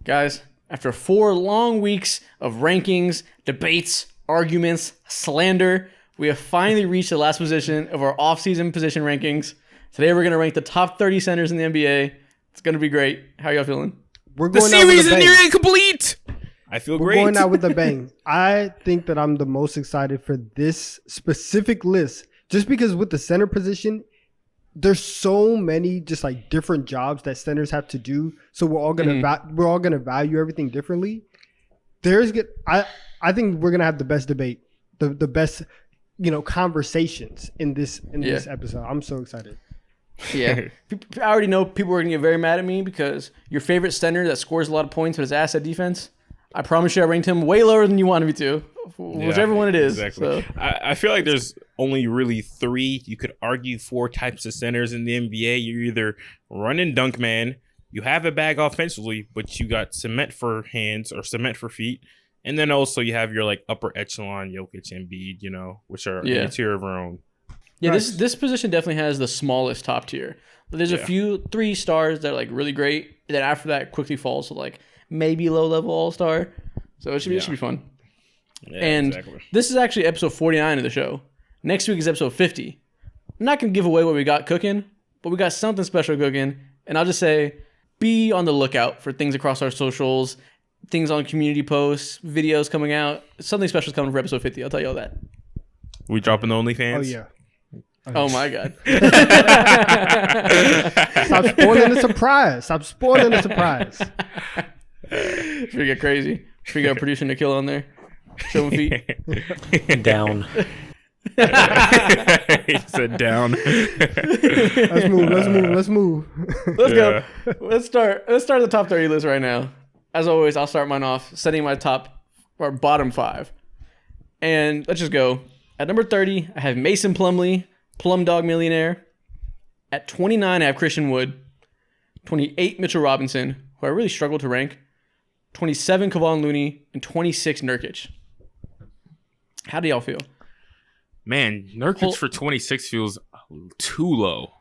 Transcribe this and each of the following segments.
Guys, after 4 long weeks of rankings, debates, arguments, slander, we have finally reached the last position of our off-season position rankings. Today we're going to rank the top 30 centers in the NBA. It's going to be great. How y'all feeling? The series is nearly complete. I feel great. We're going out with a bang. I think that I'm the most excited for this specific list just because with the center position, there's so many just like different jobs that centers have to do. So we're all gonna value everything differently. I think we're gonna have the best debate, the best conversations in this episode. I'm so excited. Yeah, I already know people are gonna get very mad at me because your favorite center that scores a lot of points but his ass at defense. I promise you, I ranked him way lower than you wanted me to. Whichever one it is. Exactly. So. I feel like there's only really 3. You could argue 4 types of centers in the NBA. You're either run and dunk man, you have a bag offensively, but you got cement for hands or cement for feet. And then also you have your like upper echelon, Jokic and Embiid, which are a tier of our own. Yeah, this position definitely has the smallest top tier. But there's a few 3 stars that are like really great. And then after that, quickly falls to like maybe low level all star. So it should be fun. Yeah, and this is actually episode 49 of the show. Next week is episode 50. I'm not gonna give away what we got cooking, but we got something special cooking. And I'll just say, be on the lookout for things across our socials, things on community posts, videos coming out. Something special is coming for episode 50. I'll tell you all that. We dropping the OnlyFans? Oh yeah. Oh my God. Stop spoiling the surprise. Should we get crazy? Should we got producer Nikhil on there? Showing feet? Down. He said down. Let's move. Let's go. Let's start the top 30 list right now. As always, I'll start mine off setting my bottom 5. And let's just go. At number 30, I have Mason Plumlee, Plum Dog Millionaire. At 29, I have Christian Wood. 28, Mitchell Robinson, who I really struggle to rank. 27, Kevon Looney, and 26, Nurkic. How do y'all feel? Man, Nurkic for 26 feels too low.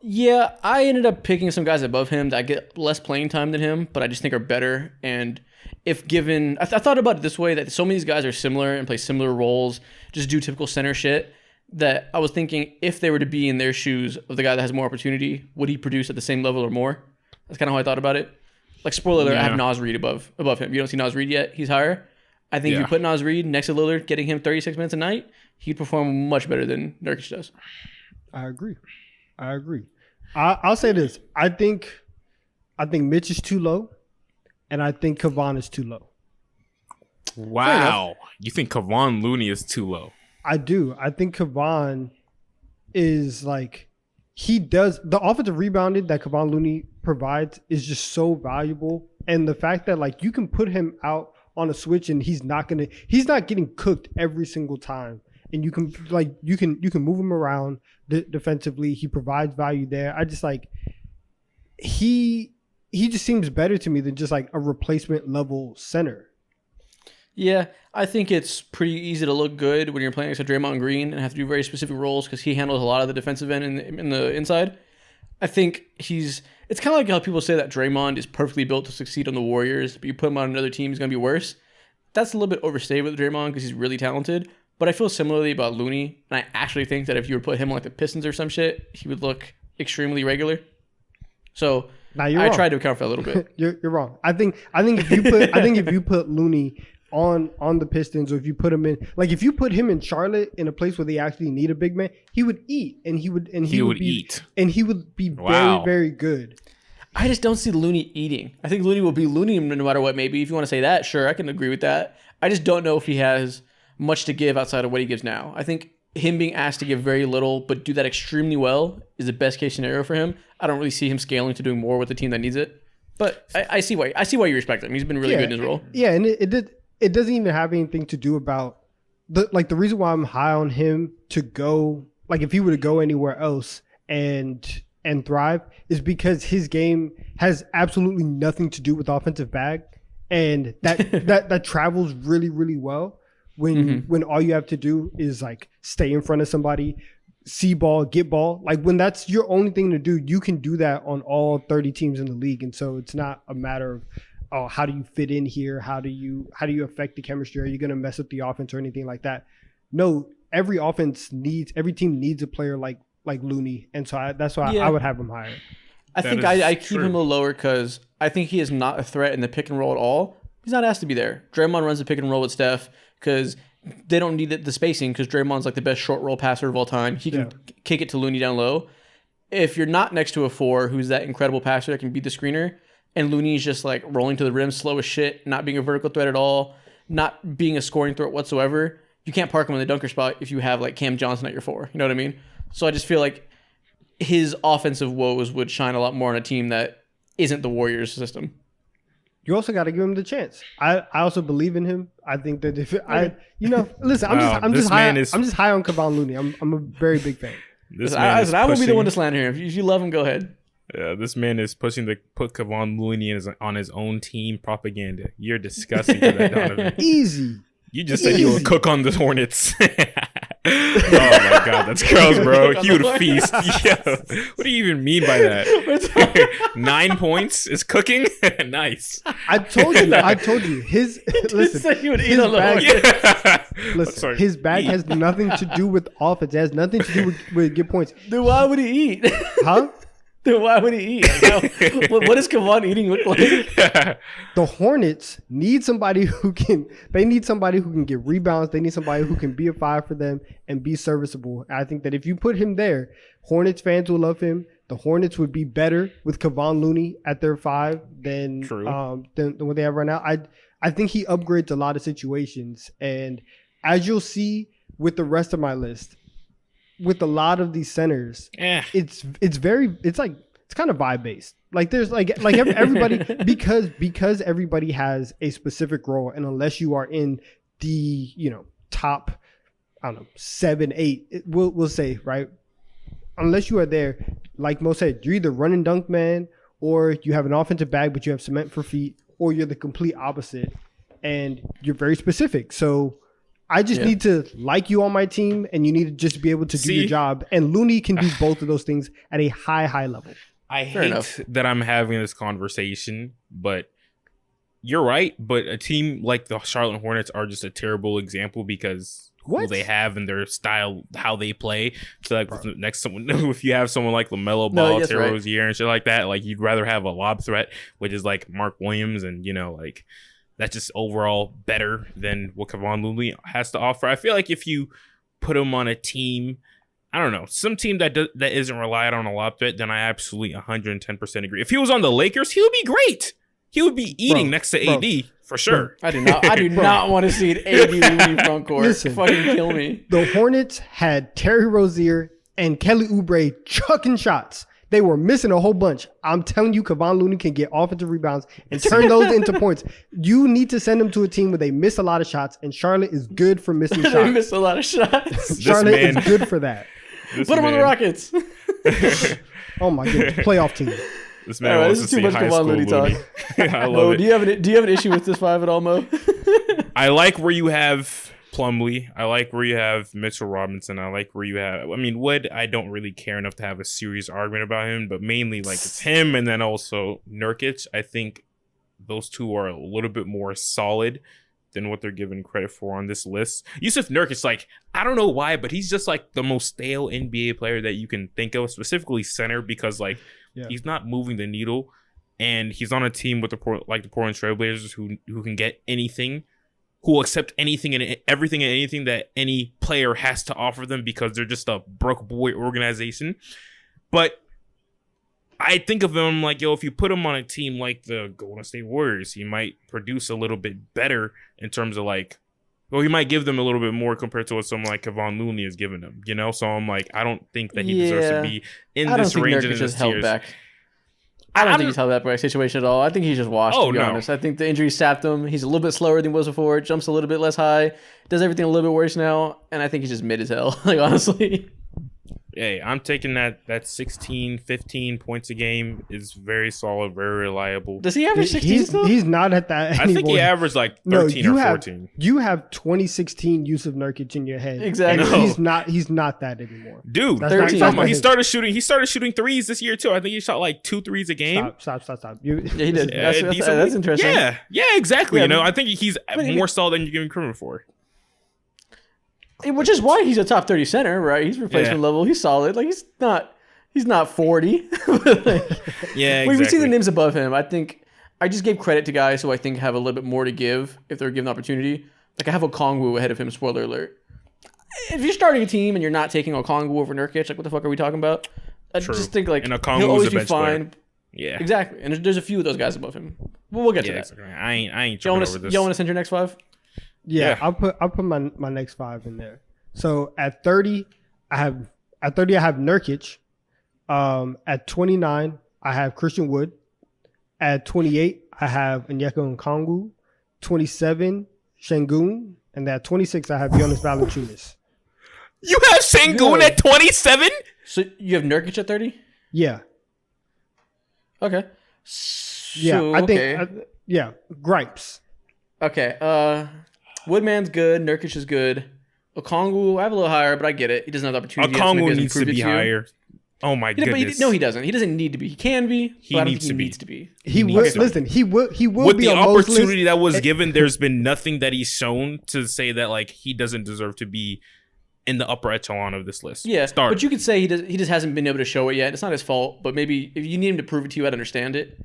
Yeah, I ended up picking some guys above him that get less playing time than him, but I just think are better. And if given, I thought about it this way, that so many of these guys are similar and play similar roles, just do typical center shit, that I was thinking if they were to be in their shoes of the guy that has more opportunity, would he produce at the same level or more? That's kind of how I thought about it. Like, spoiler alert, I have Naz Reid above him. You don't see Naz Reid yet. He's higher. I think if you put Naz Reid next to Lillard, getting him 36 minutes a night, he'd perform much better than Nurkic does. I agree. I'll say this. I think Mitch is too low, and I think Kevon is too low. Wow. You think Kevon Looney is too low? I do. I think Kevon is like, he does the offensive rebounding that Kevon Looney provides is just so valuable. And the fact that like you can put him out on a switch and he's not getting cooked every single time. And you can move him around defensively. He provides value there. I just like, he just seems better to me than just like a replacement level center. Yeah, I think it's pretty easy to look good when you're playing against Draymond Green and have to do very specific roles because he handles a lot of the defensive end in the inside. I think it's kind of like how people say that Draymond is perfectly built to succeed on the Warriors, but you put him on another team, he's going to be worse. That's a little bit overstated with Draymond because he's really talented, but I feel similarly about Looney, and I actually think that if you were to put him on like the Pistons or some shit, he would look extremely regular. So I tried to account for that a little bit. You're wrong. I think if you put Looney on the Pistons, or if you put him in, like if you put him in Charlotte in a place where they actually need a big man, he would eat and he would be very, very good. I just don't see Looney eating. I think Looney will be Looney no matter what. Maybe if you want to say that, sure, I can agree with that. I just don't know if he has much to give outside of what he gives now. I think him being asked to give very little but do that extremely well is the best case scenario for him. I don't really see him scaling to doing more with the team that needs it. But I see why you respect him. He's been really good in his role. Yeah, and it doesn't even have anything to do about the reason why I'm high on him to go, like if he were to go anywhere else and thrive, is because his game has absolutely nothing to do with offensive bag, and that travels really, really well when all you have to do is like stay in front of somebody, see ball, get ball. Like when that's your only thing to do, you can do that on all 30 teams in the league. And so it's not a matter oh, how do you fit in here? How do you affect the chemistry? Are you going to mess up the offense or anything like that? No, every team needs a player like Looney, and so that's why I would have him higher. I think I keep him a little lower because I think he is not a threat in the pick and roll at all. He's not asked to be there. Draymond runs the pick and roll with Steph because they don't need the spacing because Draymond's like the best short roll passer of all time. He can kick it to Looney down low. If you're not next to a 4 who's that incredible passer that can beat the screener, and Looney's just like rolling to the rim slow as shit, not being a vertical threat at all, not being a scoring threat whatsoever, you can't park him in the dunker spot if you have like Cam Johnson at your 4. You know what I mean? So I just feel like his offensive woes would shine a lot more on a team that isn't the Warriors system. You also got to give him the chance. I also believe in him. I think that if listen, I'm just high on Kevon Looney. I'm a very big fan. I will be the one to slander him. If you love him, go ahead. Yeah, this man is pushing to put Kevon Looney on his own team propaganda. You're disgusting for that, Donovan. Easy. You just said you would cook on the Hornets. Oh my god, that's gross, bro. He would feast. Yeah. What do you even mean by that? 9 points is cooking? Nice. I told you. His listen. He would eat on the bag, listen, his bag has nothing to do with offense. It has nothing to do with get points. Then why would he eat? Huh? Then why would he eat? What does Kevon eating look like? The Hornets need somebody who can get rebounds. They need somebody who can be a 5 for them and be serviceable. I think that if you put him there, Hornets fans will love him. The Hornets would be better with Kevon Looney at their 5 than what they have right now. I think he upgrades a lot of situations. And as you'll see with the rest of my list, with a lot of these centers, it's kind of vibe based. Like there's like everybody because everybody has a specific role, and unless you are in the top, I don't know, 7, 8, we'll say, right? Unless you are there, like Mo said, you're either run and dunk man, or you have an offensive bag but you have cement for feet, or you're the complete opposite, and you're very specific. So I just need to like you on my team, and you need to just be able to do your job. And Looney can do both of those things at a high level. I hate that I'm having this conversation, but you're right. But a team like the Charlotte Hornets are just a terrible example because who they have and their style, how they play. So like if you have someone like LaMelo Ball, Terry Rozier, and shit like that, like you'd rather have a lob threat, which is like Mark Williams, and like. That's just overall better than what Kevon Looney has to offer. I feel like if you put him on a team, I don't know, some team that isn't reliant on a lob threat, then I absolutely 110% agree. If he was on the Lakers, he would be great. He would be eating next to AD for sure. I do not want to see an AD Looney front court. Listen, fucking kill me. The Hornets had Terry Rozier and Kelly Oubre chucking shots. They were missing a whole bunch. I'm telling you, Kevon Looney can get offensive rebounds and turn those into points. You need to send them to a team where they miss a lot of shots, and Charlotte is good for missing shots. They miss a lot of shots. Charlotte is good for that. Put them on the Rockets. Oh my goodness, playoff team. This man wants to see high school Looney talk. I love it. Do you have an issue with this 5 at all, Mo? I like where you have Plumlee. I like where you have Mitchell Robinson. I like where you have, Wood, I don't really care enough to have a serious argument about him, but mainly like it's him and then also Nurkic. I think those two are a little bit more solid than what they're given credit for on this list. Yusuf Nurkic, like, I don't know why, but he's just like the most stale NBA player that you can think of, specifically center, because like he's not moving the needle, and he's on a team with the Portland Trailblazers who can get anything, who will accept anything and everything and anything that any player has to offer them because they're just a broke boy organization. But I think of him like, if you put him on a team like the Golden State Warriors, he might produce a little bit better in terms of like, he might give them a little bit more compared to what someone like Kevon Looney has given them, So I'm like, I don't think that he deserves to be in this range and in this tiers. I don't think he's held back by a situation at all. I think he's just washed, to be honest. I think the injury sapped him. He's a little bit slower than he was before. Jumps a little bit less high. Does everything a little bit worse now. And I think he's just mid as hell, like, honestly. hey, I'm taking that 16, 15 points a game is very solid, very reliable. Does he average 16 He's, still? he's not at that anymore. I think he averaged like 13 or 14. You have 2016 Yusuf Nurkic in your head. Exactly. And he's not that anymore. Dude, That's 13. not- he started shooting threes this year too. I think he shot like 2 threes a game. Stop. Yeah, he did. Yeah, That's decently. interesting. Yeah, exactly. Yeah, you know, but- I think he's more solid than you're giving credit for. Which is why he's a top 30 center, right? He's replacement level. He's solid. Like he's not 40. Yeah, When we see the exactly. names above him, I think I just gave credit to guys who I think have a little bit more to give if they're given the opportunity. Like I have Okongwu ahead of him. Spoiler alert. If you're starting a team and you're not taking Okongwu over Nurkic, like what the fuck are we talking about? I True. just think like And Okongwu he'll is always a be bench player. fine. Yeah, Exactly. And there's a few of those guys above him. Well, we'll get to yeah. that. Exactly. I ain't tripping over this. You want to send your next 5? Yeah, Yeah. I'll put my next 5 in there. So at 30, I have Nurkic. At 29, I have Christian Wood. At 28, I have Onyeka Okongwu. 27, Şengün, and at 26, I have Jonas Valanciunas. You have Şengün Yeah. at 27? So you have Nurkic at 30? Yeah, Okay. yeah, So, I think, okay. gripes. Okay. Woodman's good. Nurkic is good. Okongwu, I have a little higher, but I get it. He doesn't have the opportunity. yet, so maybe he Okongwu hasn't needs to proved it be you. higher. Oh my But goodness. no, he doesn't. He doesn't need to be. He can be. He but I don't needs think to be. needs to be. He needs will to. listen. He will With be the on most opportunity lists. that was given, there's been nothing that he's shown to say that like he doesn't deserve to be in the upper echelon of this list. Yeah, Start. but you could say he just hasn't been able to show it yet. It's not his fault, but maybe if you need him to prove it to you, I'd understand it.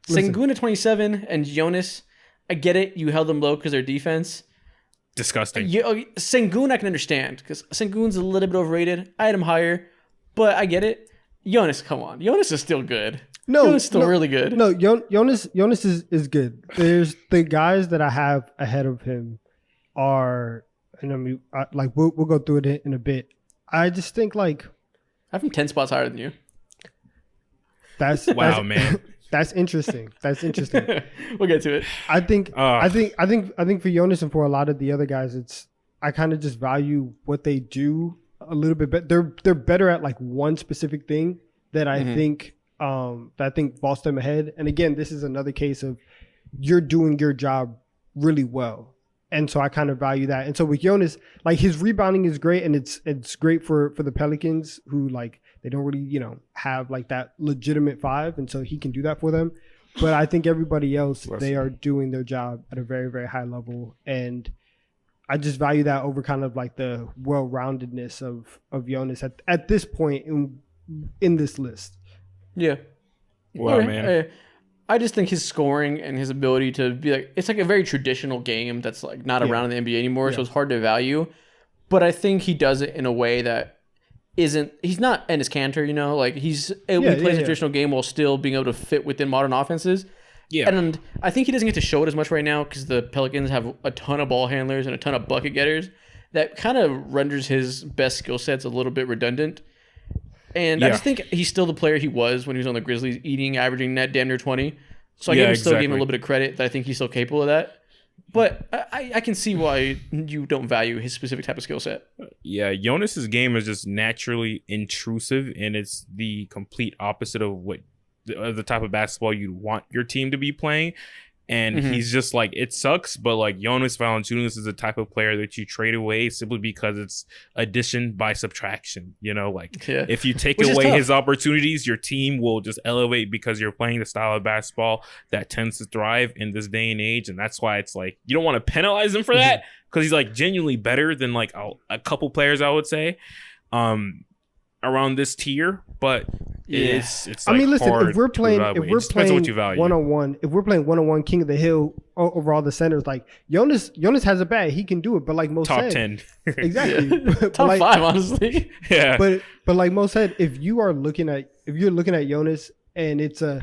Listen. Sengun at 27 and Jonas, I get it. You held them low because their defense. Disgusting. Sengun I can understand because Sengun's a little bit overrated. I had him higher, but I get it. Jonas, come on. Jonas is still good. Jonas is still really good. No, Jonas is good. There's the guys that I have ahead of him are, and I mean, we'll go through it in a bit. I just think like I have him 10 spots higher than you. Wow, man. That's interesting. That's interesting. We'll get to it. I think for Jonas and for a lot of the other guys, I kind of just value what they do a little bit better. They're better at like one specific thing that I think vaults them ahead. And again, this is another case of you're doing your job really well. And so I kind of value that. And so with Jonas, like his rebounding is great, and it's great for the Pelicans who like they don't really, have like that legitimate 5, and so he can do that for them. But I think everybody else, they are doing their job at a very, very high level. And I just value that over kind of like the well-roundedness of Jonas at this point in this list. Yeah. Wow, Okay. man. I just think his scoring and his ability to be like, it's like a very traditional game that's like not around in the NBA anymore, so it's hard to value. But I think he does it in a way that he's not Enes Kanter, like he plays a traditional game while still being able to fit within modern offenses. Yeah. And I think he doesn't get to show it as much right now because the Pelicans have a ton of ball handlers and a ton of bucket getters. That kind of renders his best skill sets a little bit redundant. And I just think he's still the player he was when he was on the Grizzlies, averaging net damn near 20. So I gave him a little bit of credit that I think he's still capable of that. But I can see why you don't value his specific type of skill set. Yeah, Jonas's game is just naturally intrusive, and it's the complete opposite of what the type of basketball you want your team to be playing. And he's just like, it sucks, but like Jonas Valanciunas is the type of player that you trade away simply because it's addition by subtraction. If you take Which is away tough. his opportunities, your team will just elevate because you're playing the style of basketball that tends to thrive in this day and age. And that's why it's like, you don't want to penalize him for that because he's like genuinely better than like a couple players, I would say, around this tier. But it's like, I mean, listen, hard if we're to playing evaluate. It just depends on what you value. one-on-one, if we're playing one-on-one King of the Hill over all the centers, like Jonas has a bag, he can do it. But like Mo Top said, 10. exactly. But Top like, 5, honestly. Yeah. but like Mo said, if you're looking at Jonas and it's a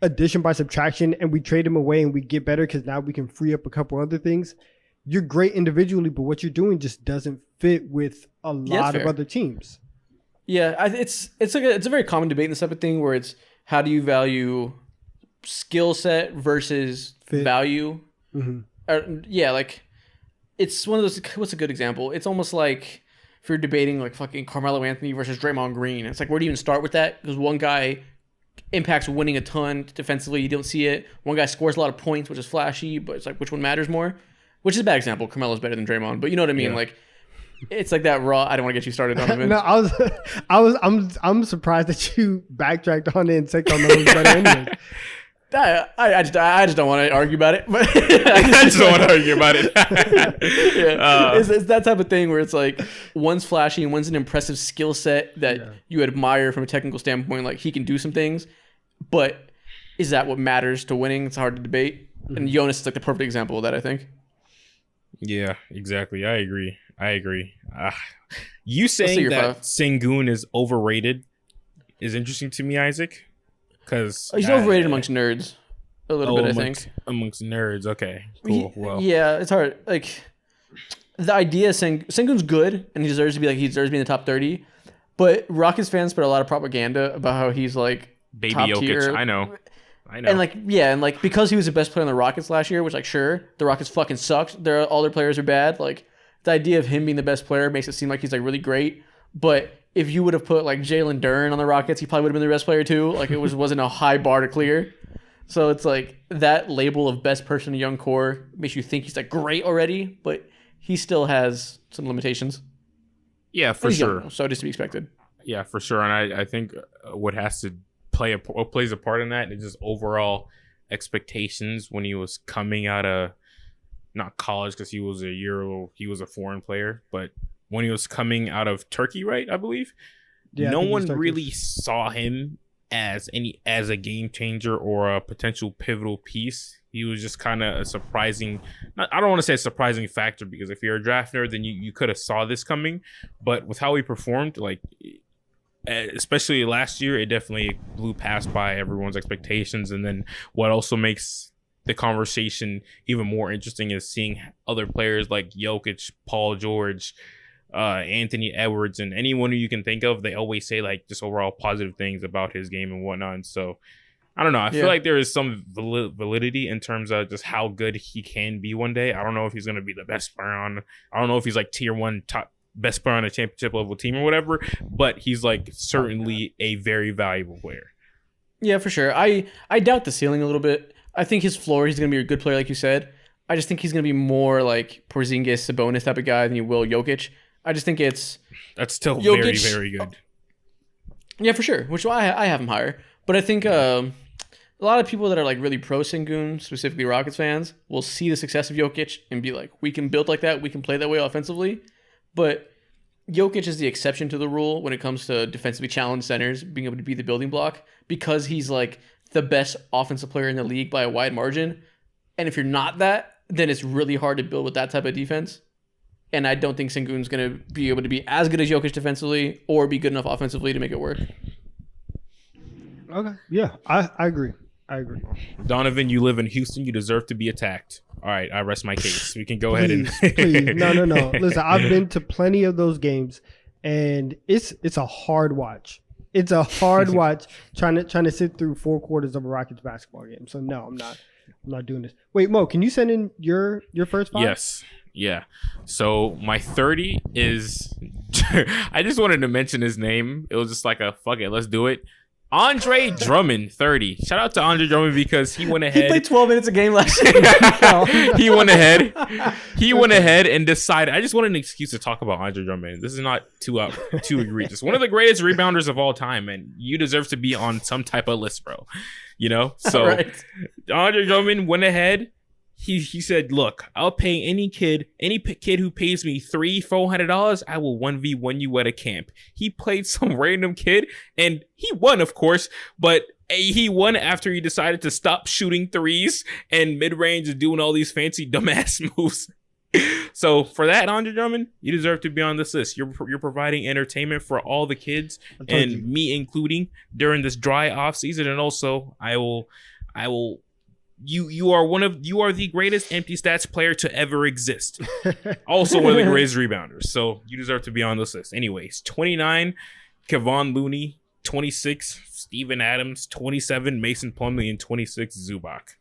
addition by subtraction, and we trade him away and we get better because now we can free up a couple other things. You're great individually, but what you're doing just doesn't fit with a lot of fair. other teams. Yeah, it's a very common debate in this type of thing where it's how do you value skill set versus Fit. value? Mhm. Like it's one of those. What's a good example? It's almost like if you're debating like fucking Carmelo Anthony versus Draymond Green, it's like where do you even start with that? Because one guy impacts winning a ton defensively, you don't see it. One guy scores a lot of points, which is flashy, but it's like which one matters more? Which is a bad example. Carmelo's better than Draymond, but you know what I mean? Yeah. Like it's like that raw. I don't want to get you started, Donovan. No, I'm surprised that you backtracked on it and said Carmelo's better anyways. I just don't want to argue about it. But I just don't want to argue about it. yeah. It's that type of thing where it's like one's flashy and one's an impressive skill set that you admire from a technical standpoint. Like he can do some things, but is that what matters to winning? It's hard to debate. And Jonas is like the perfect example of that, I think. Yeah, exactly. I agree. You saying that Sengun is overrated is interesting to me, Isaac. Because he's overrated amongst nerds a little bit, I think. Amongst nerds, okay. Cool. Well, yeah, it's hard. Like the idea Sengun's good and he deserves to be in the top 30. But Rockets fans put a lot of propaganda about how he's like baby top Jokic. tier. I know. And like because he was the best player on the Rockets last year, which like sure, the Rockets fucking sucked. All their players are bad. Like the idea of him being the best player makes it seem like he's like really great. But if you would have put like Jalen Duren on the Rockets, he probably would have been the best player too. Like it wasn't a high bar to clear. So it's like that label of best person in young core makes you think he's like great already, but he still has some limitations. Yeah, for sure. Young, so just to be expected. Yeah, for sure. And I think what plays a part in that is just overall expectations when he was coming out of not college because he was a foreign player, but when he was coming out of Turkey, right? I believe. Yeah, no one really saw him as a game changer or a potential pivotal piece. He was just kind of a surprising. I don't want to say a surprising factor because if you're a draft nerd, then you could have saw this coming. But with how he performed, like especially last year, it definitely blew past by everyone's expectations. And then what also makes the conversation even more interesting is seeing other players like Jokic, Paul George, Anthony Edwards, and anyone who you can think of. They always say like just overall positive things about his game and whatnot. And so I don't know. I feel like there is some validity in terms of just how good he can be one day. I don't know if he's going to be the best player on. I don't know if he's like tier 1 top best player on a championship level team or whatever. But he's like certainly a very valuable player. Yeah, for sure. I doubt the ceiling a little bit. I think his floor, he's going to be a good player, like you said. I just think he's going to be more like Porzingis, Sabonis type of guy than you will Jokic. I just think that's still Jokic, very, very good. Yeah, for sure. Which I have him higher. But I think a lot of people that are like really pro Sengun, specifically Rockets fans, will see the success of Jokic and be like, we can build like that, we can play that way offensively. But Jokic is the exception to the rule when it comes to defensively challenged centers being able to be the building block because he's like the best offensive player in the league by a wide margin. And if you're not that, then it's really hard to build with that type of defense. And I don't think Sengun's going to be able to be as good as Jokic defensively or be good enough offensively to make it work. Okay. Yeah, I agree. Donovan, you live in Houston. You deserve to be attacked. All right, I rest my case. We can go ahead and please. No. Listen, I've been to plenty of those games, and it's a hard watch. It's a hard watch trying to sit through 4 quarters of a Rockets basketball game. So no, I'm not doing this. Wait, Mo, can you send in your first 5? Yes. Yeah. So my 30 is I just wanted to mention his name. It was just like a fuck it, let's do it. Andre Drummond, 30. Shout out to Andre Drummond because he went ahead. He played 12 minutes a game last year. He went ahead. He went ahead and decided. I just wanted an excuse to talk about Andre Drummond. This is not too egregious. One of the greatest rebounders of all time, and you deserve to be on some type of list, bro. You know? So right. Andre Drummond went ahead. He said, look, I'll pay any kid who pays me $300-$400, I will 1v1 you at a camp. He played some random kid and he won, of course, but he won after he decided to stop shooting threes and mid-range and doing all these fancy dumbass moves. So for that, Andre Drummond, you deserve to be on this list. You're providing entertainment for all the kids and me including during this dry off season. And also I will You are the greatest empty stats player to ever exist. Also one of the greatest rebounders. So you deserve to be on this list. Anyways, 29, Kevon Looney, 26, Steven Adams, 27, Mason Plumlee, and 26, Zubac.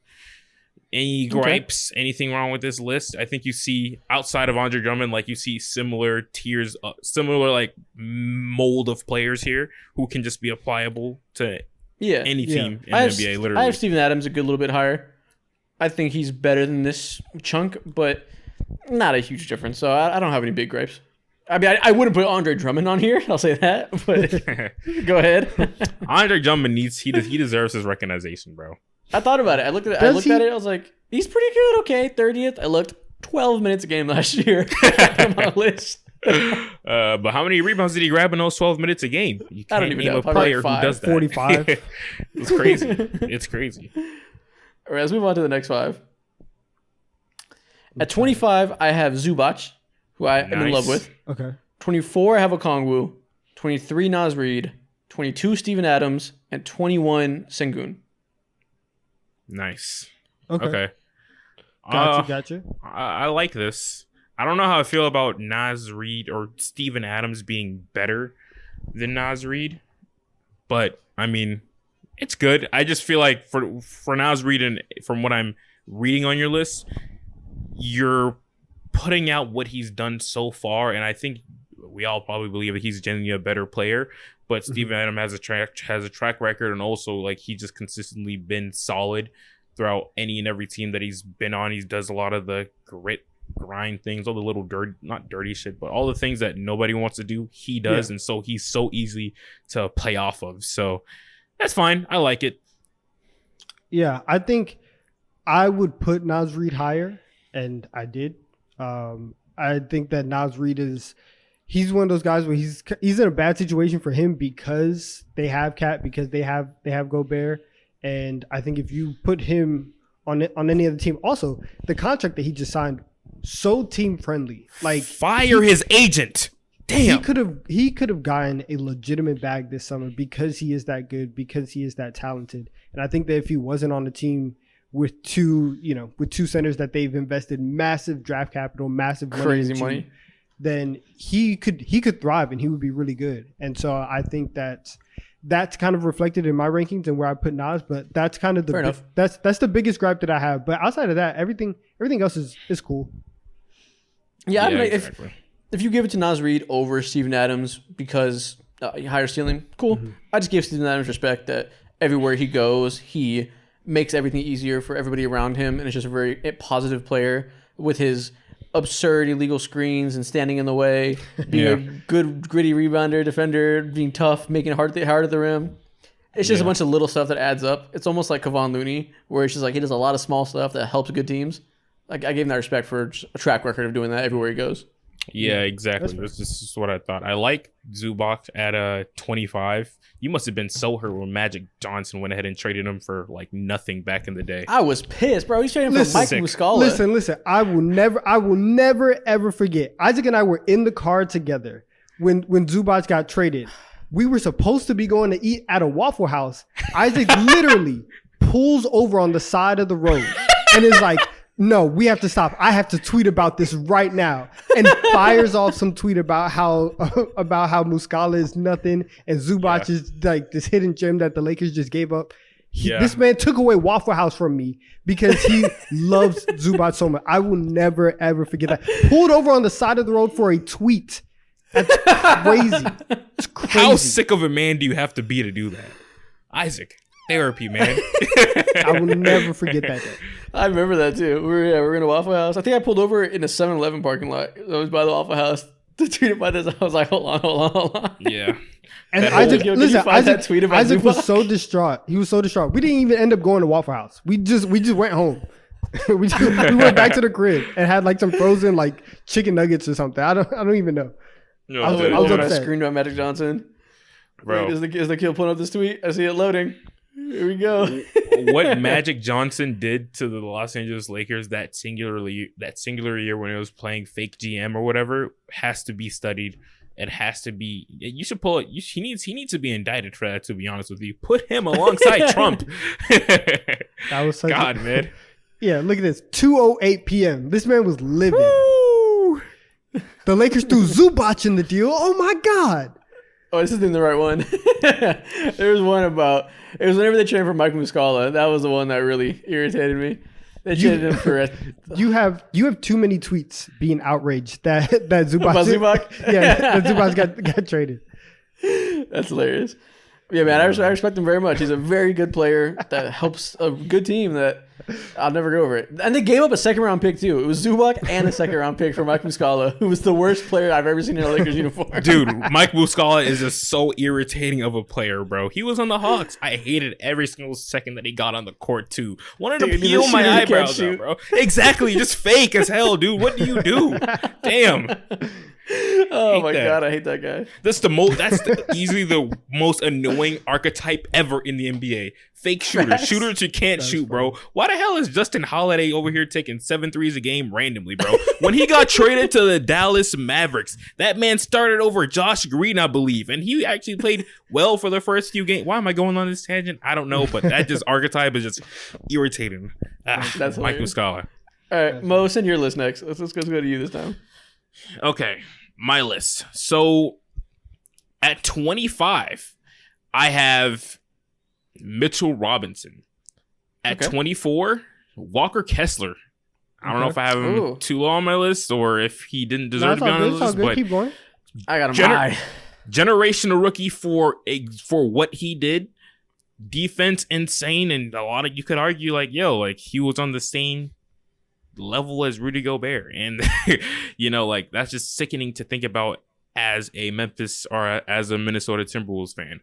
Any gripes? Anything wrong with this list? I think you see outside of Andre Drummond, like you see similar tiers, similar like mold of players here who can just be applicable to any team in the NBA. Literally, I have Steven Adams a good little bit higher. I think he's better than this chunk, but not a huge difference. So I don't have any big gripes. I mean, I wouldn't put Andre Drummond on here. I'll say that. But go ahead. Andre Drummond he deserves his recognition, bro. I thought about it. I looked at it. I was like, he's pretty good. Okay, 30th. I looked 12 minutes a game last year on my list. But how many rebounds did he grab in those 12 minutes a game? You can't I don't even name know. a player Probably who does that. 45. It's crazy. It's crazy. All right, let's move on to the next 5. At 25, I have Zubac, who I am in love with. Okay. 24, I have Okongwu. 23, Naz Reid. 22, Steven Adams. And 21, Sengun. Nice. Okay. Okay. Gotcha. I like this. I don't know how I feel about Naz Reid or Steven Adams being better than Naz Reid, but I mean, it's good. I just feel like for Naz Reid, and from what I'm reading on your list, you're putting out what he's done so far, and I think we all probably believe that he's genuinely a better player. But Steven Adams has a track record, and also like he's just consistently been solid throughout any and every team that he's been on. He does a lot of the grind things, all the little not dirty shit, but all the things that nobody wants to do, he does. And so he's so easy to play off of. So that's fine. I like it. Yeah, I think I would put Naz Reid higher, and I did. I think that Naz Reid he's one of those guys where he's in a bad situation for him because they have Cat, because they have Gobert. And I think if you put him on any other team, also the contract that he just signed, so team friendly. Like fire his agent. Damn. He could have gotten a legitimate bag this summer because he is that good, because he is that talented. And I think that if he wasn't on the team with two centers that they've invested massive draft capital, massive crazy money, then he could thrive and he would be really good. And so I think that's kind of reflected in my rankings and where I put Naz, but that's kind of that's the biggest gripe that I have. But outside of that, everything else is cool. Yeah, I mean, exactly. if you give it to Naz Reid over Steven Adams because higher ceiling, cool. Mm-hmm. I just give Steven Adams respect that everywhere he goes, he makes everything easier for everybody around him, and it's just a very positive player with his absurd illegal screens and standing in the way, being a good gritty rebounder, defender, being tough, making it hard at the rim. It's just a bunch of little stuff that adds up. It's almost like Kevon Looney, where it's just like he does a lot of small stuff that helps good teams. Like I gave him that respect for a track record of doing that everywhere he goes. Yeah, exactly. This is what I thought. I like Zubac at 25. You must have been so hurt when Magic Johnson went ahead and traded him for like nothing back in the day. I was pissed, bro. He's trading for Mike Muscala. Listen. I will never ever forget. Isaac and I were in the car together when Zubac got traded. We were supposed to be going to eat at a Waffle House. Isaac literally pulls over on the side of the road and is like, no, we have to stop. I have to tweet about this right now, and fires off some tweet about how Muscala is nothing and Zubac is like this hidden gem that the Lakers just gave up. This man took away Waffle House from me because he loves Zubac so much. I will never ever forget that. Pulled over on the side of the road for a tweet. That's crazy. It's crazy. How sick of a man do you have to be to do that, Isaac? Therapy, man. I will never forget that day. I remember that too. We were in a Waffle House. I think I pulled over in a 7-Eleven parking lot. I was by the Waffle House to tweet about this. I was like, hold on. Yeah. And Isaac was so distraught. He was so distraught. We didn't even end up going to Waffle House. We just went home. we went back to the crib and had like some frozen like chicken nuggets or something. I don't even know. No, I was upset. I screamed about Magic Johnson. Bro, is the kid pulling up this tweet? I see it loading. Here we go. What Magic Johnson did to the Los Angeles Lakers that singular year when it was playing fake GM or whatever has to be studied. It has to be. You should pull it. He needs to be indicted for that. To be honest with you, put him alongside Trump. That was such man. Yeah, look at this. 2:08 p.m. This man was living. Woo! The Lakers threw Zubac in the deal. Oh my God. Oh, this isn't the right one. There was one about, it was whenever they traded for Mike Muscala. That was the one that really irritated me. They traded him for You have too many tweets being outraged that Zubac. About Zubac? Yeah, that Zubac got traded. That's hilarious. Yeah, man, I respect him very much. He's a very good player that helps a good team that I'll never go over it. And they gave up a second-round pick, too. It was Zubac and a second-round pick for Mike Muscala, who was the worst player I've ever seen in a Lakers uniform. Dude, Mike Muscala is just so irritating of a player, bro. He was on the Hawks. I hated every single second that he got on the court, too. Wanted to peel my eyebrows out, bro. Exactly. Just fake as hell, dude. What do you do? Damn. Oh my god, I hate that guy. That's easily the most annoying archetype ever in the NBA. Fake shooter. Shooters who can't shoot, bro. Why the hell is Justin Holiday over here taking 7 threes a game randomly, bro? When he got traded to the Dallas Mavericks, that man started over Josh Green, I believe, and he actually played well for the first few games. Why am I going on this tangent? I don't know, but that just archetype is just irritating. That's Mike hilarious. Muscala. All right, Mo, send your list next. Let's go to you this time. Okay, my list. So at 25, I have Mitchell Robinson. At 24, Walker Kessler. I don't know if I have him too low on my list or if he didn't deserve to be on the list, but Keep going. I got him high. Generational rookie for what he did. Defense insane, and a lot of you could argue like he was on the same level as Rudy Gobert, and like that's just sickening to think about as a Memphis or as a Minnesota Timberwolves fan.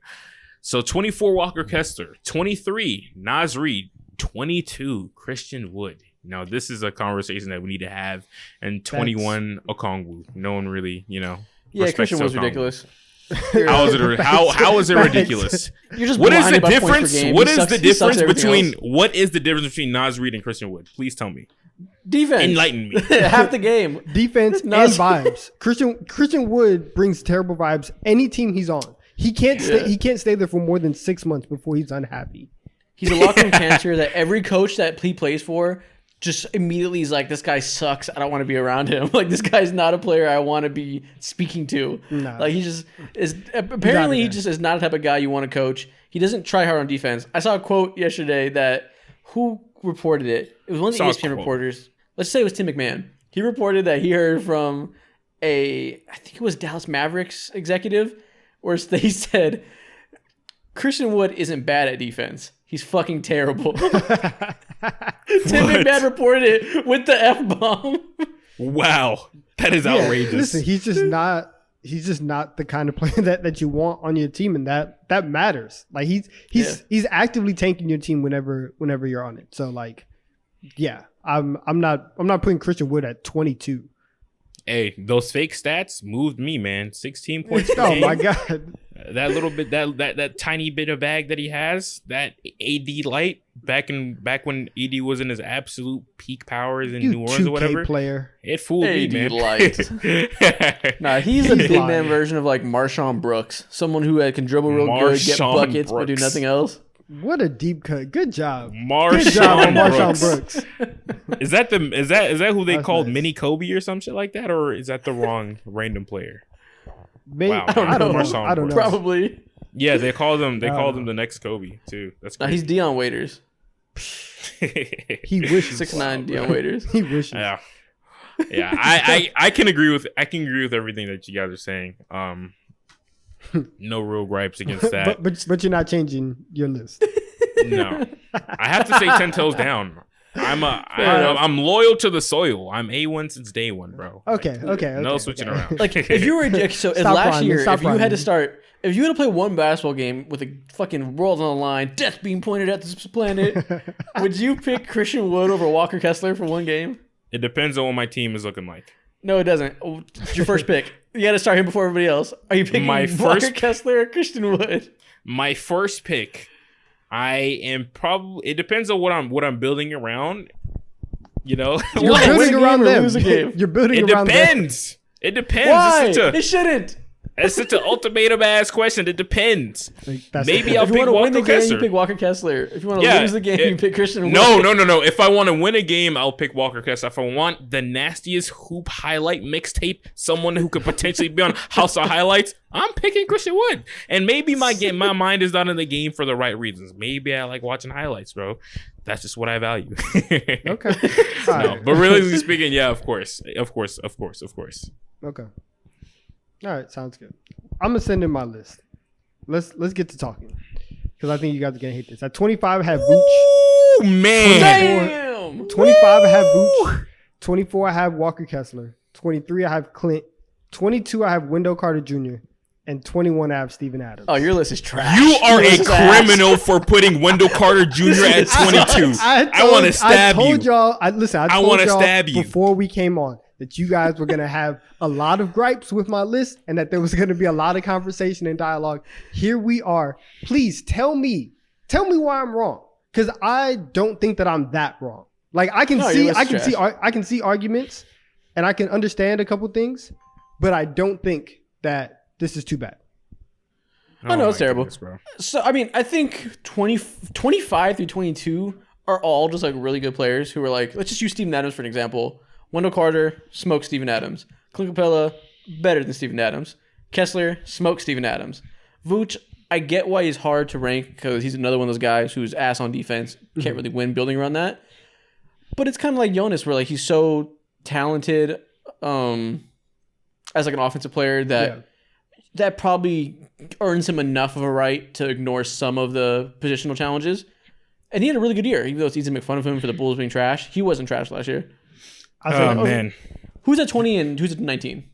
So 24 Walker Kessler, 23 Naz Reid, 22 Christian Wood. Now this is a conversation that we need to have, and 21 Okongwu. No one really, Yeah, respects Christian was Okongwu. ridiculous. How is it ridiculous? You're just What is the blinded by points per difference? game. What He is sucks- the he sucks difference at everything between what is the difference between Naz Reid and Christian Wood? Please tell me. defense? Enlighten me. Half the game. Defense and vibes. Christian Wood brings terrible vibes any team he's on. He can't stay there for more than 6 months before he's unhappy. He's a locker room cancer that every coach that he plays for just immediately is like, this guy sucks. I don't want to be around him. Like, this guy's not a player I want to be speaking to. No. Like, he just is. Apparently, he just is not the type of guy you want to coach. He doesn't try hard on defense. I saw a quote yesterday that who reported it? It was one of the ESPN reporters. Let's say it was Tim McMahon. He reported that he heard from I think it was Dallas Mavericks executive, where they said Christian Wood isn't bad at defense. He's fucking terrible. Tim McMahon reported it with the F-bomb. Wow. That is outrageous. Listen, he's just not the kind of player that you want on your team, and that matters. Like he's actively tanking your team whenever you're on it. So like, yeah, I'm not putting Christian Wood at 22. Hey, those fake stats moved me, man. 16 points per Oh game. my god. That little bit, that tiny bit of bag that he has, that AD light back when AD was in his absolute peak powers in New Orleans or whatever. Player. It fooled me, AD man. light. Nah, he's a big man version of like Marshawn Brooks, someone who can dribble real good, get Marshawn buckets, but do Brooks. nothing else. What a deep cut. Good job. Marshawn Good job on Brooks. Marshawn Brooks. Is that who they That's called nice. Mini Kobe or some shit like that, or is that the wrong random player? Maybe, Wow. I don't know. Marshawn I don't know. Probably. Yeah, they called him the next Kobe too. That's Nah, he's crazy. Deion Waiters. He wishes. 6'9" Deion Waiters. He wishes. Yeah, yeah. I can agree with everything that you guys are saying. No real gripes against that. But you're not changing your list. No, I have to say 10 toes down. I'm loyal to the soil. I'm A1 since day one, bro. Okay. No switching around. Like if you were so if Stop last rhyming, year, stop if you had to rhyming. if you had to play one basketball game with a fucking world on the line, death being pointed at this planet, would you pick Christian Wood over Walker Kessler for one game? It depends on what my team is looking like. No, it doesn't. Oh, it's your first pick. You got to start him before everybody else. Are you picking My Walker first- Kessler or Christian Wood? My first pick, I am probably. It depends on what I'm building around. You know, You're Win a building game around or them. lose a game? You're building it around them. depends. It depends. Why? It's It shouldn't. such an ultimatum ass question. It depends. That's Maybe the I'll If you pick want to win the Walker game, Kessler. you pick Walker Kessler. If you want to Yeah, lose the game, you pick Christian Wood. No. If I want to win a game, I'll pick Walker Kessler. If I want the nastiest hoop highlight mixtape, someone who could potentially be on House of Highlights, I'm picking Christian Wood. And maybe my mind is not in the game for the right reasons. Maybe I like watching highlights, bro. that's just what I value. Okay. All No, right. but realistically speaking, yeah, of course. Okay. All right. Sounds good. I'm gonna send in my list. Let's get to talking because I think you guys are gonna hate this. At 25, I have Vooch. Ooh, man. Damn. 25, I have Vooch. 24, I have Walker Kessler. 23, I have Clint. 22, I have Wendell Carter Jr. And 21, I have Steven Adams. Oh, your list is trash. You are Your a list is ass. criminal for putting Wendell Carter Jr. at 22. I want to stab I told you. y'all. I told wanna y'all stab you. before we came on that you guys were gonna have a lot of gripes with my list, and that there was gonna be a lot of conversation and dialogue. Here we are. Please tell me why I'm wrong, because I don't think that I'm that wrong. Like I can No, see, your list I is can see, trash. I can see arguments, and I can understand a couple things, but I don't think that this is too bad. I know it's my terrible. goodness, bro. So, I mean, I think 25 through 22 are all just like really good players who are like, let's just use Steven Adams for an example. Wendell Carter, smoke Steven Adams. Clint Capella, better than Steven Adams. Kessler, smoke Steven Adams. Vooch, I get why he's hard to rank because he's another one of those guys who's ass on defense, can't really win building around that. But it's kind of like Jonas, where like he's so talented as like an offensive player that that probably earns him enough of a right to ignore some of the positional challenges. And he had a really good year, even though it's easy to make fun of him for the Bulls being trash. He wasn't trash last year. Oh, man. Who's at 20 and who's at 19?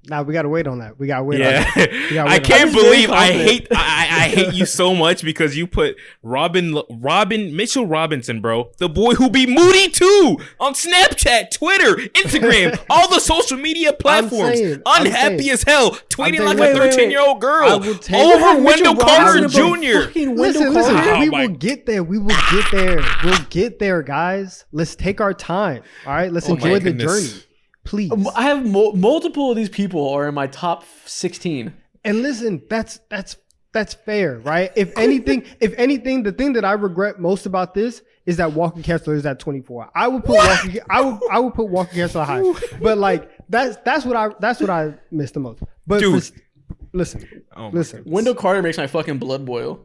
Now we gotta wait on that. We gotta wait. Yeah, on that. We gotta wait I on can't that. I'm believe just very I hate you so much because you put Mitchell Robinson, bro, the boy who be Moody too on Snapchat, Twitter, Instagram, all the social media platforms, I'm unhappy saying- as hell, tweeting like saying- a wait, 13-year-old I girl will take- over Wendell Mitchell Carter Robinson, Jr. fucking Wendell Listen, Carter. we Oh my- will get there. We will get there. We'll get there, guys. Let's take our time. All right, let's Oh my enjoy the goodness. journey, please. I have multiple of these people are in my top 16. And listen, that's fair, right? If anything, the thing that I regret most about this is that Walker Kessler is at 24. I would put I would put Walker Kessler high, but like that's what I missed the most. But Dude. listen, Oh my listen. Wendell Carter makes my fucking blood boil.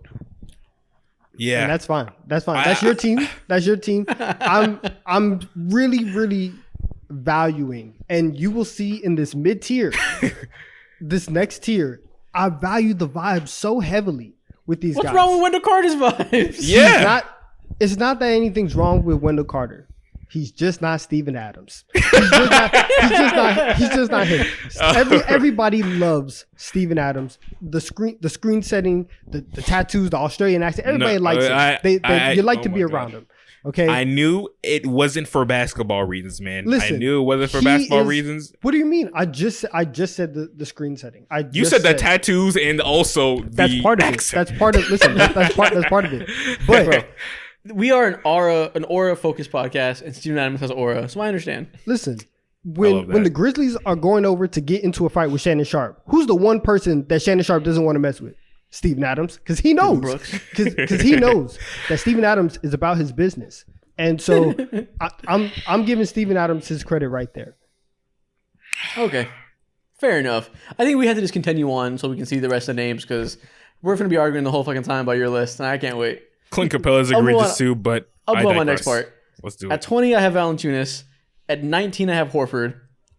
Yeah, And that's fine. That's fine. That's your team. That's your team. I'm really valuing, and you will see in this mid tier, this next tier, I value the vibe so heavily with these What's guys. wrong with Wendell Carter's vibes? yeah. It's not that anything's wrong with Wendell Carter. He's just not Steven Adams. He's just not him. Everybody loves Steven Adams. The screen setting, the tattoos, the Australian accent. Everybody likes him. You like to oh be my around God. him. Okay. I knew it wasn't for basketball reasons, man. Listen, I knew it wasn't for he basketball is- reasons. What do you mean? I just said the screen setting. You said the tattoos and also That's the part of accent. it. That's part of. Listen, that's part of it. But Bro, we are an aura focused podcast, and Steven Adams has aura, so I understand. listen, love when that. the Grizzlies are going over to get into a fight with Shannon Sharp, who's the one person that Shannon Sharp doesn't want to mess with? Steven Adams, because he knows, Brooks. because he knows that Steven Adams is about his business, and so I'm giving Steven Adams his credit right there. Okay, fair enough. I think we have to just continue on so we can see the rest of the names because we're going to be arguing the whole fucking time about your list, and I can't wait. Clint Capella's I'll move egregious on- too, but I'll I go on my digress. next part. Let's do At it. 20, I have Valanciunas. At 19, I have Horford.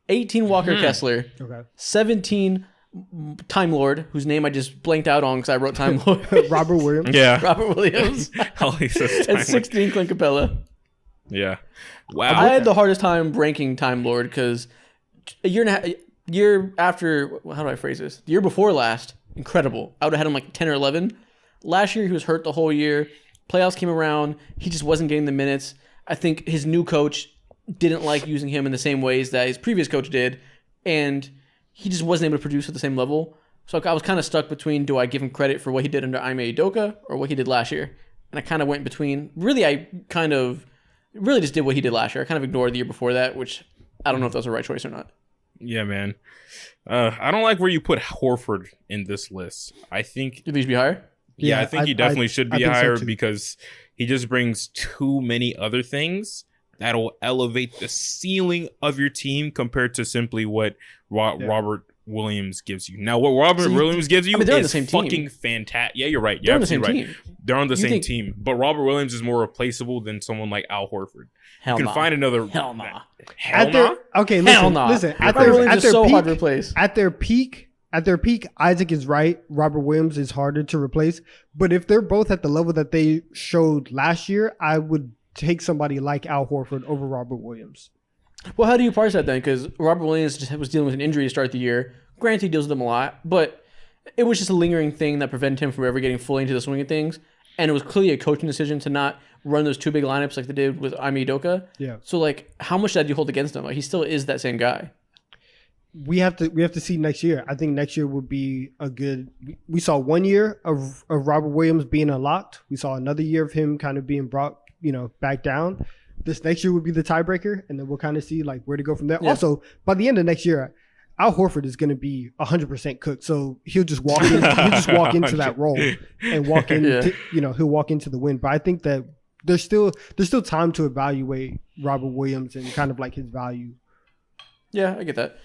18, Walker Kessler. Okay, 17, Time Lord, whose name I just blanked out on because I wrote Time Lord. Robert Williams. Yeah. Robert Williams. All he says And time. 16, Clint Capella. Yeah. Wow. I had the hardest time ranking Time Lord because a year after, how do I phrase this? The year before last, incredible. I would have had him like 10 or 11. Last year, he was hurt the whole year. Playoffs came around. He just wasn't getting the minutes. I think his new coach didn't like using him in the same ways that his previous coach did. And he just wasn't able to produce at the same level. So I was kind of stuck between, do I give him credit for what he did under Ime Udoka or what he did last year? And I kind of went between. Really, I kind of really just did what he did last year. I kind of ignored the year before that, which I don't know if that was the right choice or not. Yeah, man. I don't like where you put Horford in this list. I think, Should these be higher? yeah, I Yeah, think he definitely should I be think so higher too. because he just brings too many other things that'll elevate the ceiling of your team compared to simply what Robert Williams gives you. Now, what Robert Williams gives you they're on the is same team. fucking fantastic. Yeah, you're right. They're You're on the same absolutely right. team. They're on the You same think- team. But Robert Williams is more replaceable than someone like Al Horford. Hell You can nah. find another. Hell nah. Hell At their, nah? okay, Hell listen, nah. listen. At Robert their, Williams at is their so peak, hard to replace. At their peak, Isaac is right. Robert Williams is harder to replace. But if they're both at the level that they showed last year, I would take somebody like Al Horford over Robert Williams. Well, how do you parse that then? Because Robert Williams just was dealing with an injury to start the year. Granted, he deals with them a lot, but it was just a lingering thing that prevented him from ever getting fully into the swing of things. And it was clearly a coaching decision to not run those two big lineups like they did with Ime Udoka. Yeah. So, like, how much of that do you hold against him? Like, he still is that same guy. We have to see next year. I think next year would be a good. We saw 1 year of Robert Williams being unlocked. We saw another year of him kind of being brought, back down. This next year would be the tiebreaker, and then we'll kind of see like where to go from there. Yeah. Also, by the end of next year, Al Horford is going to be 100% cooked, so he'll just walk in. He'll just walk into that role and walk in. Yeah. He'll walk into the win. But I think that there's still time to evaluate Robert Williams and kind of like his value. Yeah, I get that.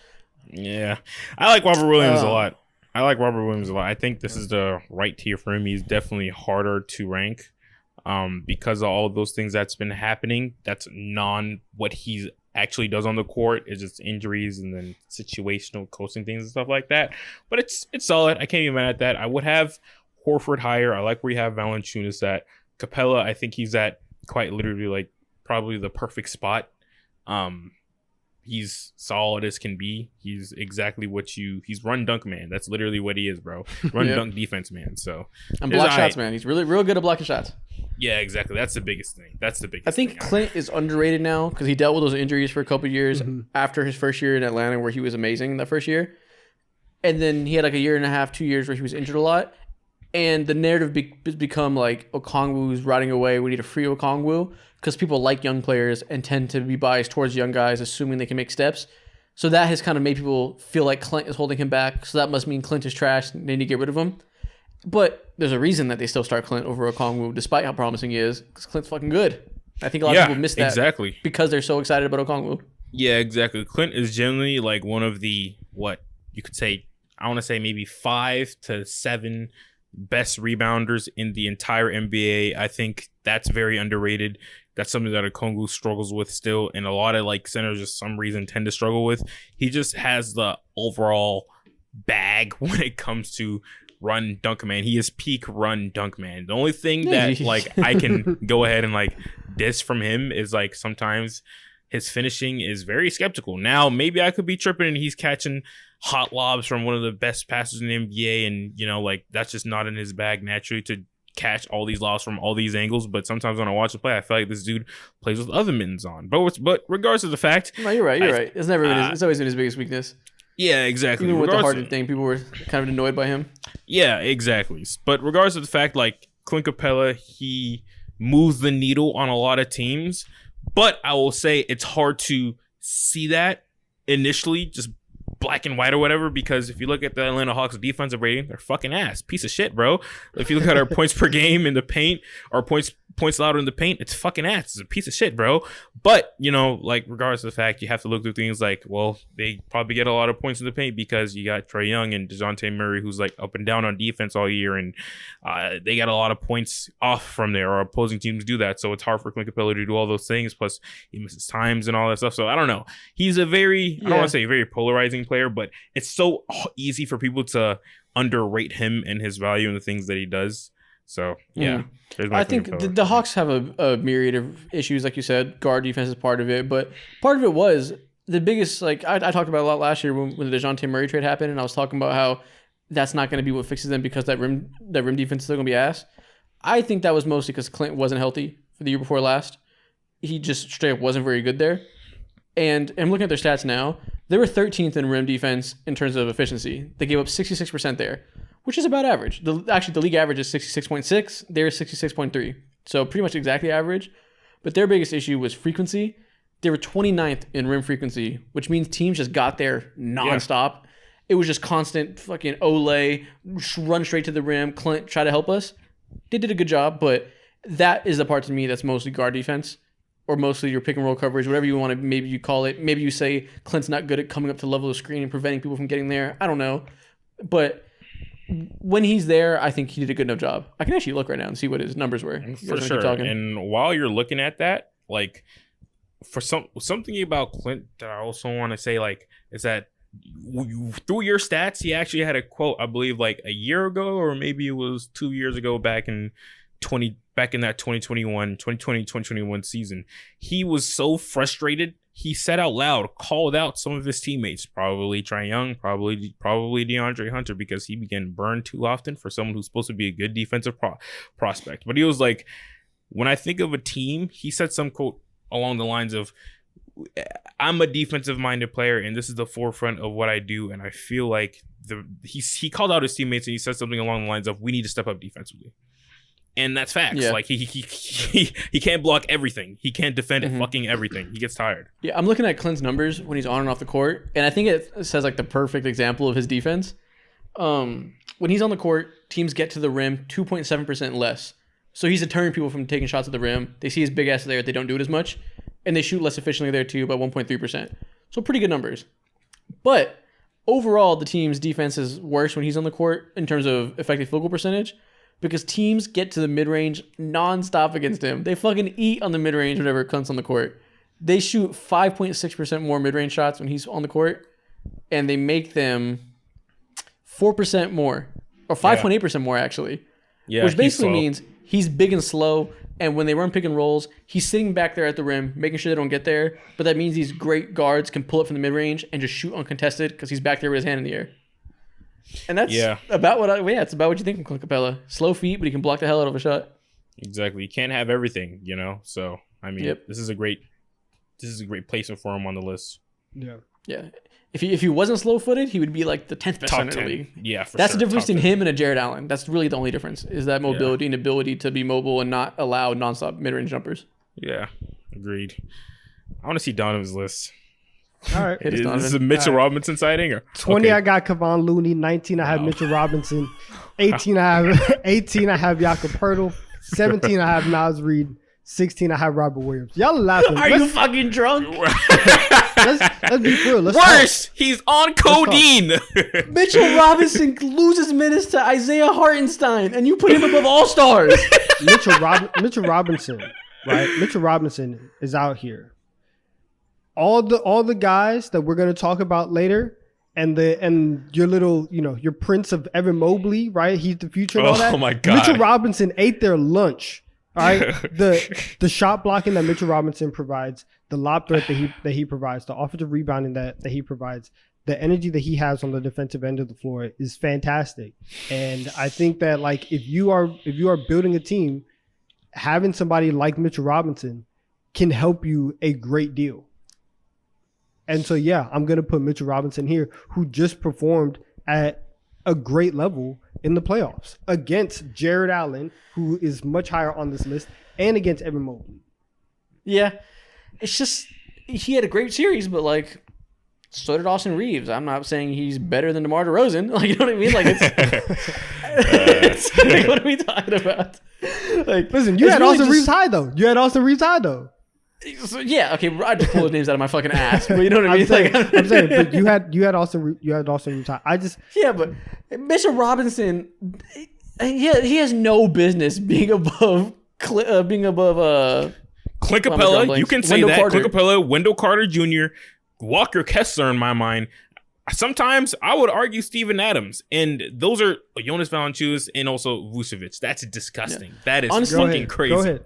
Yeah. I like Robert Williams a lot. I think this is the right tier for him. He's definitely harder to rank because of all of those things that's been happening. That's what he actually does on the court is just injuries and then situational coaching things and stuff like that. But it's solid. I can't be mad at that. I would have Horford higher. I like where you have Valanciunas at. Capella, I think he's at quite literally like probably the perfect spot. He's solid as can be. He's exactly he's run dunk man. That's literally what he is, bro. Run dunk defense man. So And block shots, man. He's really real good at blocking shots. yeah, exactly. That's the biggest thing. I think Clint is underrated now because he dealt with those injuries for a couple of years after his first year in Atlanta, where he was amazing that first year, and then he had like a year and a half, 2 years where he was injured a lot, and the narrative has become like Okongwu's riding away. We need to free Okongwu because people like young players and tend to be biased towards young guys, assuming they can make steps. So that has kind of made people feel like Clint is holding him back. So that must mean Clint is trash. And they need to get rid of him. But there's a reason that they still start Clint over Okongwu, despite how promising he is, because Clint's fucking good. I think a lot of people miss that exactly because they're so excited about Okongwu. Yeah, exactly. Clint is generally like one of the what you could say. I want to say maybe 5 to 7 best rebounders in the entire NBA. I think that's very underrated. That's something that Okongwu struggles with still, and a lot of like centers just some reason tend to struggle with. He just has the overall bag when it comes to run dunk man. He is peak run dunk man. The only thing that like I can go ahead and like diss from him is like sometimes his finishing is very skeptical. Now maybe I could be tripping and he's catching hot lobs from one of the best passers in the NBA, and like that's just not in his bag naturally to catch all these lobs from all these angles. But sometimes when I watch him play, I feel like this dude plays with other mittens on. But regardless of the fact, No, you're right. You're right. It's never been. It's always been his biggest weakness. yeah, exactly. Even with the Regardless- Harden thing, people were kind of annoyed by him. Yeah, exactly. But regardless of the fact, like Clint Capella, he moves the needle on a lot of teams. But I will say it's hard to see that initially, just black and white or whatever, because if you look at the Atlanta Hawks defensive rating, they're fucking ass. Piece of shit, bro. If you look at our points per game in the paint, or points allowed in the paint, it's fucking ass. It's a piece of shit, bro. But, like, regardless of the fact, you have to look through things like, well, they probably get a lot of points in the paint because you got Trae Young and DeJounte Murray, who's, like, up and down on defense all year, and they got a lot of points off from there, or opposing teams do that, so it's hard for Clint Capella to do all those things, plus he misses times and all that stuff, so I don't know. He's a very, I don't want to say very polarizing player, but it's so easy for people to underrate him and his value and the things that he does. So, yeah. I think the Hawks have a myriad of issues, like you said. Guard defense is part of it, but part of it was the biggest, like, I talked about a lot last year when the DeJounte Murray trade happened, and I was talking about how that's not going to be what fixes them because that rim defense is still going to be ass. I think that was mostly because Clint wasn't healthy for the year before last. He just straight up wasn't very good there. And I'm looking at their stats now. They were 13th in rim defense in terms of efficiency. They gave up 66% there, which is about average. The league average is 66.6. They're 66.3. So pretty much exactly average. But their biggest issue was frequency. They were 29th in rim frequency, which means teams just got there nonstop. Yeah. It was just constant fucking Olay, run straight to the rim, Clint, try to help us. They did a good job, but that is the part to me that's mostly guard defense. or mostly your pick and roll coverage, whatever you want to, maybe you call it. Maybe you say Clint's not good at coming up to the level of the screen and preventing people from getting there. I don't know. But when he's there, I think he did a good enough job. I can actually look right now and see what his numbers were. For sure. And while you're looking at that, like, for something about Clint that I also want to say, like, is that through your stats, he actually had a quote, I believe, like a year ago, or maybe it was 2 years ago, back in that 2021 season. He was so frustrated. He said out loud, called out some of his teammates, probably Trae Young, probably DeAndre Hunter, because he began burned too often for someone who's supposed to be a good defensive prospect. But he was like, when I think of a team, he said some quote along the lines of, I'm a defensive minded player and this is the forefront of what I do. And I feel like he called out his teammates and he said something along the lines of, we need to step up defensively. And that's facts. Yeah. Like he can't block everything. He can't defend fucking everything. He gets tired. Yeah, I'm looking at Clint's numbers when he's on and off the court, and I think it says like the perfect example of his defense. When he's on the court, teams get to the rim 2.7% less. So he's deterring people from taking shots at the rim. They see his big ass there, they don't do it as much, and they shoot less efficiently there too by 1.3%. So pretty good numbers. But overall, the team's defense is worse when he's on the court in terms of effective field goal percentage, because teams get to the mid-range nonstop against him. They fucking eat on the mid-range whenever Clint's on the court. They shoot 5.6% more mid-range shots when he's on the court, and they make them 4% more, or 5.8% more actually. Yeah, which basically means he's big and slow, and when they run pick and rolls, he's sitting back there at the rim, making sure they don't get there. But that means these great guards can pull up from the mid-range and just shoot uncontested because he's back there with his hand in the air. And that's about it's about what you think of Clint Capella. Slow feet, but he can block the hell out of a shot. Exactly. You can't have everything, you know? So, I mean, this is a great placement for him on the list. Yeah. Yeah. If he wasn't slow-footed, he would be like the 10th best center in the league. Yeah, for That's sure. the difference between him and a Jared Allen. That's really the only difference, is that mobility and ability to be mobile and not allow nonstop mid-range jumpers. Yeah, agreed. I want to see Donovan's list. All right. Is this a Mitchell Robinson sighting? Or? 20, I got Kevon Looney. 19, I have Mitchell Robinson. 18, I have Jakob Poeltl. 17, I have Naz Reid. 16, I have Robert Williams. Y'all are laughing. Are you fucking drunk? Let's be real. Worse, he's on codeine. Mitchell Robinson loses minutes to Isaiah Hartenstein, and you put him above all stars. Mitchell Robinson, right? Mitchell Robinson is out here. All the guys that we're gonna talk about later, and your little, your Prince of Evan Mobley, right? He's the future and all that. Oh my God. Mitchell Robinson ate their lunch. All right, the shot blocking that Mitchell Robinson provides, the lob threat that he provides, the offensive rebounding that he provides, the energy that he has on the defensive end of the floor is fantastic. And I think that, like, if you are building a team, having somebody like Mitchell Robinson can help you a great deal. And so, yeah, I'm going to put Mitchell Robinson here, who just performed at a great level in the playoffs against Jared Allen, who is much higher on this list, and against Evan Mobley. Yeah. It's just, he had a great series, but, like, so did Austin Reeves. I'm not saying he's better than DeMar DeRozan. Like, you know what I mean? Like, it's like, what are we talking about? Like, listen, you had really Austin Reeves high, though. So, yeah, okay, I just pulled his names out of my fucking ass, but you know what I mean? I'm saying, but you had Austin Reeves high. But Mitchell Robinson, he has no business being above Clint Capella. You can say Wendell that Carter. Clint Capella, Wendell Carter Jr., Walker Kessler in my mind. Sometimes I would argue Steven Adams, and those are Jonas Valanciunas and also Vucevic. That's disgusting. Yeah. That is fucking crazy. Go ahead.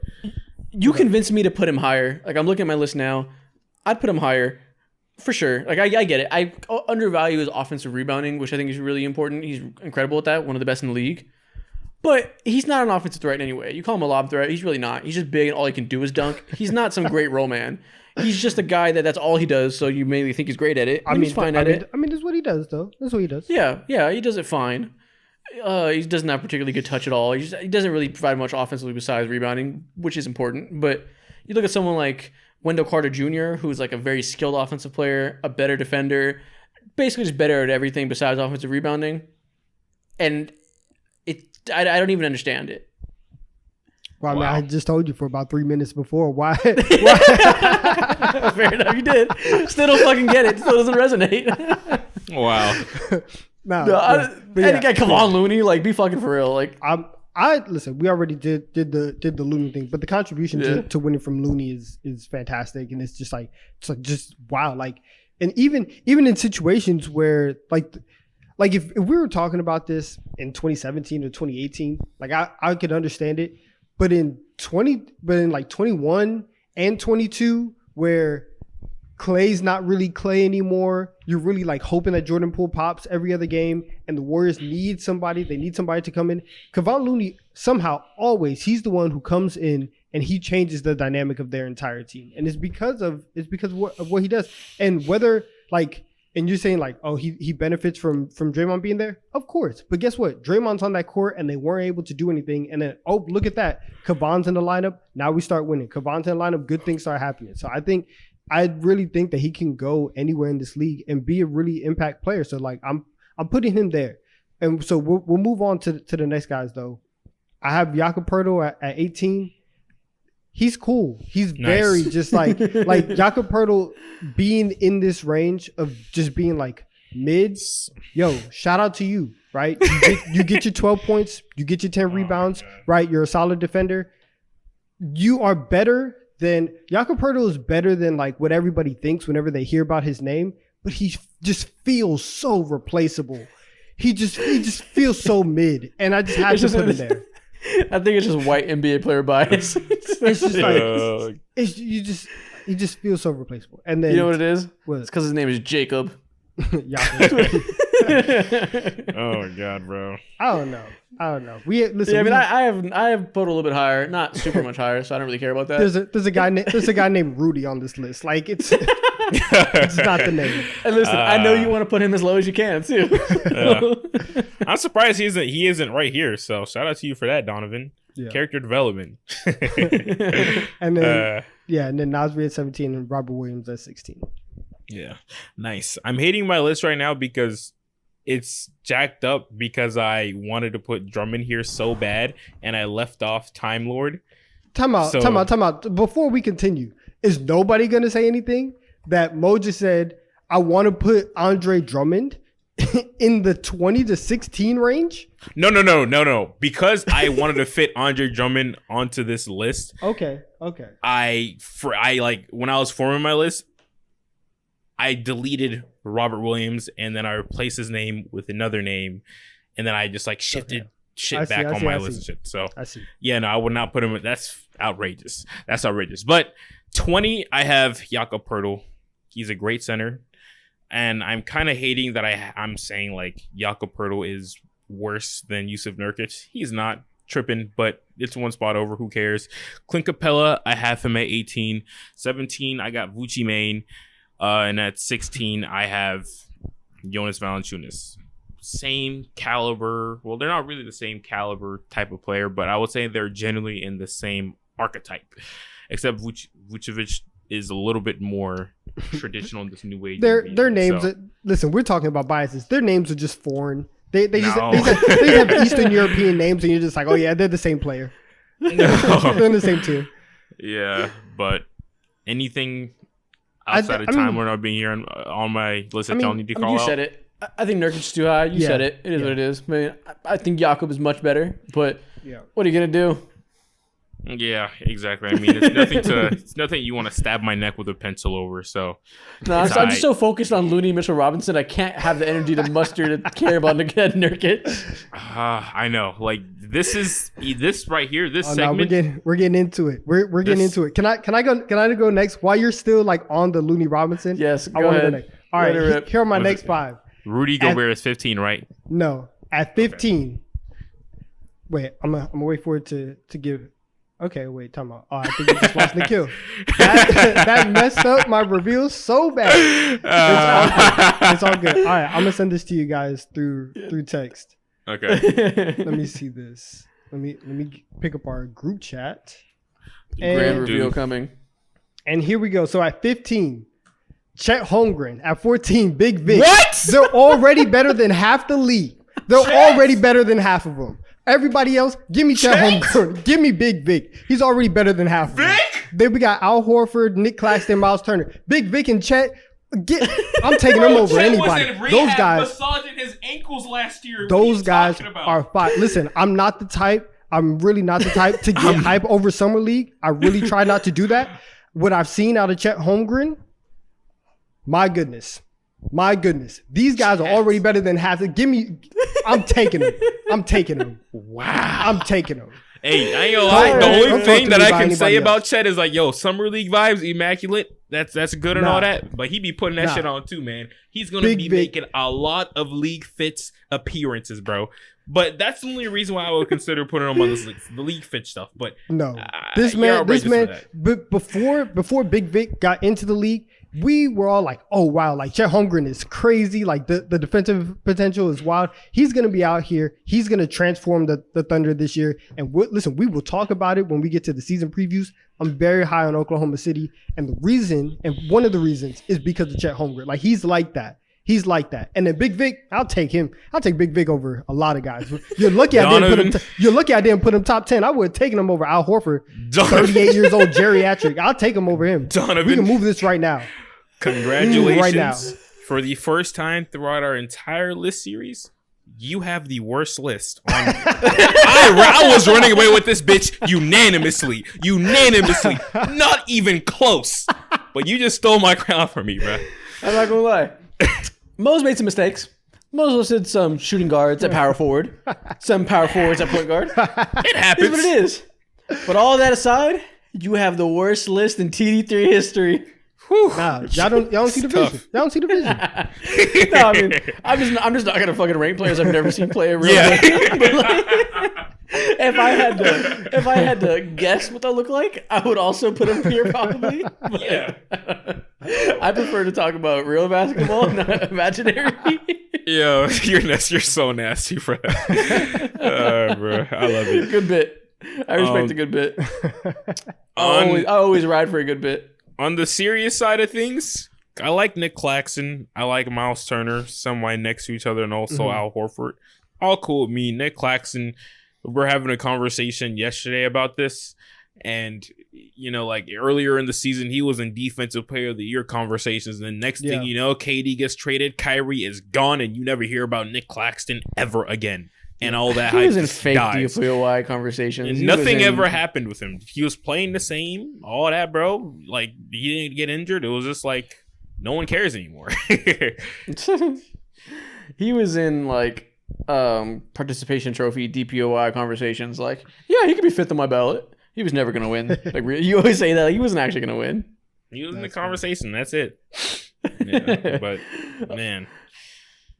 You convinced me to put him higher. Like, I'm looking at my list now. I'd put him higher for sure. Like, I get it. I undervalue his offensive rebounding, which I think is really important. He's incredible at that. One of the best in the league. But he's not an offensive threat anyway. You call him a lob threat. He's really not. He's just big and all he can do is dunk. He's not some great roll man. He's just a guy that's all he does, so you maybe think he's great at it. He's fine at it. I mean, that's what he does, though. That's what he does. Yeah, he does it fine. He doesn't have particularly good touch at all. He doesn't really provide much offensively besides rebounding, which is important. But you look at someone like Wendell Carter Jr., who's like a very skilled offensive player, a better defender, basically just better at everything besides offensive rebounding. And I don't even understand it. Well, I mean, Wow. I just told you for about 3 minutes before. Why? Fair enough, you did. Still don't fucking get it. Still doesn't resonate. Wow. No, Any guy, come on, Looney. Like, be fucking for real. Like, I listen. We already did the Looney thing, but the contribution to winning from Looney is fantastic, and it's just just wow. Like, and even in situations where like if we were talking about this in 2017 or 2018, like I could understand it, but in 21 and 22, where Clay's not really Clay anymore. You're really like hoping that Jordan Poole pops every other game, and the Warriors need somebody. They need somebody to come in. Kevon Looney somehow always he's the one who comes in and he changes the dynamic of their entire team, and it's because of what he does. And whether like, and you're saying like, oh, he benefits from Draymond being there, of course. But guess what? Draymond's on that court, and they weren't able to do anything. And then look at that, Kevon's in the lineup. Now we start winning. Kevon's in the lineup. Good things start happening. So I really think that he can go anywhere in this league and be a really impact player. So like I'm putting him there. And so we'll move on to the next guys though. I have Jakob Poeltl at 18. He's cool. He's very just like Jakob Poeltl being in this range of just being like mids. Yo, shout out to you, right? You get your 12 points, you get your 10 rebounds, right? You're a solid defender. You are better than Jakob Poeltl is better than like what everybody thinks whenever they hear about his name, but he just feels so replaceable. He just feels so mid, and I just have to put him there. I think it's just white NBA player bias. It's just like he just feels so replaceable. And then you know what it is? What? It's because his name is Jacob. Jakob. Oh my god, bro. I don't know. We listen. Yeah, I mean, I have put a little bit higher, not super much higher, so I don't really care about that. There's a guy named Rudy on this list. Like it's not the name. And listen, I know you want to put him as low as you can too. I'm surprised he isn't right here. So shout out to you for that, Donovan. Yeah. Character development. And then and then Nasri at 17 and Robert Williams at 16. Yeah, nice. I'm hating my list right now because it's jacked up because I wanted to put Drummond here so bad and I left off Time Lord. Time out. Before we continue, is nobody going to say anything that Mo just said, I want to put Andre Drummond in the 20 to 16 range? No. Because I wanted to fit Andre Drummond onto this list. Okay. I like when I was forming my list, I deleted Robert Williams and then I replaced his name with another name, and then I just like shifted back on my list and shit. So I see. Yeah, no, I would not put him. That's outrageous. But 20, I have Jakob Poeltl. He's a great center, and I'm kind of hating that I'm saying like Jakob Poeltl is worse than Yusuf Nurkic. He's not. Tripping, but it's one spot over. Who cares? Clint Capella, I have him at 18. 17, I got Vucci Main. And at 16, I have Jonas Valanciunas. Same caliber. Well, they're not really the same caliber type of player, but I would say they're generally in the same archetype. Except Vucevic is a little bit more traditional in this new age. Their names. Listen, we're talking about biases. Their names are just foreign. They have Eastern European names, and you're just like, oh yeah, they're the same player. They're in the same tier. Yeah, but anything outside of Time Lord not being here on my list that y'all need to call out. You said it. I think Nurkic's too high. You said it. It is what it is. I mean, I think Jakob is much better, but what are you gonna do? Yeah, exactly. I mean, it's nothing you want to stab my neck with a pencil over. So no, I'm just so focused on Looney Mitchell Robinson, I can't have the energy to muster to care about Nurkic. I know. Like this right here. This segment. No, we're getting into it. We're getting into it. Can I go next while you're still like on the Looney Robinson? Yes, I want to go next. All right, here are my next 5. Rudy Gobert is 15, right? No, at 15. Okay. Wait, I'm gonna wait for it to give. Okay, wait, time out. Oh, I think you just lost Nikhil. That messed up my reveal so bad. It's all good. All right, I'm gonna send this to you guys through text. Okay. Let me see this. Let me pick up our group chat. Grand reveal coming. And here we go. So at 15, Chet Holmgren. At 14, Big Vic. What? They're already better than half the league. They're already better than half of them. Everybody else, give me Chet Holmgren. Give me Big Vic. He's already better than half of them. Vic? Then we got Al Horford, Nick Claxton, Miles Turner. Big Vic and Chet. I'm taking them over Chet anybody. was in rehab Those guys. massaging his ankles last year. Those guys are fine. Listen, I'm not the type. I'm really not the type to get hype over Summer League. I really try not to do that. What I've seen out of Chet Holmgren, my goodness. These guys are already better than half. I'm taking them. Wow. I'm taking them. Hey, I ain't gonna lie. The Don't only talk thing to that me I about can say anybody about else. Chet is like, yo, Summer League vibes, immaculate. That's good and Nah. all that. But he be putting that Nah. shit on too, man. He's gonna Big be Vic. making a lot of league fits appearances, bro. But that's the only reason why I would consider putting him on this list, the league fit stuff. But No, you're this man, outrageous for that. but before Big Vic got into the league, we were all like, oh wow, like Chet Holmgren is crazy. Like the defensive potential is wild. He's gonna be out here. He's gonna transform the Thunder this year. And listen, we will talk about it when we get to the season previews. I'm very high on Oklahoma City, and one of the reasons is because of Chet Holmgren. Like he's like that. And then Big Vic, I'll take him. I'll take Big Vic over a lot of guys. You're lucky I didn't put him top 10. I would have taken him over Al Horford, 38 years old, geriatric. I'll take him over him. Donovan. We can move this right now. Congratulations Right now. for the first time throughout our entire list series. You have the worst list. I was running away with this bitch unanimously. Not even close. But you just stole my crown from me, bro. I'm not gonna lie. Mo's made some mistakes. Mo's listed some shooting guards at power forward, some power forwards at point guard. It It happens. is what it is. But all that aside, you have the worst list in TD3 history. Nah, y'all don't see the vision. Y'all don't see the vision. No, I mean, I'm just not gonna fucking rank players I've never seen play a real Yeah. game. But like, if I had to guess what they look like, I would also put them here probably. But Yeah. I prefer to talk about real basketball, not imaginary. Yo, you're so nasty, bro. Bro, I love it. Good bit. I respect a good bit. I always ride for a good bit. On the serious side of things, I like Nick Claxton. I like Miles Turner, somewhat next to each other, and also Al Horford. All cool with me. Nick Claxton, we're having a conversation yesterday about this. And, you know, like earlier in the season, he was in Defensive Player of the Year conversations. And the next thing you know, KD gets traded, Kyrie is gone, and you never hear about Nick Claxton ever again. And all that He hype was in just fake dies. DPOY conversations. And He was nothing in- ever happened with him. He was playing the same, all that, bro. Like, he didn't get injured. It was just like, no one cares anymore. He was in like participation trophy DPOI conversations. Like, yeah, he could be fifth on my ballot. He was never gonna win. Like, you always say that. Like, he wasn't actually gonna win. He was in the conversation. That's it. Yeah, but, man,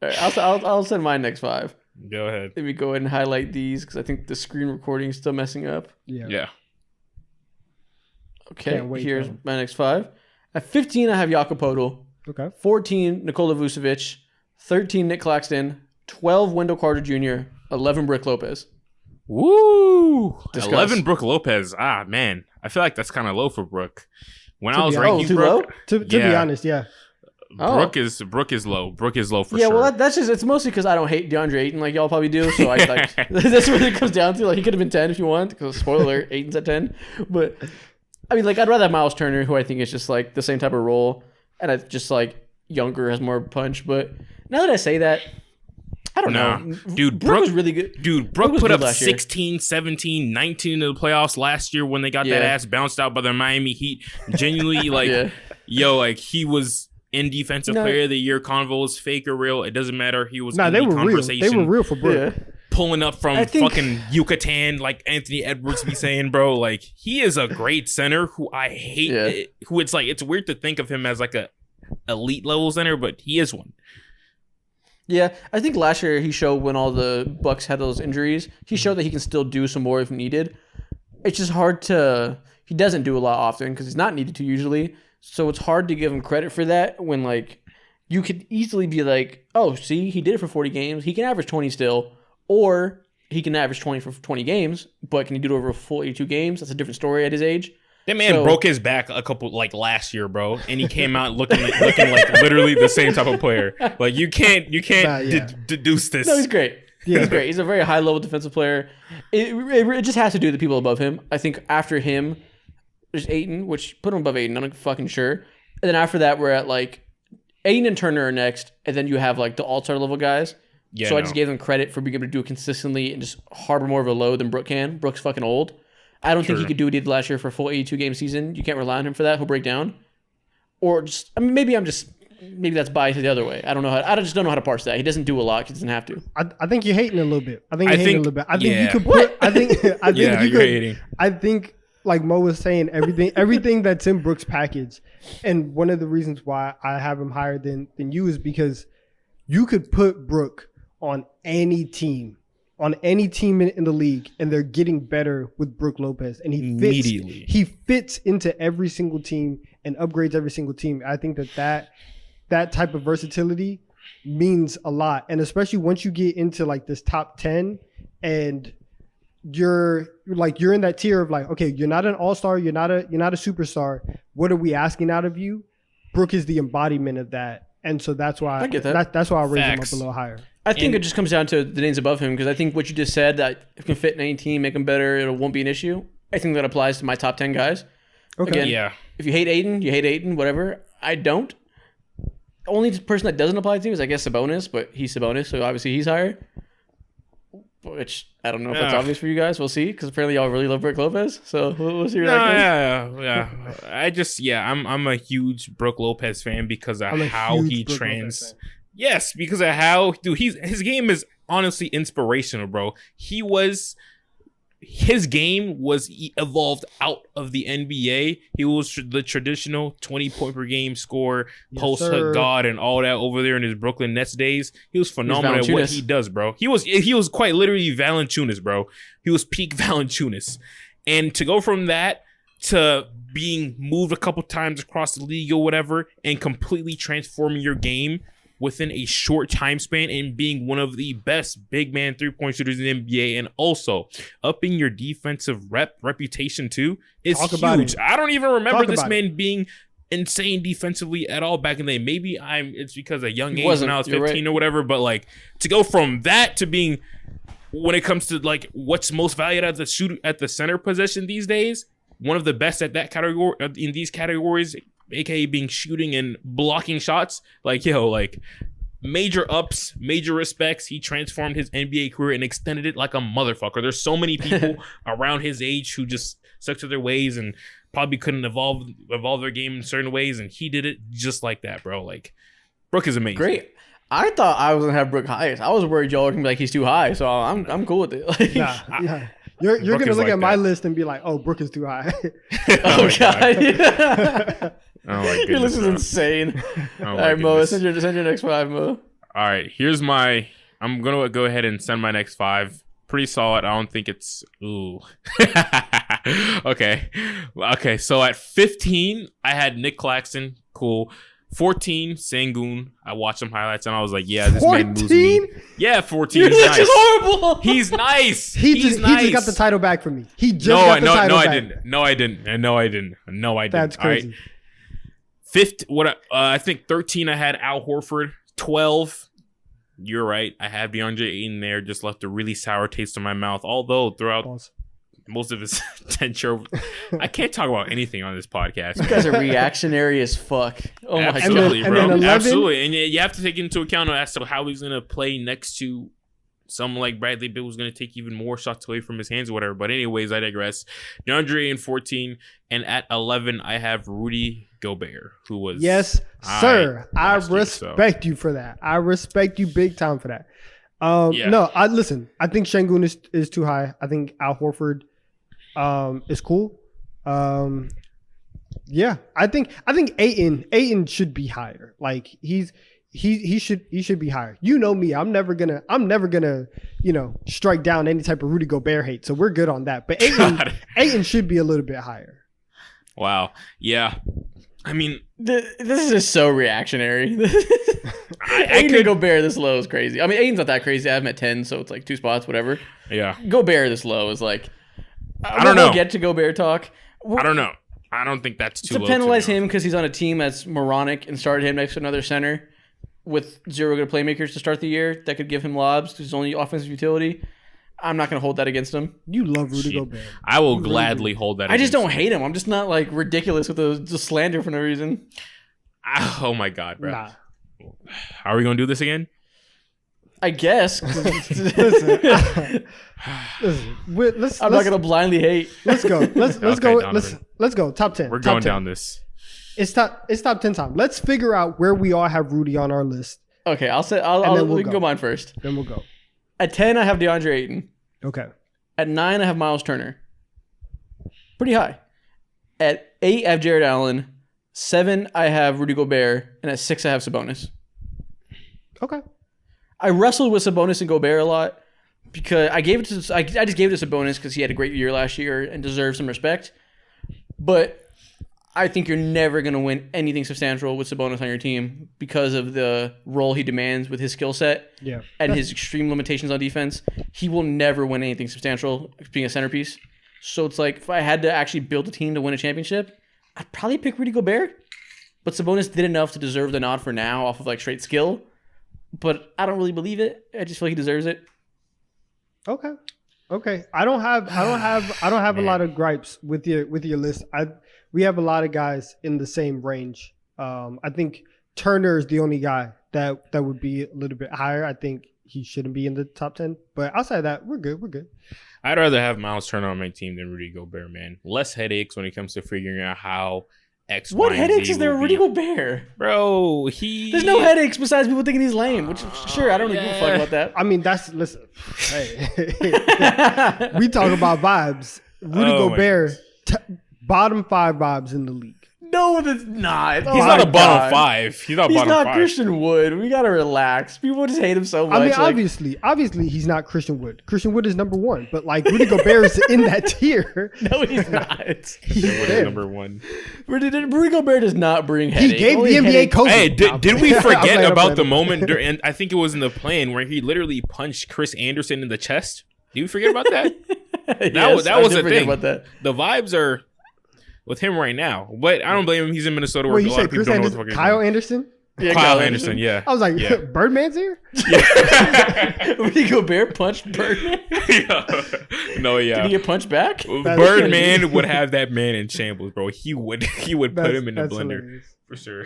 All right, I'll send my next five. go ahead. Let me go ahead and highlight these because I think the screen recording is still messing up. Yeah. Okay, Can't wait, here's though. my next five. At 15, I have Jakob Poeltl. Okay. 14, Nikola Vucevic. 13, Nick Claxton. 12, Wendell Carter Jr. 11, Brick Lopez. Woo! Discuss. 11 Brooke Lopez. Ah, man. I feel like that's kind of low for Brooke. When I was be- ranking too Brooke, low? To be Yeah. honest, yeah. Oh. Brooke is low. Brooke is low for Yeah, sure. well, that's just, it's mostly because I don't hate DeAndre Ayton like y'all probably do. So I like, that's what it comes down to. Like, he could have been 10 if you want, because spoiler alert, Ayton's at 10. But, I mean, like, I'd rather have Miles Turner, who I think is just like the same type of role. And I just like younger, has more punch. But now that I say that, I don't Nah. know. Dude, Brooke was really good. Dude, Brooke was put good up last year. 16, 17, 19 in the playoffs last year when they got that Yeah. ass bounced out by the Miami Heat. Genuinely, like, Yeah. yo, like, he was in Defensive No. Player of the Year. Convo is fake or real. It doesn't matter. He was Nah, in they the were real. conversation. They were real for Brooke. Yeah. Pulling up from I think- fucking Yucatan, like Anthony Edwards be saying, bro. Like, he is a great center who I hate. Yeah. Who it's like, it's weird to think of him as like a elite level center, but he is one. Yeah, I think last year he showed when all the Bucks had those injuries, he showed that he can still do some more if needed. It's just hard to. He doesn't do a lot often because he's not needed to usually. So it's hard to give him credit for that when like you could easily be like, oh, see, he did it for 40 games. He can average 20 still, or he can average 20 for 20 games. But can he do it over a full 82 games? That's a different story at his age. That man So- broke his back a couple like last year, bro, and he came out looking like literally the same type of player. Like you can't Nah, yeah. deduce this. No, he's great. He's great. He's a very high level defensive player. It just has to do with the people above him. I think after him, there's Ayton, which put him above Ayton. I'm not fucking sure. And then after that, we're at like Ayton and Turner are next, and then you have like the all-star level guys. Yeah, so I just gave them credit for being able to do it consistently and just harbor more of a load than Brook can. Brook's fucking old. I don't think he could do what he did last year for a full 82 game season. You can't rely on him for that. He'll break down. Or just, I mean, maybe that's biased the other way. I don't know I just don't know how to parse that. He doesn't do a lot. He doesn't have to. I think you're hating a little bit. I think you're hating a little bit. I think yeah. you could put. I think Yeah, you you're could. hating. I think like Mo was saying, everything that's in Brook's package, and one of the reasons why I have him higher than you is because you could put Brook on any team in the league, and they're getting better with Brook Lopez, and he fits into every single team and upgrades every single team. I think that type of versatility means a lot, and especially once you get into like this top 10 and you're in that tier of like, okay, you're not an all-star, you're not a superstar, what are we asking out of you? Brook is the embodiment of that, and so that's why I get that. That's why I raise him Facts. up a little higher. I think it just comes down to the names above him, because I think what you just said, that if it can fit in any team, make them better, it won't be an issue. I think that applies to my top 10 guys. Okay. Again, Yeah. if you hate Aiden, you hate Aiden, whatever. I don't. Only person that doesn't apply to is, I guess, Sabonis, but he's Sabonis, so obviously he's higher. Which, I don't know if that's obvious for you guys. We'll see, because apparently y'all really love Brook Lopez. So we'll see. Yeah. I'm a huge Brook Lopez fan because of how he trans. Yes, because of how, dude, his game is honestly inspirational, bro. His game was evolved out of the NBA. He was the traditional 20-point per game scorer, post god, and all that over there in his Brooklyn Nets days. He was phenomenal at what he does, bro. He was quite literally Valanciunas, bro. He was peak Valanciunas, and to go from that to being moved a couple times across the league or whatever, and completely transforming your game within a short time span and being one of the best big man 3-point shooters in the NBA, and also upping your defensive reputation too, is huge. I don't even remember this man being insane defensively at all back in the day. Maybe it's because of young age when I was 15 or whatever, but like to go from that to being, when it comes to like what's most valued at the center position these days, one of the best at that category, in these categories, aka being shooting and blocking shots, like major ups, major respects. He transformed his NBA career and extended it like a motherfucker. There's so many people around his age who just stuck to their ways and probably couldn't evolve their game in certain ways, and he did it just like that, bro. Like, Brook is amazing. Great. I thought I was gonna have Brook highest. I was worried y'all were gonna be like, he's too high, so I'm cool with it. Like, Nah. You're gonna look at my list and be like, oh, Brook is too high. Oh god. Oh my goodness, your list is bro. insane. Oh All my right, Mo, goodness. send your next 5, Mo. All right, I'm gonna go ahead and send my next 5. Pretty solid. I don't think it's Okay. So at 15, I had Nick Claxton. Cool. 14, Sengun. I watched some highlights and I was like, yeah, this man moves me. Yeah, 14 is nice. Horrible. He's nice. He just got the title back from me. He just got the title back. No, I didn't. That's crazy. Right. Fifth, I think 13, I had Al Horford. 12, you're right. I have DeAndre Ayton there. Just left a really sour taste in my mouth. Although throughout most of his tenure, I can't talk about anything on this podcast. You guys are reactionary as fuck. Oh my Absolutely, god. And bro. then 11? Absolutely. And you have to take into account as to how he's going to play next to someone like Bradley Beal, who's going to take even more shots away from his hands or whatever. But anyways, I digress. DeAndre in 14. And at 11, I have Rudy Gobert, who was... Yes, sir. I respect you for that. I respect you big time for that. No, listen. I think Şengün is too high. I think Al Horford is cool. Yeah, I think Ayton should be higher. Like he should be higher. You know me. I'm never gonna strike down any type of Rudy Gobert hate. So we're good on that. But Ayton should be a little bit higher. Wow. Yeah. I mean, this is just so reactionary. Ayton and Gobert this low is crazy. I mean, Ayton's not that crazy. I have him at 10, so it's like 2 spots, whatever. Yeah. Gobert this low is like... I don't know. We'll get to Gobert talk. I don't know. I don't think that's too low. To penalize him because he's on a team that's moronic and started him next to another center, with zero good playmakers to start the year that could give him lobs to his only offensive utility, I'm not going to hold that against him. You love Rudy Shit. Gobert. I will You really gladly do. hold that. I just against don't hate him. I'm just not like ridiculous with the slander for no reason. Oh my god, bro. Nah. Are we gonna do this again? I guess. Listen, let's I'm not going to blindly hate. let's go. Let's Okay, go. Donovan. Let's go. Top 10. We're Top going 10. down this. It's top 10 time. Let's figure out where we all have Rudy on our list. Okay, And then we'll we can go. go mine first. Then we'll go. At 10, I have DeAndre Ayton. Okay. At 9, I have Miles Turner. Pretty high. At 8, I have Jared Allen. 7, I have Rudy Gobert. And at 6, I have Sabonis. Okay. I wrestled with Sabonis and Gobert a lot because I just gave it to Sabonis because he had a great year last year and deserves some respect. But I think you're never going to win anything substantial with Sabonis on your team because of the role he demands with his skill set Yeah. and his extreme limitations on defense. He will never win anything substantial being a centerpiece. So it's like if I had to actually build a team to win a championship, I'd probably pick Rudy Gobert. But Sabonis did enough to deserve the nod for now off of like straight skill. But I don't really believe it. I just feel like he deserves it. Okay. Okay. I don't have a lot of gripes with your list. We have a lot of guys in the same range. I think Turner is the only guy that would be a little bit higher. I think he shouldn't be in the top 10. But outside of that, we're good. We're good. I'd rather have Miles Turner on my team than Rudy Gobert, man. Less headaches when it comes to figuring out how X, What Y, and headaches Z is there will with Rudy be. Gobert? Bro, There's no headaches besides people thinking he's lame, which sure, I don't really give a fuck about that. I mean, listen. Hey, we talk about vibes. Rudy Oh my Gobert, bottom 5 vibes in the league. No, that's not. He's not a bottom 5. He's not He's bottom not 5. Christian Wood. We gotta relax. People just hate him so much. I mean, like, obviously, he's not Christian Wood. Christian Wood is number 1, but like Rudy Gobert is in that tier. no, he's not. He's What is there. number 1? Rudy Gobert does not bring headache. He gave Only the NBA headache- coach. Hey, did we I'm forget playing, about I'm the playing. moment, and I think it was in the plane where he literally punched Chris Anderson in the chest? Did we forget about that? Yes, that I was did the forget thing. about that. The vibes are with him right now, but I don't blame him. He's in Minnesota where Wait, a you lot said of people Chris don't know what the Anderson? fuck he's Kyle doing. Anderson? Yeah, Kyle Anderson, yeah. I was like, Yeah. Birdman's here? Rudy Gobert punched Birdman. No, Did yeah. he get punched back? Birdman would have that man in shambles, bro. He would put him in the That's blender hilarious. for sure.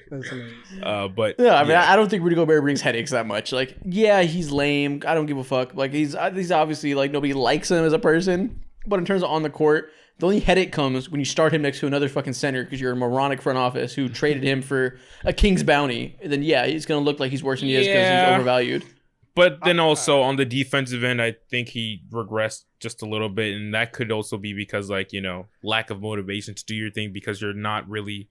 That's hilarious. But Yeah, I mean, I don't think Rudy Gobert brings headaches that much. Like, yeah, he's lame. I don't give a fuck. Like, he's obviously like nobody likes him as a person. But in terms of on the court, the only headache comes when you start him next to another fucking center because you're a moronic front office who traded him for a king's bounty. And then yeah, he's gonna look like he's worse than he is because Yeah. he's overvalued. But then also on the defensive end, I think he regressed just a little bit, and that could also be because lack of motivation to do your thing because you're not really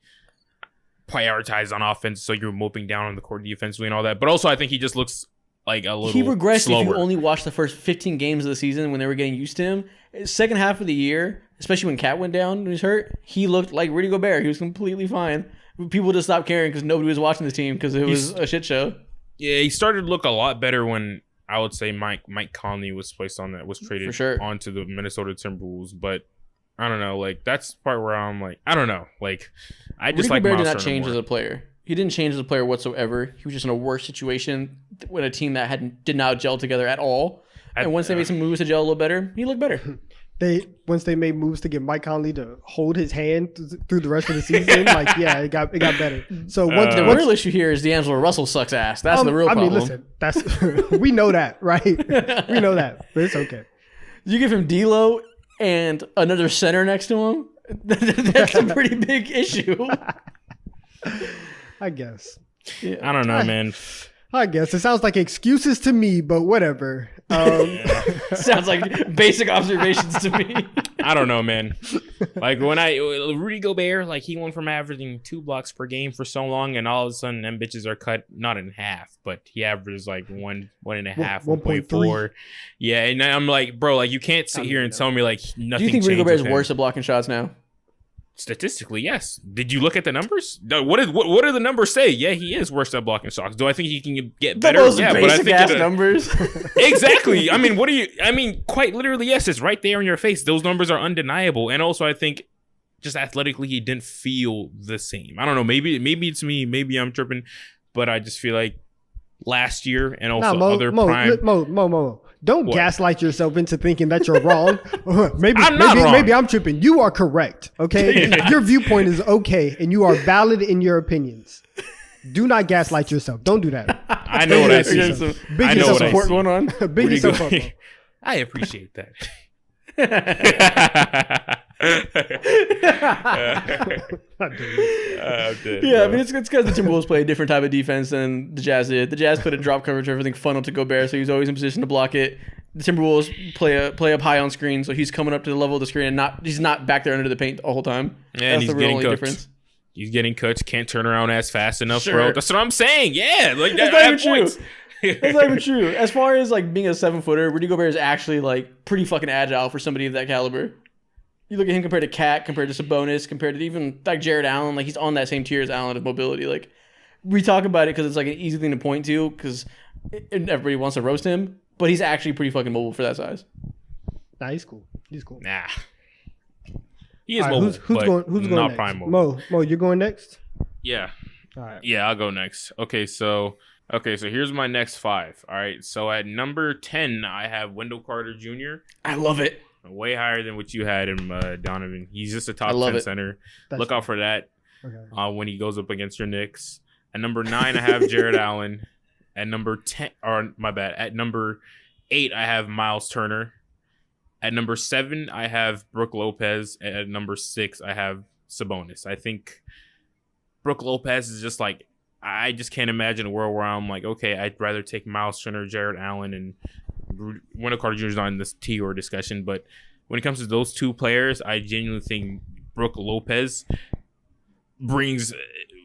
prioritized on offense, so you're moping down on the court defensively and all that. But also, I think he just looks like a little He regressed slower. if you only watched the first 15 games of the season when they were getting used to him. Second half of the year, especially when Cat went down when he was hurt, he looked like Rudy Gobert. He was completely fine. People just stopped caring because nobody was watching the team because it was a shit show. Yeah, he started to look a lot better when I would say Mike Conley was traded For sure. onto the Minnesota Timberwolves. But I don't know, like that's the part where I'm like, I don't know, like I just Rudy like Gobert did Miles not Turner change more. as a player. He didn't change as a player whatsoever. He was just in a worse situation with a team that did not gel together at all. And once they made some moves to gel a little better, he looked better. Once they made moves to get Mike Conley to hold his hand through the rest of the season, like it got better. So once The once- real issue here is D'Angelo Russell sucks ass. That's the real I problem. mean, listen, that's we know that, right? We know that, but it's okay. You give him D'Lo and another center next to him. That's a pretty big issue. I guess. I don't know, man. I guess it sounds like excuses to me, but whatever. Sounds like basic observations to me. I don't know, man. Like when Rudy Gobert, like he went from averaging 2 blocks per game for so long, and all of a sudden them bitches are cut not in half, but he averages like one and a half, 1.3. 1.4. Yeah, and I'm like, bro, like you can't sit here and tell me like nothing. Do you think Rudy changed Gobert is with him. worse at blocking shots now? Statistically, yes. Did you look at the numbers? No, what do the numbers say? Yeah, he is worse at blocking shots. Do I think he can get better? The most Yeah, but I basic think ass numbers. exactly. I mean, quite literally, yes, it's right there in your face. Those numbers are undeniable. And also, I think just athletically, he didn't feel the same. I don't know. Maybe it's me. Maybe I'm tripping. but I just feel like last year and Nah, also Mo, other Mo, prime. Mo. Don't What? gaslight yourself into thinking that you're wrong. maybe, I'm not maybe, wrong. maybe I'm tripping. You are correct. Okay, your viewpoint is okay, and you are valid in your opinions. Do not gaslight yourself. Don't do that. I know what I Big see. yourself. Big I know what I support see. going on. Big What are you yourself up. going- Mo. I appreciate that. Not doing it. I'm dead, Yeah, I bro. mean it's because the Timberwolves play a different type of defense than the Jazz did. The Jazz put a drop coverage, everything funneled to Gobert, so he's always in position to block it. The Timberwolves play up high on screen, so he's coming up to the level of the screen and he's not back there under the paint the whole time. Yeah, and That's he's the real getting only cooked. difference. He's getting cooked. Can't turn around as fast enough, Sure. bro. That's what I'm saying. Yeah, like That's that. not I even have true. points. That's not even true. As far as like being a 7-footer, Rudy Gobert is actually like pretty fucking agile for somebody of that caliber. You look at him compared to Cat, compared to Sabonis, compared to even like Jared Allen, like he's on that same tier as Allen of mobility. Like we talk about it because it's like an easy thing to point to because everybody wants to roast him, but he's actually pretty fucking mobile for that size. Nah, he's cool. He's cool. Nah. He is All right, mobile. who's going not next? prime mobile. Mo, you're going next. Yeah. All right. Yeah, I'll go next. Okay, so here's my next 5. All right. So at number 10, I have Wendell Carter Jr. I love it. Way higher than what you had him, Donovan. He's just a top I love 10 it. center. That's Look out for that Okay. when he goes up against your Knicks. At number 9, I have Jared Allen. At number 10, or my bad. At number 8, I have Miles Turner. At number 7, I have Brook Lopez. At number 6, I have Sabonis. I think Brook Lopez is just like, I just can't imagine a world where I'm like, okay, I'd rather take Miles Turner, Jared Allen, and Wendell Carter Jr. is not in this T-or discussion. But when it comes to those two players, I genuinely think Brook Lopez brings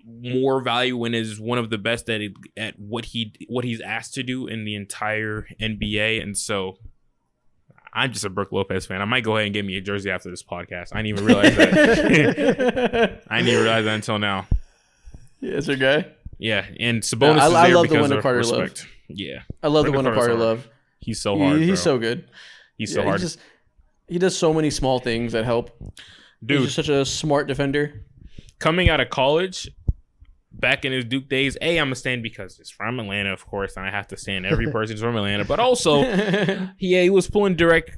more value and is one of the best at what he's asked to do in the entire NBA. And so I'm just a Brook Lopez fan. I might go ahead and get me a jersey after this podcast. I didn't even realize that. I didn't even realize that until now. Yeah, is there a guy? Yeah, and Sabonis I is there love the because Wendell of Carter respect. love. Yeah, I love the Wendell Wendell Carter's Carter hard. love. He's so hard. He's bro. so good. He's so Yeah, hard. He does so many small things that help. Dude, He's just such a smart defender. coming out of college, back in his Duke days, I'm gonna stand because he's from Atlanta, of course, and I have to stand every person's from Atlanta. But also, he was pulling direct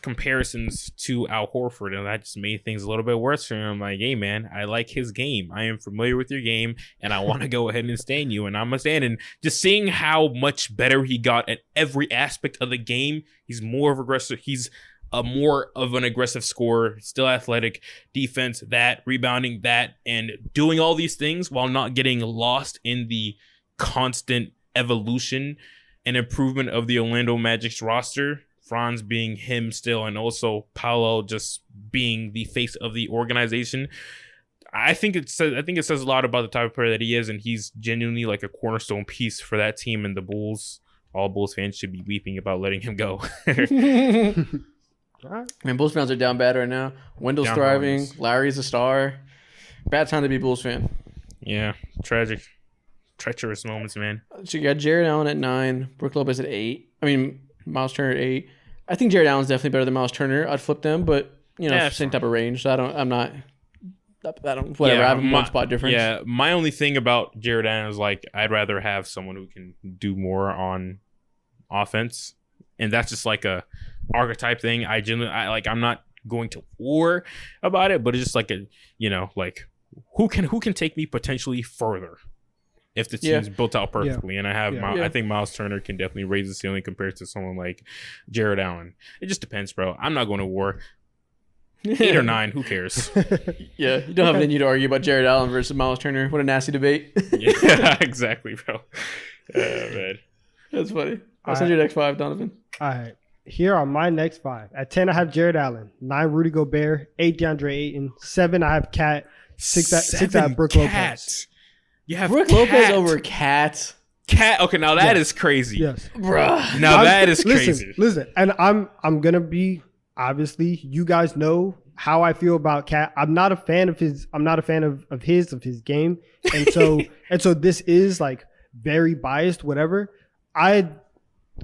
comparisons to Al Horford, and that just made things a little bit worse for him. I'm like, hey man, I like his game. I am familiar with your game, and I want to go ahead and stand you, and I'm gonna stand. And just seeing how much better he got at every aspect of the game, he's more of aggressive. He's a more of an aggressive scorer, still athletic, defense, that, rebounding, that, and doing all these things while not getting lost in the constant evolution and improvement of the Orlando Magic's roster. Franz being him still, and also Paolo just being the face of the organization. I think it says a lot about the type of player that he is, and he's genuinely like a cornerstone piece for that team. And the Bulls, all Bulls fans should be weeping about letting him go. All right. Man, Bulls fans are down bad right now. Wendell's Down thriving. hardest. Larry's a star. Bad time to be a Bulls fan. Yeah, tragic, treacherous moments, man. So you got Jared Allen at 9, Brook Lopez at 8. I mean, Miles Turner at 8. I think Jared Allen's definitely better than Miles Turner. I'd flip them, but Yeah, same type of range. So whatever. I Yeah, have a one spot difference. Yeah, my only thing about Jared Allen is like I'd rather have someone who can do more on offense, and that's just like a archetype thing. I'm not going to war about it, but it's just like who can take me potentially further if the team's built out perfectly. And I think Miles Turner can definitely raise the ceiling compared to someone like Jared Allen. It just depends, bro. I'm not going to war. 8 or 9, who cares? Yeah, you don't have it in you to argue about Jared Allen versus Miles Turner. What a nasty debate. Yeah, exactly, bro. Man. That's funny. I'll All send you your next 5, Donovan. All right. Here are my next 5. At 10, I have Jared Allen. 9, Rudy Gobert. 8, DeAndre Ayton. 7, I have Cat. 6, I have Brook Lopez. You have Brook Lopez over Cat. Cat. Okay, now that Yes. is crazy. Yes. Bruh. Now that is crazy. Listen, and I'm gonna be, obviously, you guys know how I feel about Cat. I'm not a fan of his. I'm not a fan of his game, and so this is like very biased. Whatever.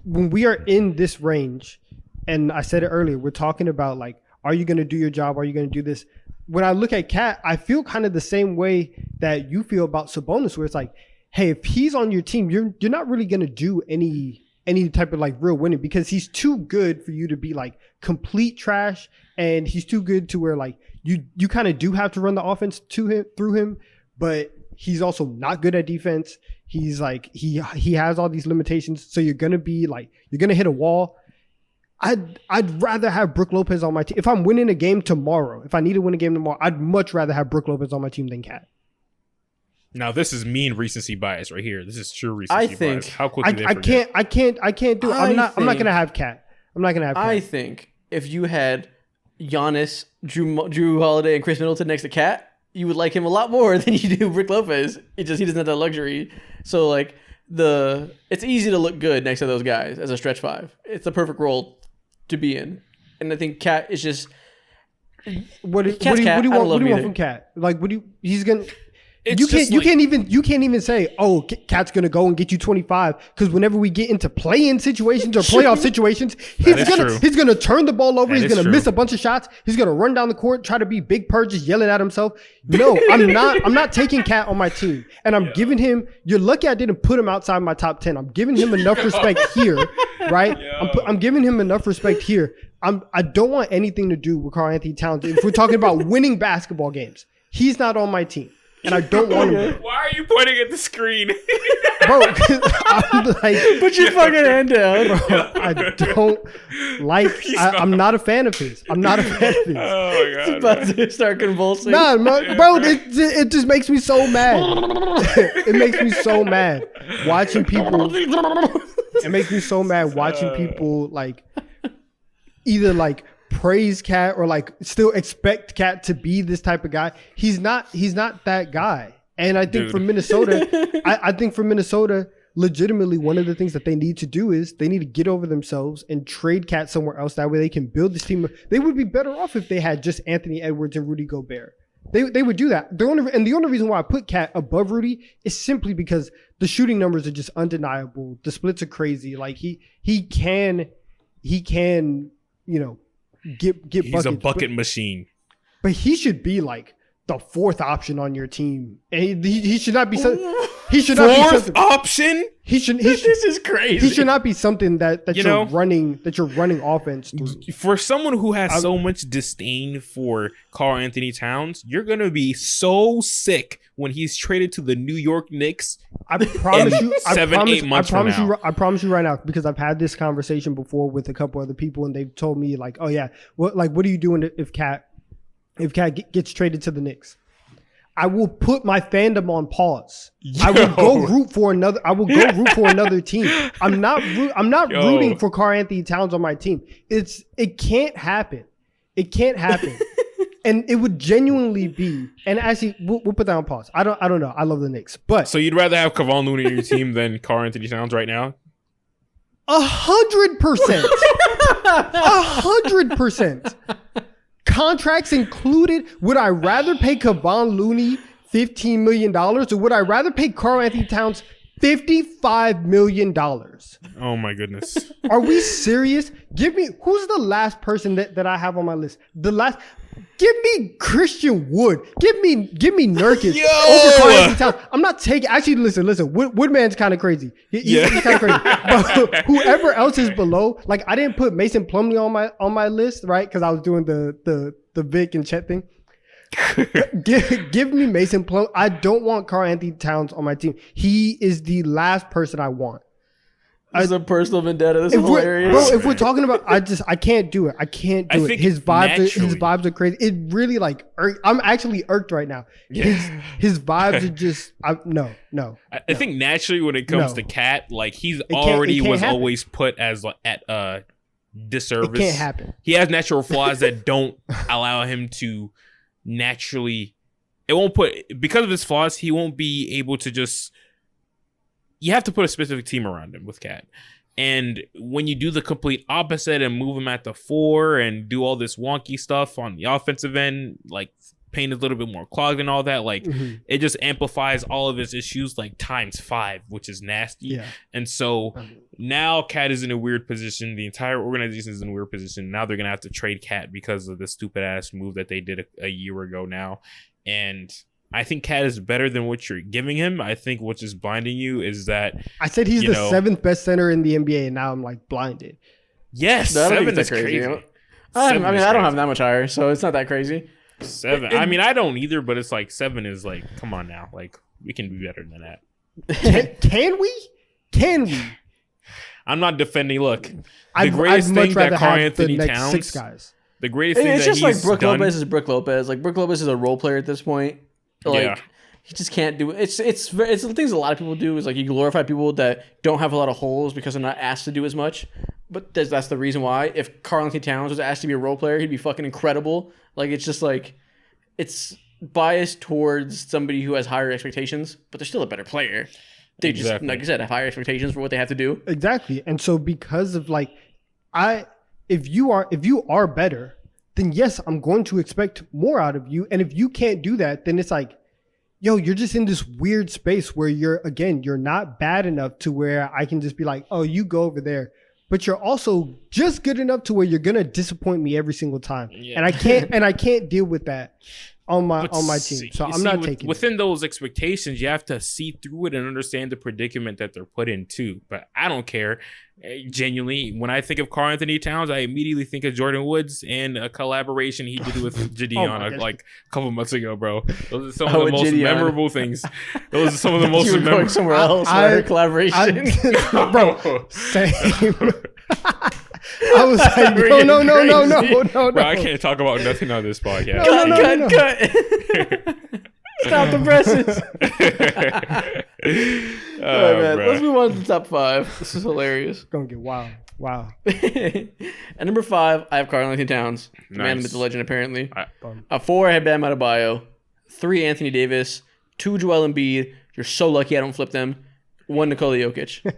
When we are in this range, and I said it earlier, we're talking about like, are you gonna do your job? Are you gonna do this? when I look at Cat, I feel kind of the same way that you feel about Sabonis, where it's like, hey, if he's on your team, you're not really gonna do any type of like real winning because he's too good for you to be like complete trash, and he's too good to where like you kind of do have to run the offense through him, but he's also not good at defense. He's like he has all these limitations, so you're gonna hit a wall. I'd rather have Brook Lopez on my team. If I'm winning a game tomorrow, if I need to win a game tomorrow, I'd much rather have Brook Lopez on my team than Cat. Now this is mean recency bias right here. This is true recency bias. How quickly I can't do it. I'm not gonna have Cat. I'm not gonna have Cat. I think if you had Giannis, Drew Holiday, and Chris Middleton next to Cat, you would like him a lot more than you do Brook Lopez. He doesn't have that luxury. So like it's easy to look good next to those guys as a stretch five. It's the perfect role to be in, and I think Cat is just. What do you want from Cat? Like, he's gonna. You can't even say, oh, Cat's gonna go and get you 25 because whenever we get into play-in situations or playoff situations, he's gonna turn the ball over. He's gonna miss a bunch of shots. He's gonna run down the court, try to be Big Purge, just yelling at himself. No, I'm not taking Cat on my team, and I'm giving him. You're lucky I didn't put him outside my top 10. I'm giving him enough respect here, right? I'm giving him enough respect here. I don't want anything to do with Karl-Anthony Towns. If we're talking about winning basketball games, he's not on my team. And I don't want him. Why are you pointing at the screen? Bro, I'm like... Put your fucking hand down. Bro, I don't like... I'm not a fan of his. I'm not a fan of his. Oh, my God. He's about to start convulsing. Nah, bro, it just makes me so mad. It makes me so mad watching people... It makes me so mad watching people, like, either, like, praise Cat or like still expect Cat to be this type of guy. He's not that guy. And I think for Minnesota, I think for Minnesota, legitimately one of the things that they need to do is they need to get over themselves and trade Cat somewhere else. That way they can build this team. They would be better off if they had just Anthony Edwards and Rudy Gobert. They would do that. The only reason why I put Cat above Rudy is simply because the shooting numbers are just undeniable. The splits are crazy. Like he can, you know, get buckets. He's a bucket machine. But he should be like the fourth option on your team. And he should not be he should not be fourth option. This is crazy. He should not be something that you're running offense through. For someone who has so much disdain for Karl-Anthony Towns, you're gonna be so sick when he's traded to the New York Knicks. I promise you. 8 months from now. I promise you right now, because I've had this conversation before with a couple other people, and they've told me like, "Oh yeah, what are you doing if Cat gets traded to the Knicks?" I will put my fandom on pause. I will go root for another team. I'm not rooting for Karl-Anthony Towns on my team. It can't happen. It can't happen. And it would genuinely be, and actually, we'll put that on pause. I don't know. I love the Knicks, but so you'd rather have Kevon Looney on your team than Karl-Anthony Towns right now? 100%. 100%. Contracts included. Would I rather pay Kevon Looney $15 million, or would I rather pay Karl-Anthony Towns $55 million? Oh my goodness. Are we serious? Who's the last person that I have on my list? Give me Christian Wood. Give me Nurkic over Karl-Anthony Towns. I'm not taking. Actually, listen. Woodman's kind of crazy. He's kind of crazy. But whoever else is below, like I didn't put Mason Plumlee on my list, right? Because I was doing the Vic and Chet thing. Give me Mason Plumlee. I don't want Karl-Anthony Towns on my team. He is the last person I want. It's a personal vendetta. This is hilarious. Bro, if we're talking about, I can't do it. I can't do it. His vibes are crazy. It really like, I'm actually irked right now. His vibes are just, no. I think naturally when it comes to Cat, like he's already was happen. Always put as like, at disservice. It can't happen. He has natural flaws that don't allow him to naturally. Because of his flaws, he won't be able to just. You have to put a specific team around him with Cat. And when you do the complete opposite and move him at the 4 and do all this wonky stuff on the offensive end, like paint is a little bit more clogged and all that. Like Mhm. it just amplifies all of his issues like times 5, which is nasty. Yeah. And so now Cat is in a weird position. The entire organization is in a weird position. Now they're gonna have to trade Cat because of the stupid ass move that they did a year ago now. And I think Cat is better than what you're giving him. I think what's just blinding you is that I said he's you the know- 7th best center in the NBA, and now I'm like blinded. yes, I don't think 7 it's is that crazy. crazy. I Seven mean, is I don't crazy. have that much higher, so it's not that crazy. 7. I mean, I don't either, but it's like 7 is like, come on now, like we can be better than that. Can we? Can we? I'm not defending. Look, the I'd greatest much thing rather that Karl have Anthony the next Towns, 6 guys. the greatest thing It's that just like he's Brook done, Lopez is Brook Lopez. Like Brook Lopez is a role player at this point. Like Yeah. he just can't do it. It's the things a lot of people do is like you glorify people that don't have a lot of holes because they're not asked to do as much. But that's the reason why. If Karl Anthony Towns was asked to be a role player, he'd be fucking incredible. Like it's just like it's biased towards somebody who has higher expectations, but they're still a better player. They just, Exactly. like I said, have higher expectations for what they have to do. Exactly. And so because of like if you are better, then yes, I'm going to expect more out of you. And if you can't do that, then it's like, yo, you're just in this weird space where you're not bad enough to where I can just be like, oh, you go over there. But you're also just good enough to where you're gonna disappoint me every single time. Yeah. And I can't deal with that on my But team. So you I'm see, not taking it. within those expectations. You have to see through it and understand the predicament that they're put in too. But I don't care. Genuinely, when I think of Karl Anthony Towns, I immediately think of Jordan Woods and a collaboration he did with Oh Gideon my gosh. like a couple months ago, bro. Those are some Oh, of the with most Gideon. memorable things. Those are some of the most You were going memorable. somewhere else. I- for collaboration. Bro, same. I was like, no. Bro, I can't talk about nothing on this podcast. Cut. Stop the presses. Oh, All right, man. bro. Let's move on to the top 5. This is hilarious. Gonna get wild. Wow. At number 5, I have Karl Anthony Towns, the man, Nice. myth, the legend, apparently. Bum. At 4, I have Bam Adebayo. 3, Anthony Davis. 2, Joel Embiid. You're so lucky I don't flip them. 1, Nikola Jokic.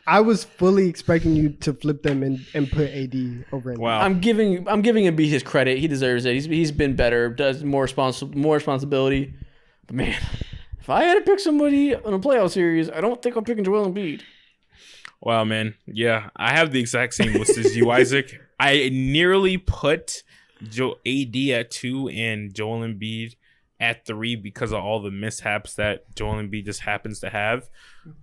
I was fully expecting you to flip them and put AD over. Wow. I'm giving Embiid his credit. He deserves it. He's been better. Does more responsibility. But man, if I had to pick somebody in a playoff series, I don't think I'm picking Joel Embiid. Wow, man. Yeah, I have the exact same list as you, Isaac. I nearly put AD at 2 and Joel Embiid at 3 because of all the mishaps that Joel Embiid just happens to have.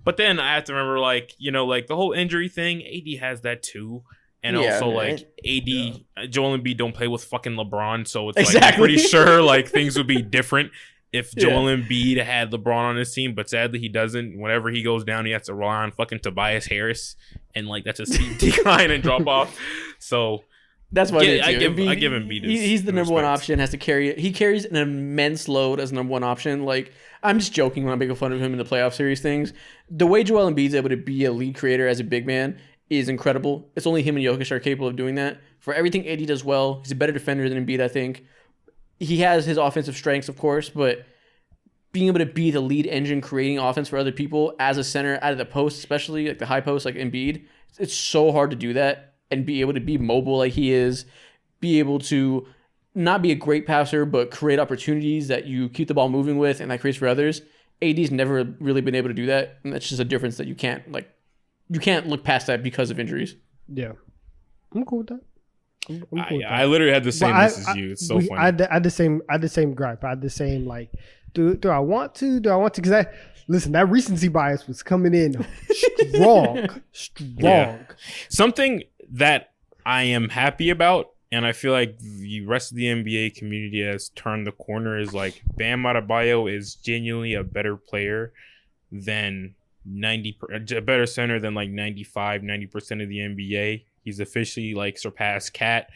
But then I have to remember, like, you know, like the whole injury thing, AD has that too. And Yeah, also, man. like, Joel Embiid don't play with fucking LeBron. So it's Exactly. like, I'm pretty sure, like, things would be different if Yeah. Joel Embiid had LeBron on his team. But sadly, he doesn't. Whenever he goes down, he has to rely on fucking Tobias Harris. And, like, that's a steep decline and drop off. So, That's why Yeah, I I give Embiid his He's the number one respect. option. Has to carry it. He carries an immense load as number one option. Like I'm just joking when I'm making fun of him in the playoff series things. The way Joel Embiid's able to be a lead creator as a big man is incredible. It's only him and Jokic are capable of doing that. For everything AD does well, he's a better defender than Embiid. I think he has his offensive strengths, of course, but being able to be the lead engine, creating offense for other people as a center out of the post, especially like the high post, like Embiid, it's so hard to do that and be able to be mobile like he is, be able to not be a great passer, but create opportunities that you keep the ball moving with and that creates for others. AD's never really been able to do that. And that's just a difference that you can't look past that because of injuries. Yeah, I'm cool with that. I'm cool with that. I literally had the same But list as you. It's so funny. I had the same gripe. I had the same like, do I want to? Because listen, that recency bias was coming in strong. Yeah. Something that I am happy about, and I feel like the rest of the NBA community has turned the corner, is like Bam Adebayo is genuinely a better player than a better center than like 90% of the NBA. He's officially like surpassed Cat.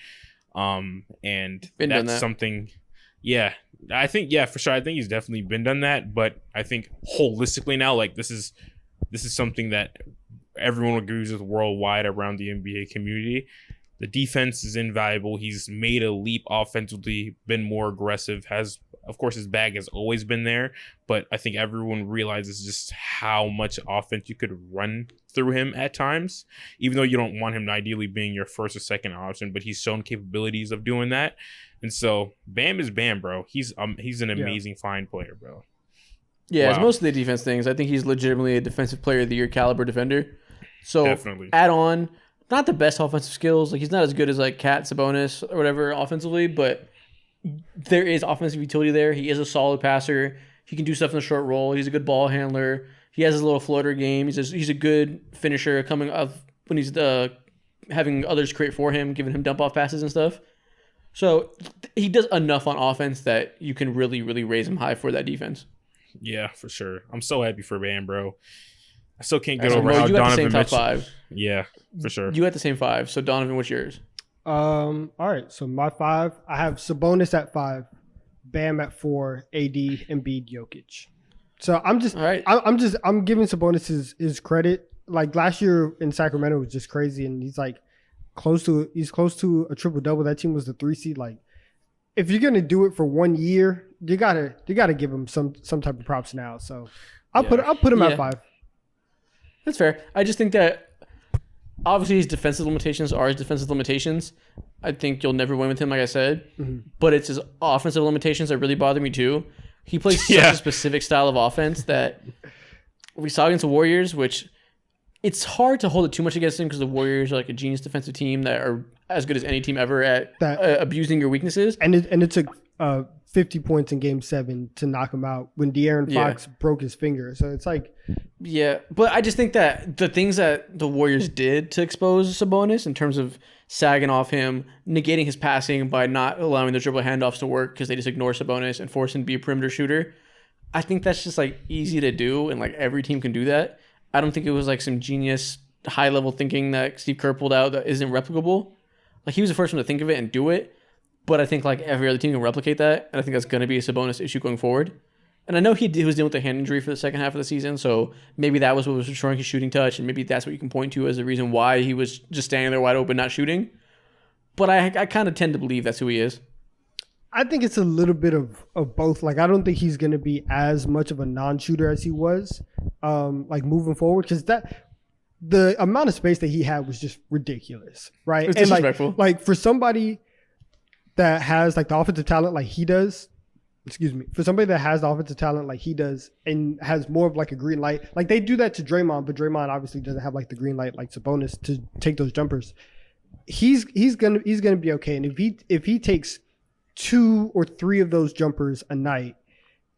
And Been done that's that. something. Yeah, I think for sure. I think he's definitely been done that, but I think holistically now, like this is something that everyone agrees with worldwide around the NBA community. The defense is invaluable. He's made a leap offensively, been more aggressive, has Of course, his bag has always been there, but I think everyone realizes just how much offense you could run through him at times, even though you don't want him ideally being your first or second option, but he's shown capabilities of doing that. And so Bam is Bam, bro. He's an amazing fine player, bro. Yeah, it's Wow. mostly the defense things. I think he's legitimately a defensive player of the year caliber defender. So Definitely. add on, not the best offensive skills. Like he's not as good as like Cat Sabonis or whatever offensively, but there is offensive utility there. He is a solid passer. He can do stuff in the short roll. He's a good ball handler. He has his little floater game. He's a good finisher coming off when he's having others create for him, giving him dump off passes and stuff. So he does enough on offense that you can really, really raise him high for that defense. Yeah, for sure. I'm so happy for Bam, bro. I still can't get So, over Mo, how you got the same Donovan top Mitchell. 5. Yeah, for sure. You got the same 5. So Donovan, what's yours? All right. So my 5, I have Sabonis at 5, Bam at 4, AD, Embiid, Jokic. So I'm just, All right. I'm giving Sabonis his credit. Like last year in Sacramento was just crazy, and he's close to a triple double. That team was the 3 seed. Like, if you're gonna do it for 1 year, you gotta give him some type of props now. So I'll put him Yeah. at 5. That's fair. I just think that obviously his defensive limitations are his defensive limitations. I think you'll never win with him, like I said. Mm-hmm. But it's his offensive limitations that really bother me too. He plays such Yeah. a specific style of offense that we saw against the Warriors, which it's hard to hold it too much against him because the Warriors are like a genius defensive team that are as good as any team ever at abusing your weaknesses. And it took 50 points in Game 7 to knock him out when De'Aaron Yeah. Fox broke his finger. So it's like, Yeah, but I just think that the things that the Warriors did to expose Sabonis in terms of sagging off him, negating his passing by not allowing the dribble handoffs to work because they just ignore Sabonis and force him to be a perimeter shooter, I think that's just like easy to do and like every team can do that. I don't think it was like some genius high level thinking that Steve Kerr pulled out that isn't replicable. Like he was the first one to think of it and do it, but I think like every other team can replicate that, and I think that's going to be a Sabonis issue going forward. And I know he was dealing with a hand injury for the second half of the season, so maybe that was what was destroying his shooting touch, and maybe that's what you can point to as the reason why he was just standing there wide open, not shooting. But I kind of tend to believe that's who he is. I think it's a little bit of both. Like, I don't think he's going to be as much of a non-shooter as he was, like moving forward, because the amount of space that he had was just ridiculous, right? It's and disrespectful. like for somebody that has like the offensive talent like he does, for somebody that has the offensive talent like he does and has more of like a green light, like they do that to Draymond, but Draymond obviously doesn't have like the green light like Sabonis to take those jumpers. He's gonna be okay, and if he takes 2 or 3 of those jumpers a night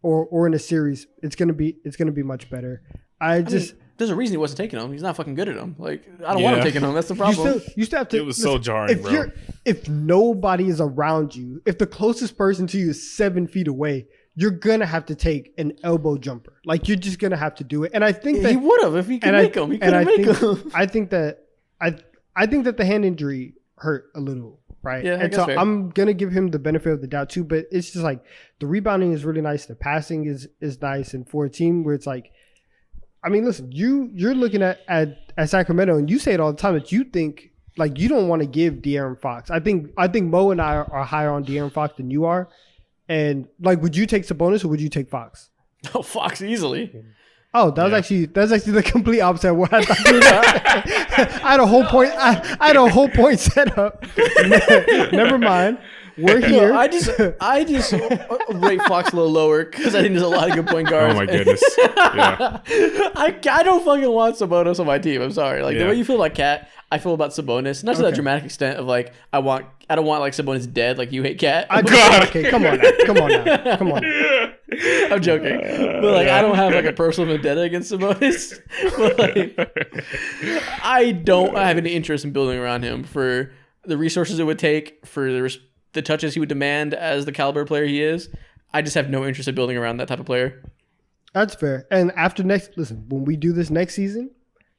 or in a series, it's gonna be much better. I mean, there's a reason he wasn't taking them. He's not fucking good at them. Like I don't want him Yeah. taking them. That's the problem. you still have to. It was so jarring, bro. If nobody is around you, if the closest person to you is 7 feet away, you're gonna have to take an elbow jumper. Like you're just gonna have to do it. And I think that he would have if he could make them. He couldn't make them. I think that the hand injury hurt a little, right? Yeah, I and guess so fair. I'm gonna give him the benefit of the doubt too. But it's just like the rebounding is really nice, the passing is nice, and for a team where it's like, I mean, listen, you're looking at Sacramento, and you say it all the time that you think like you don't want to give De'Aaron Fox. I think Mo and I are higher on De'Aaron Fox than you are, and like, would you take Sabonis or would you take Fox? Oh, Fox easily. Oh, that's actually the complete opposite of what I thought you were about. I had a whole point. I had a whole point set up. Never mind. We're here. No, I just rate Fox a little lower because I think there's a lot of good point guards. Oh my goodness. Yeah. I don't fucking want Sabonis on my team. I'm sorry. Like the Yeah. way you feel about Cat, I feel about Sabonis. Not to that Okay. dramatic extent of like I don't want like Sabonis dead like you hate Cat. Okay, come on now. I'm joking, but like I don't have like a personal vendetta against Sabonis. But like, I don't have any interest in building around him for the resources it would take, for the touches he would demand as the caliber player he is. I just have no interest in building around that type of player. That's fair. And when we do this next season,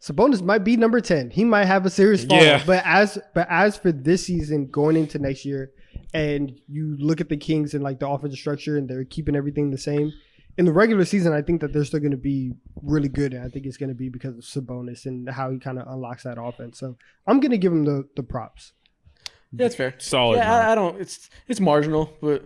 Sabonis might be number 10. He might have a serious fall. Yeah. But as for this season going into next year, and you look at the Kings and like the offensive structure, and they're keeping everything the same. In the regular season, I think that they're still going to be really good, and I think it's going to be because of Sabonis and how he kind of unlocks that offense. So I'm going to give him the props. Yeah, that's fair. Solid. Yeah, man. I don't. It's marginal, but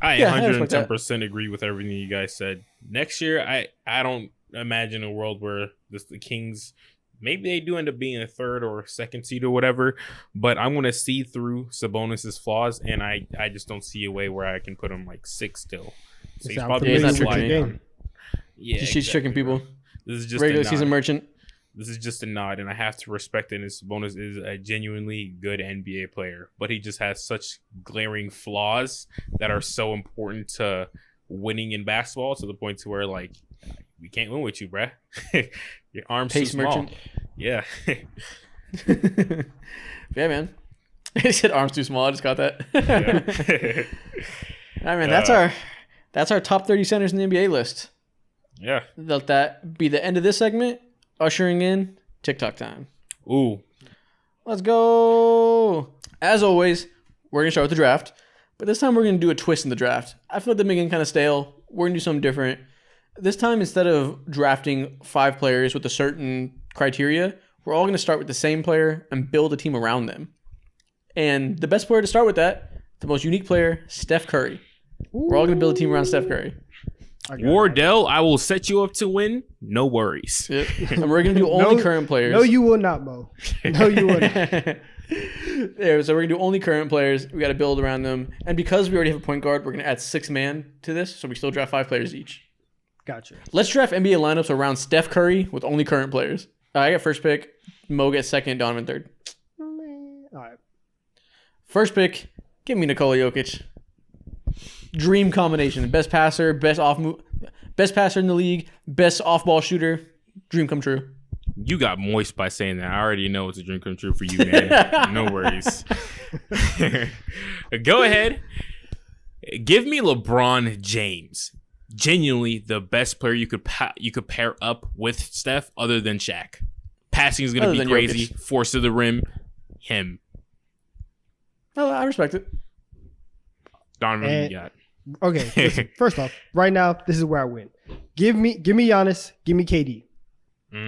I Yeah, I respect that. 110% agree with everything you guys said. Next year, I don't imagine a world where the Kings, maybe they do end up being a third or second seed or whatever, but I'm going to see through Sabonis's flaws, and I just don't see a way where I can put him like 6 still. So he's I'm probably he's familiar not with gonna the tricking slide me. game. down. Yeah, She's tricking people. This is just Regular a nod. season merchant. This is just a nod, and I have to respect it. And Sabonis is a genuinely good NBA player, but he just has such glaring flaws that are so important to winning in basketball, to the point to where like we can't win with you, bruh. Your arms too Pace small. merchant. Yeah. Yeah, man. He said arms too small. I just got that. Yeah. I mean, that's our top 30 centers in the NBA list. Yeah. Let that be the end of this segment. Ushering in TikTok time. Ooh. Let's go. As always, we're going to start with the draft. But this time we're going to do a twist in the draft. I feel like they're making kind of stale. We're going to do something different. This time, instead of drafting 5 players with a certain criteria, we're all going to start with the same player and build a team around them. And the best player to start with that, the most unique player, Steph Curry. We're all going to build a team around Steph Curry. Wardell, I will set you up to win. No worries. Yep. And we're going to do only current players. No, you will not, Mo. No, you will not. There, so we're gonna do only current players. We got to build around them, and because we already have a point guard, we're gonna add 6 man to this, so we still draft 5 players each. Gotcha. Let's draft NBA lineups around Steph Curry with only current players. I got first pick. Mo gets second. Donovan third. All right. First pick. Give me Nikola Jokic. Dream combination. Best passer. Best passer in the league. Best off ball shooter. Dream come true. You got moist by saying that. I already know it's a dream come true for you, man. No worries. Go ahead. Give me LeBron James. Genuinely the best player you could pair up with Steph, other than Shaq. Passing is going to be crazy. Jokic. Force to the rim. Him. Oh, I respect it. Donovan, And- you got. Okay. Listen, first off, right now, this is where I win. Give me Giannis. Give me KD.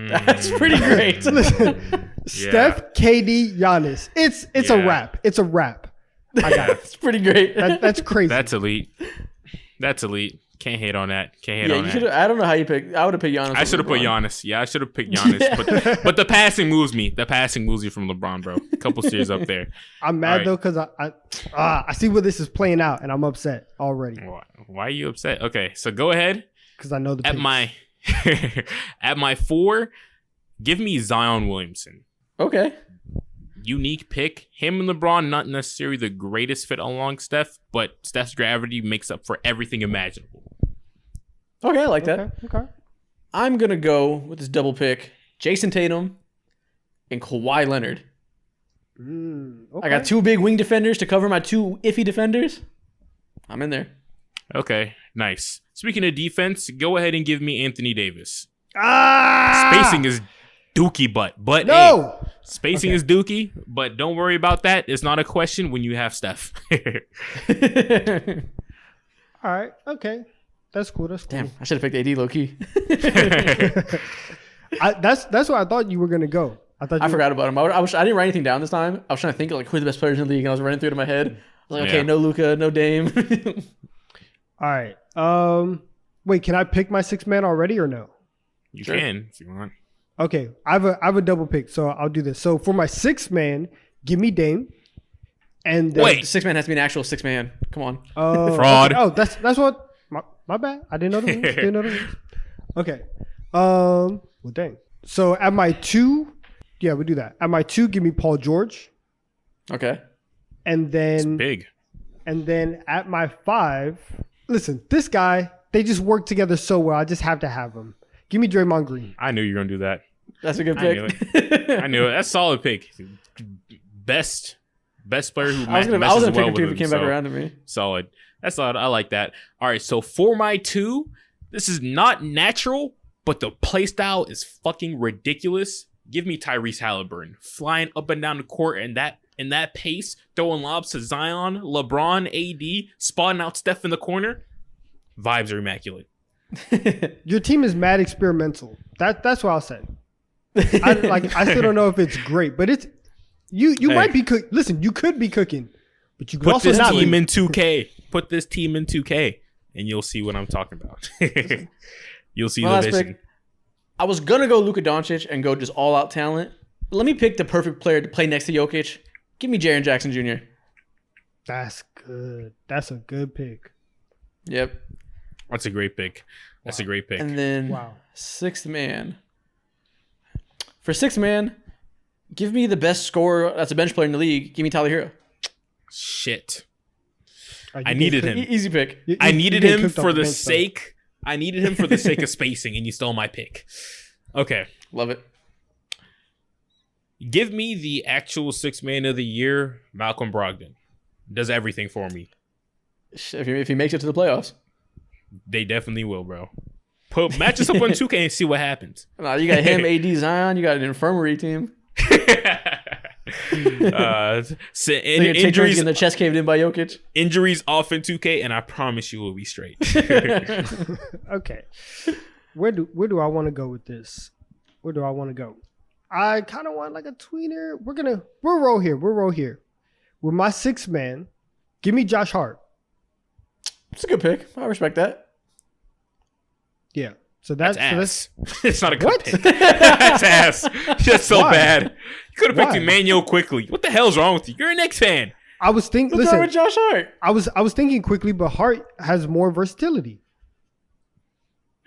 That's pretty great. Listen, Steph, KD, Giannis. It's a Yeah. wrap. It's a wrap. I got it. That's pretty great. That's crazy. That's elite. That's elite. Can't hate on that. Can't hate Yeah, on you that. should. I don't know how you picked. I would have picked Giannis. I should have put Giannis. Yeah, I should have picked Giannis. But the passing moves me. The passing moves you from LeBron, bro. A couple series up there. I'm mad All right. though because I see where this is playing out and I'm upset already Why are you upset? Okay, so go ahead. because I know the At picks. my at my 4, give me Zion Williamson. Okay. Unique pick. Him and LeBron, not necessarily the greatest fit along Steph, but Steph's gravity makes up for everything imaginable. Okay, I like that. Okay. I'm gonna go with this double pick: Jason Tatum and Kawhi Leonard. Okay. I got 2 big wing defenders to cover my 2 iffy defenders. I'm in there. Okay, nice. Speaking of defense, go ahead and give me Anthony Davis. Ah! Spacing is dookie but hey, No. spacing is dookie, but don't worry about that. It's not a question when you have Steph. All right. Okay. That's cool. That's cool. Damn, I should have picked AD low key. That's what I thought you were gonna go. I thought I forgot about him. I didn't write anything down this time. I was trying to think of like who are the best players in the league, and I was running through it in my head. I was like, okay, Yeah. no Luka, no Dame. All right. Wait. Can I pick my 6 man already or no? You Sure. can if you want. Okay. I have a double pick, so I'll do this. So for my 6 man, give me Dame. And Wait. 6 man has to be an actual 6 man. Come on. Fraud. Okay. Oh, that's what. My bad. I didn't know the rules. Didn't know the rules. Okay. Well, dang. So at my 2, yeah, we do that. At my 2, give me Paul George, Okay. and then Big. at my 5, listen, this guy, they just work together so well. I just have to have him. Give me Draymond Green. I knew you were gonna do that. That's a good I knew pick. I knew it. That's a solid pick. Best player who I was gonna messes pick well him too if with he him, came back so around to me. solid. That's solid. I like that. All right, so for my 2, this is not natural, but the play style is fucking ridiculous. Give me Tyrese Halliburton flying up and down the court and that pace, throwing lobs to Zion, LeBron, AD, spotting out Steph in the corner. Vibes are immaculate. Your team is mad experimental. That's what I'll say. I still don't know if it's great, but it's you Hey. might be listen, you could be cooking But you can Put also this not team win. in 2K. Put this team in 2K, and you'll see what I'm talking about. You'll see My the last vision. pick. I was gonna go Luka Doncic and go just all out talent. Let me pick the perfect player to play next to Jokic. Give me Jaren Jackson Jr. That's good. That's a good pick. Yep. That's a great pick. That's a great pick. And then Wow. sixth man. For sixth man, give me the best scorer that's a bench player in the league. Give me Tyler Hero. Shit. Are you I getting needed cooked? him. Easy pick. I You needed getting him cooked off for the bench, though. sake. I needed him for the sake of spacing, and you stole my pick. Okay. Love it. Give me the actual sixth man of the year, Malcolm Brogdon. Does everything for me. If he makes it to the playoffs. They definitely will, bro. Match us up on 2K and see what happens. Nah, you got him, AD Zion. You got an infirmary team. Take turns getting their chest caved in by Jokic. Injuries off in 2K, and I promise you will be straight. Okay. Where do I want to go with this? Where do I want to go? I kind of want like a tweener. We'll roll here. We'll roll here. With my sixth man, give me Josh Hart. It's a good pick. I respect that. Yeah. So that's ass. It's not a good What? pick. That's ass. That's so Why? bad. You could have picked Why? Emmanuel quickly. What the hell's wrong with you? You're a Knicks fan. I was thinking. What's wrong Listen, with Josh Hart? I was thinking quickly, but Hart has more versatility.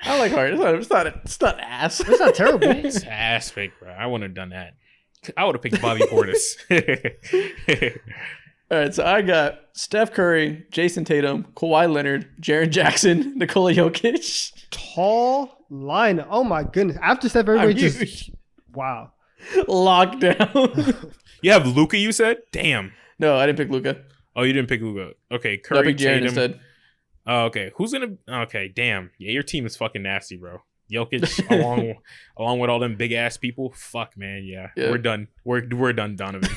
I like Hart. It's not ass. It's not terrible. It's ass pick, bro. I wouldn't have done that. I would have picked Bobby Portis. All right, so I got Steph Curry, Jason Tatum, Kawhi Leonard, Jaren Jackson, Nikola Jokic. Tall line. Oh my goodness. After Steph, everybody just wow. Lockdown. You have Luka, you said? Damn. No, I didn't pick Luka. Oh, you didn't pick Luka. Okay, I Curry, picked Jaren Tatum. instead. Oh, okay. Who's gonna? Okay, damn. Yeah, your team is fucking nasty, bro. Jokic, along with all them big ass people. Fuck, man. Yeah, Yeah. we're done. We're done, Donovan.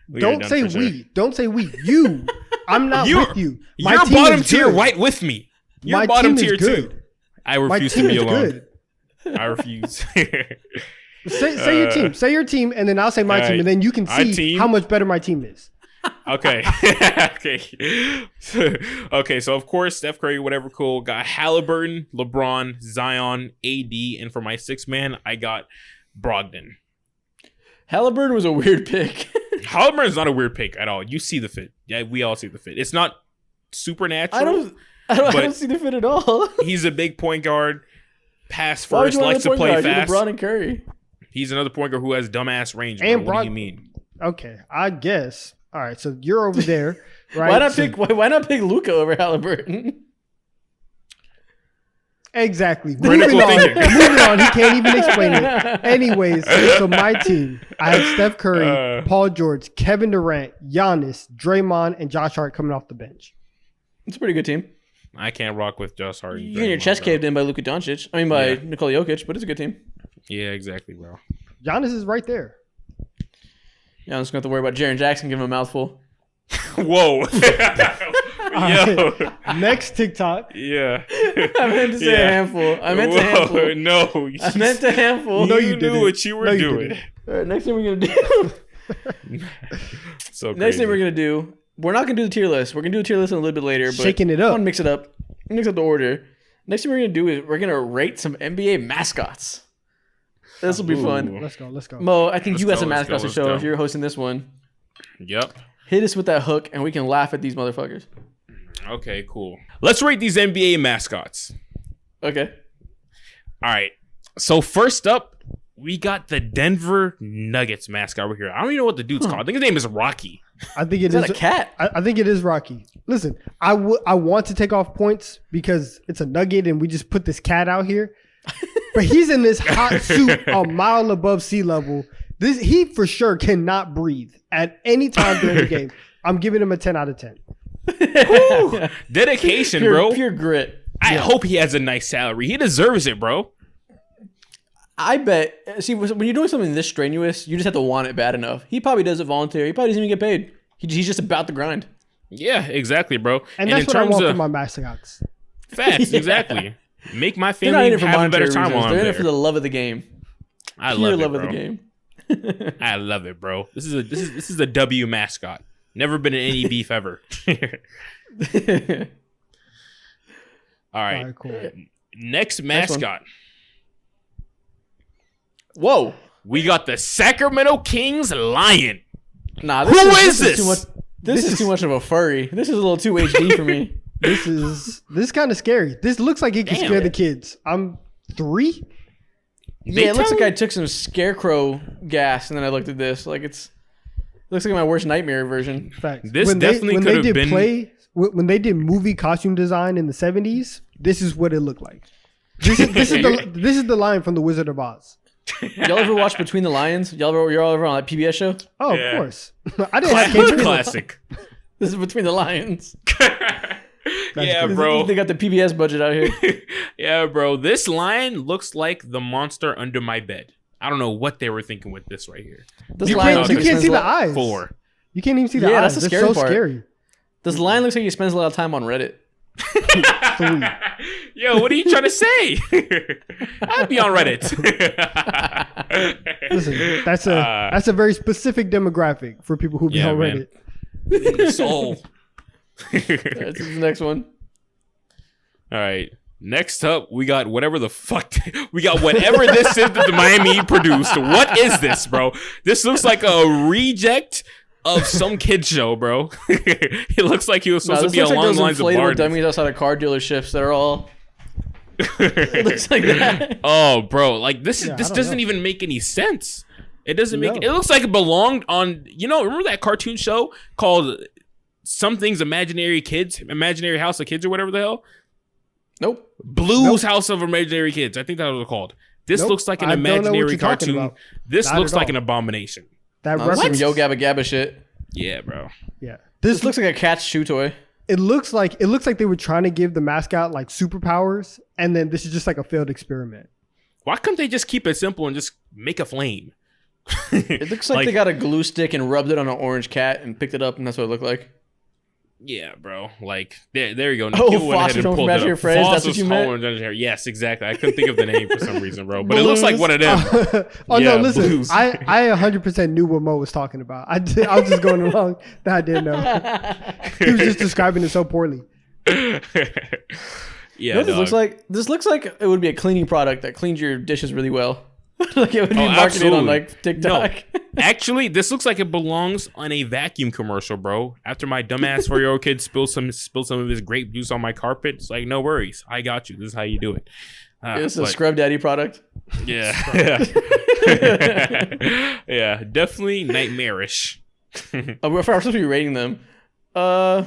We are Don't done say for sure. we. Don't say we. You. I'm not You're- with you. You're team bottom is tier good. right with me. You're My bottom team is tier good. too. I My refuse to team be is alone. good. I refuse. Say your team. Say your team, and then I'll say my all team, right. and then you can Our see team- how much better my team is. Okay. Okay. Okay. So of course, Steph Curry, whatever, cool. Got Halliburton, LeBron, Zion, AD, and for my sixth man, I got Brogdon. Halliburton was a weird pick. Halliburton's not a weird pick at all. You see the fit. Yeah, we all see the fit. It's not supernatural. I But- don't see the fit at all. He's a big point guard. Pass Why would first, you want likes to another play point guard? fast. You're LeBron and Curry. He's another point guard who has dumbass range. Bro. And What do Brog- you mean? Okay, I guess. All right, so you're over there, right? Why not So- pick? Why not pick Luka over Halliburton? Exactly. Critical Moving on. thinking. Moving on. He can't even explain it. Anyways, so my team, I have Steph Curry, Paul George, Kevin Durant, Giannis, Draymond, and Josh Hart coming off the bench. It's a pretty good team. I can't rock with Josh Hart. and You get your Draymond, chest bro. caved in by Luka Doncic. I mean, by Yeah. Nikola Jokic, but it's a good team. Yeah, exactly, bro. Giannis is right there. Yeah, I'm just going to have to worry about Jaren Jackson giving him a mouthful. Whoa. Yo. Next TikTok. Yeah. I meant to say Yeah. a handful. I meant to handful. No. I meant to handful. No, you you knew didn't. what you were No, you doing. didn't. All right, next thing we're going to do. So Next thing we're crazy. going to do. We're not going to do the tier list. We're going to do a tier list a little bit later. But Shaking it I up. want to mix it up. Mix up the order. Next thing we're going to do is we're going to rate some NBA mascots. This will be fun. Ooh. Let's go. Let's go. Mo, I think Let's you got go, some let's go, mascots to let's show go. if you're hosting this one. Yep. Hit us with that hook and we can laugh at these motherfuckers. Okay, cool. Let's rate these NBA mascots. Okay. All right. So first up, we got the Denver Nuggets mascot over here. I don't even know what the dude's called. I think his name is Rocky. I think it Is that is. a cat? I think it is Rocky. Listen, I want to take off points because it's a nugget and we just put this cat out here. But he's in this hot suit a mile above sea level. He for sure cannot breathe at any time during the game. I'm giving him a 10 out of 10. Woo! Dedication, Pure, bro. pure grit. I hope he has a nice salary. He deserves it, bro. I bet. See, when you're doing something this strenuous, you just have to want it bad enough. He probably does it voluntarily. He probably doesn't even get paid. He's just about the grind. Yeah, exactly, bro. And in that's what I terms want of for my mascots. facts, Yeah. exactly. Make my They're not family in it for have a better monetary time reasons. while I'm They're in there. it for the love of the game. I Pure love it, love bro. of the game. I love it, bro. This is a W mascot. Never been in any beef ever. All right. All right, cool. Next one. mascot. Whoa. We got the Sacramento Kings Lion. Nah, Who is this? Too much, this is too much of a furry. This is a little too HD for me. This is kind of scary. This looks like it can Damn. scare the kids. I'm 3. Yeah, it looks tell like I took some scarecrow gas and then I looked at this. Like it looks like my worst nightmare version. Facts. This when definitely when could they have did been- when they did movie costume design in the 70s. This is what it looked like. This is the line from the Wizard of Oz. Y'all ever watch Between the Lions? You're all ever on that PBS show? Oh, Yeah. of course. I didn't have cable. Classic. This is Between the Lions. Yeah, good. bro. They got the PBS budget out here. Yeah, bro. This lion looks like the monster under my bed. I don't know what they were thinking with this right here. This You lion can't, looks you like he can't spends see a the lot- eyes. 4. You can't even see the Yeah, eyes. that's the They're scary so part. scary. This lion looks like he spends a lot of time on Reddit. 3. Yo, what are you trying to say? I'd be on Reddit. Listen, that's a very specific demographic for people who be Yeah, on man. Reddit. Soul. That's the next one. All right. Next up, we got whatever the fuck. We got whatever this is that the Miami Heat produced. What is this, bro? This looks like a reject of some kid show, bro. It looks like he was No, supposed this to be looks like along those the lines of inflatable Bard. dummies outside of car dealerships that are all. It looks like that. Oh, bro, like this Yeah, I this don't doesn't know. even make any sense. It doesn't make. No. It looks like it belonged on. Remember that cartoon show called Something's Imaginary Kids, Imaginary House of Kids, or whatever the hell? Nope. Blues House of Imaginary Kids. I think that was called. This Nope. looks like an I don't know what imaginary you're talking cartoon. about. This Not looks at like all. an abomination. That That's some reference, Yo Gabba Gabba shit. Yeah, bro. yeah. This looks like a cat's shoe toy. It looks like they were trying to give the mascot like superpowers, and then this is just like a failed experiment. Why couldn't they just keep it simple and just make a flame? It looks like they got a glue stick and rubbed it on an orange cat and picked it up, and that's what it looked like. Yeah, bro. Like there you go. Oh, Nikhil went ahead Foster's and Home pulled for it Imaginary up. Friends, that's what Foster's you meant? Home for Imaginary- Yes, exactly. I couldn't think of the name for some reason, bro. But it looks like one of them. Oh Yeah, no, listen, blues. I 100% knew what Mo was talking about. I was just going along that I didn't know. He was just describing it so poorly. Yeah, You know what this looks like? This looks like it would be a cleaning product that cleans your dishes really well. Like it would be marketed absolutely. on like TikTok. No, actually, this looks like it belongs on a vacuum commercial, bro. After my dumbass 4-year-old kid spilled some of his grape juice on my carpet, it's like, no worries, I got you. This is how you do it. This is a but- Scrub Daddy product. Yeah, yeah, definitely nightmarish. If I'm supposed to be rating them, I'm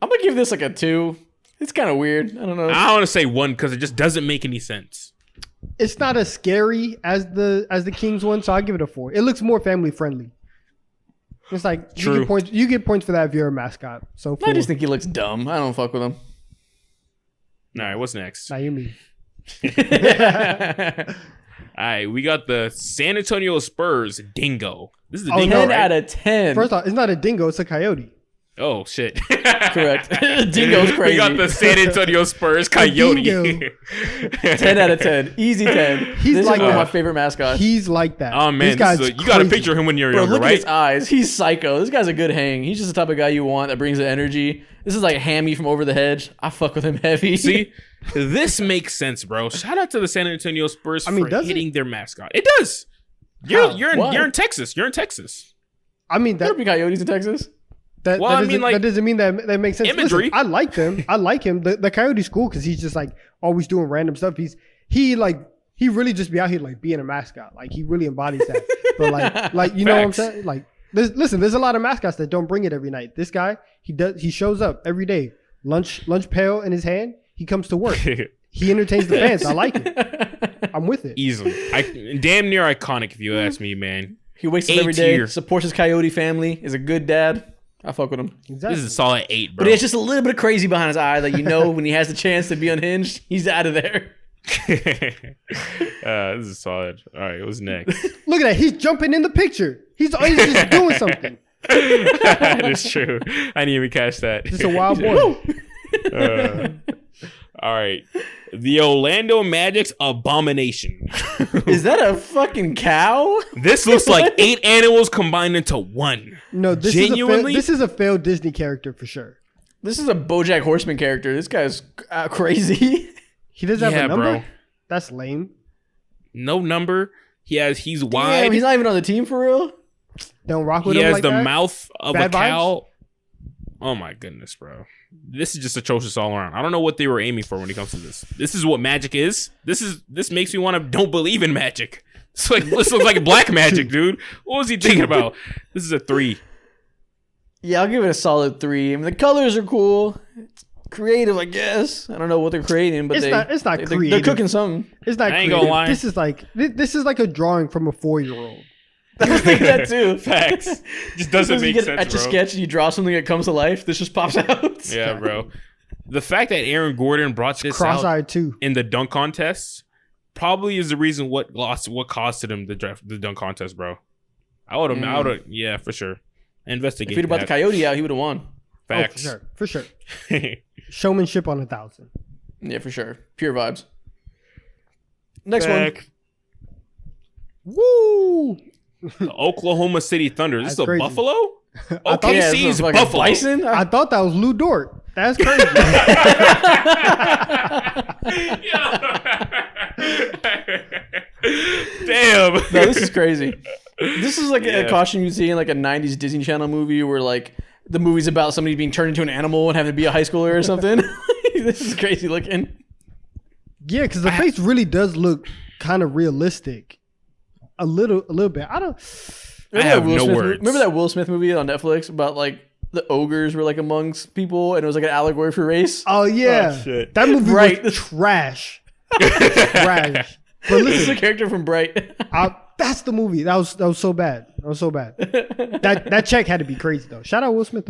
gonna give this like a 2. It's kind of weird. I don't know. I want to say 1 because it just doesn't make any sense. It's not as scary as the Kings one, so I give it a 4. It looks more family friendly. It's like True. you get points for that if you're a mascot. So 4. I just think he looks dumb. I don't fuck with him. All right, what's next? Now you mean. All right, we got the San Antonio Spurs Dingo. This is the Dingo, 10 right? out of 10. First off, it's not a dingo, it's a coyote. Oh shit! Correct. Dingo's crazy. We got the San Antonio Spurs Coyote. dingo. 10 out of 10. Easy 10. He's This like is one of my that. favorite mascots. He's like that. Oh man, this guy's you got to crazy. picture him when you're Bro, younger, look at right? his eyes. He's psycho. This guy's a good hang. He's just the type of guy you want that brings the energy. This is like Hammy from Over the Hedge. I fuck with him heavy. See, this makes sense, bro. Shout out to the San Antonio Spurs I mean, for does it? hitting their mascot. It does. You're Why? you're in Texas. You're in Texas. I mean There that be coyotes in Texas. that, Well, that I doesn't, mean, like, that doesn't mean that makes sense. imagery. Listen, I like them. I like him. The coyote's cool because he's just like always doing random stuff. He really just be out here like being a mascot. Like he really embodies that. But like you know what I'm Facts. saying? Like there's a lot of mascots that don't bring it every night. This guy, he shows up every day. Lunch pail in his hand. He comes to work. He entertains the fans. I like it. I'm with it. Easily, damn near iconic if you ask me, man. He wakes up A every day, tier. supports his coyote family, is a good dad. I fuck with him. Exactly. This is a solid 8, bro. But he has just a little bit of crazy behind his eye that you know when he has the chance to be unhinged, he's out of there. This is solid. All right, what's next? Look at that. He's jumping in the picture. He's just doing something. That is true. I didn't even catch that. Just a wild boy. All right. The Orlando Magic's Abomination. Is that a fucking cow? This looks like 8 animals combined into one. No, Genuinely? this is a failed Disney character for sure. This is a BoJack Horseman character. This guy's crazy. He doesn't have Yeah, a number. bro. That's lame. No number. He's Damn, wide. he's not even on the team for real. Don't rock with He him has like the that. mouth of Bad a vibes? cow. Oh my goodness, bro. This is just atrocious all around. I don't know what they were aiming for when it comes to this. This is what magic is. This makes me want to don't believe in magic. It's like this looks like black magic, dude. What was he thinking about? This is a 3. Yeah, I'll give it a solid 3. I mean, the colors are cool. It's creative, I guess. I don't know what they're creating, but It's not they're creative. cooking something. It's not I ain't creative. gonna lie. This is like a drawing from a 4-year-old. I was thinking that too. Facts. Just doesn't You make get sense, at your bro. sketch and you draw something that comes to life. This just pops out. Yeah, bro. The fact that Aaron Gordon brought this out Cross-eyed too. in the dunk contest probably is the reason what costed him the dunk contest, bro. I would have, yeah, for sure. Investigate. If he'd have brought the Coyote out, he would have won. Facts. Oh, for sure. Showmanship on 1,000. Yeah, for sure. Pure vibes. Next one. Back. Woo! The Oklahoma City Thunder. This is That's a crazy. Buffalo? thought- Yeah, OKC this is fucking Buffalo. Bison? I thought that was Lou Dort. That's crazy. Damn. No, this is crazy. This is like Yeah. a costume you see in like a 90s Disney Channel movie where like the movie's about somebody being turned into an animal and having to be a high schooler or something. This is crazy looking. Yeah, because the face really does look kind of realistic. A little bit. I don't. I have that Will no Smith words. Remember that Will Smith movie on Netflix about like the ogres were like amongst people and it was like an allegory for race? Oh yeah, Oh, shit. that movie Right. was trash. Trash. But This is a listen, character from Bright. that's the movie. That was so bad. That was so bad. That check had to be crazy though. Shout out Will Smith.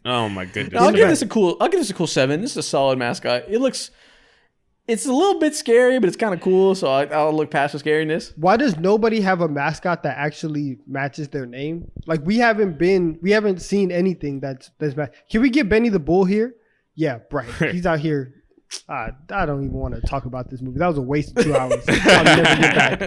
Oh my goodness. I'll give this a cool 7. This is a solid mascot. It's a little bit scary, but it's kind of cool, so I'll look past the scariness. Why does nobody have a mascot that actually matches their name? Like we haven't seen anything that's Can we get Benny the Bull here? Yeah, right. He's out here. I don't even want to talk about this movie. That was a waste of 2 hours. I'll never get back.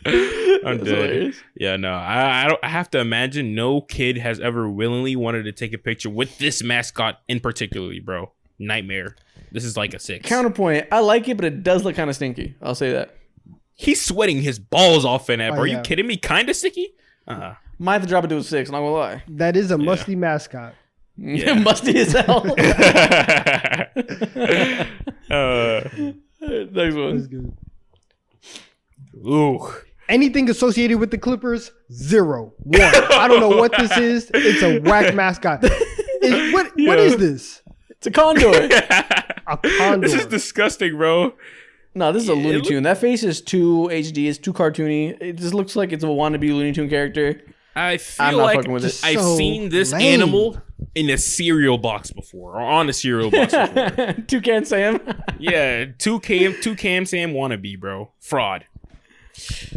I'm That's dead. hilarious. Yeah, no. I have to imagine no kid has ever willingly wanted to take a picture with this mascot in particularly, bro. Nightmare. This is like a 6. Counterpoint, I like it, but it does look kind of stinky. I'll say that. He's sweating his balls off in that, bro. Oh, Are yeah. you kidding me? Kind of sticky? Might have to drop it to a 6, not gonna lie. That is a musty mascot. Yeah. Musty as hell. Next That's one. good. Ooh. Anything associated with the Clippers? 0, 1. I don't know what this is. It's a whack mascot. What is this? It's a condor. A condor. This is disgusting, bro. No, this is a Looney It Tune. That face is too HD. It's too cartoony. It just looks like it's a wannabe Looney Tune character. I feel I'm not like fucking with it. I've So seen this lame. animal in a cereal box before, or on a cereal box before. Toucan Sam. Yeah, two Cam Sam wannabe, bro. Fraud.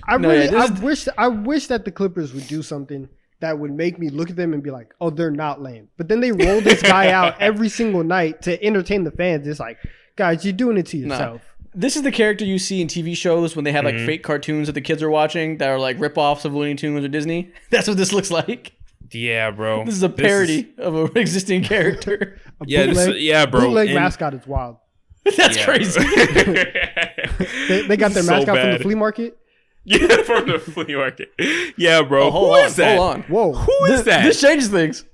I wish that the Clippers would do something that would make me look at them and be like, oh, they're not lame. But then they roll this guy out every single night to entertain the fans. It's like, guys, you're doing it to yourself. This is the character you see in TV shows when they have like fake cartoons that the kids are watching that are like rip-offs of Looney Tunes or Disney. That's what this looks like. Yeah, bro. This is a parody of an existing character. Yeah, bro. Bootleg And- mascot is wild. That's Yeah. crazy. They got their So mascot from the bad. flea market. Yeah, from the flea market. Yeah, bro. Oh, hold Who on, is that? hold on. Whoa. Who is that? This changes things.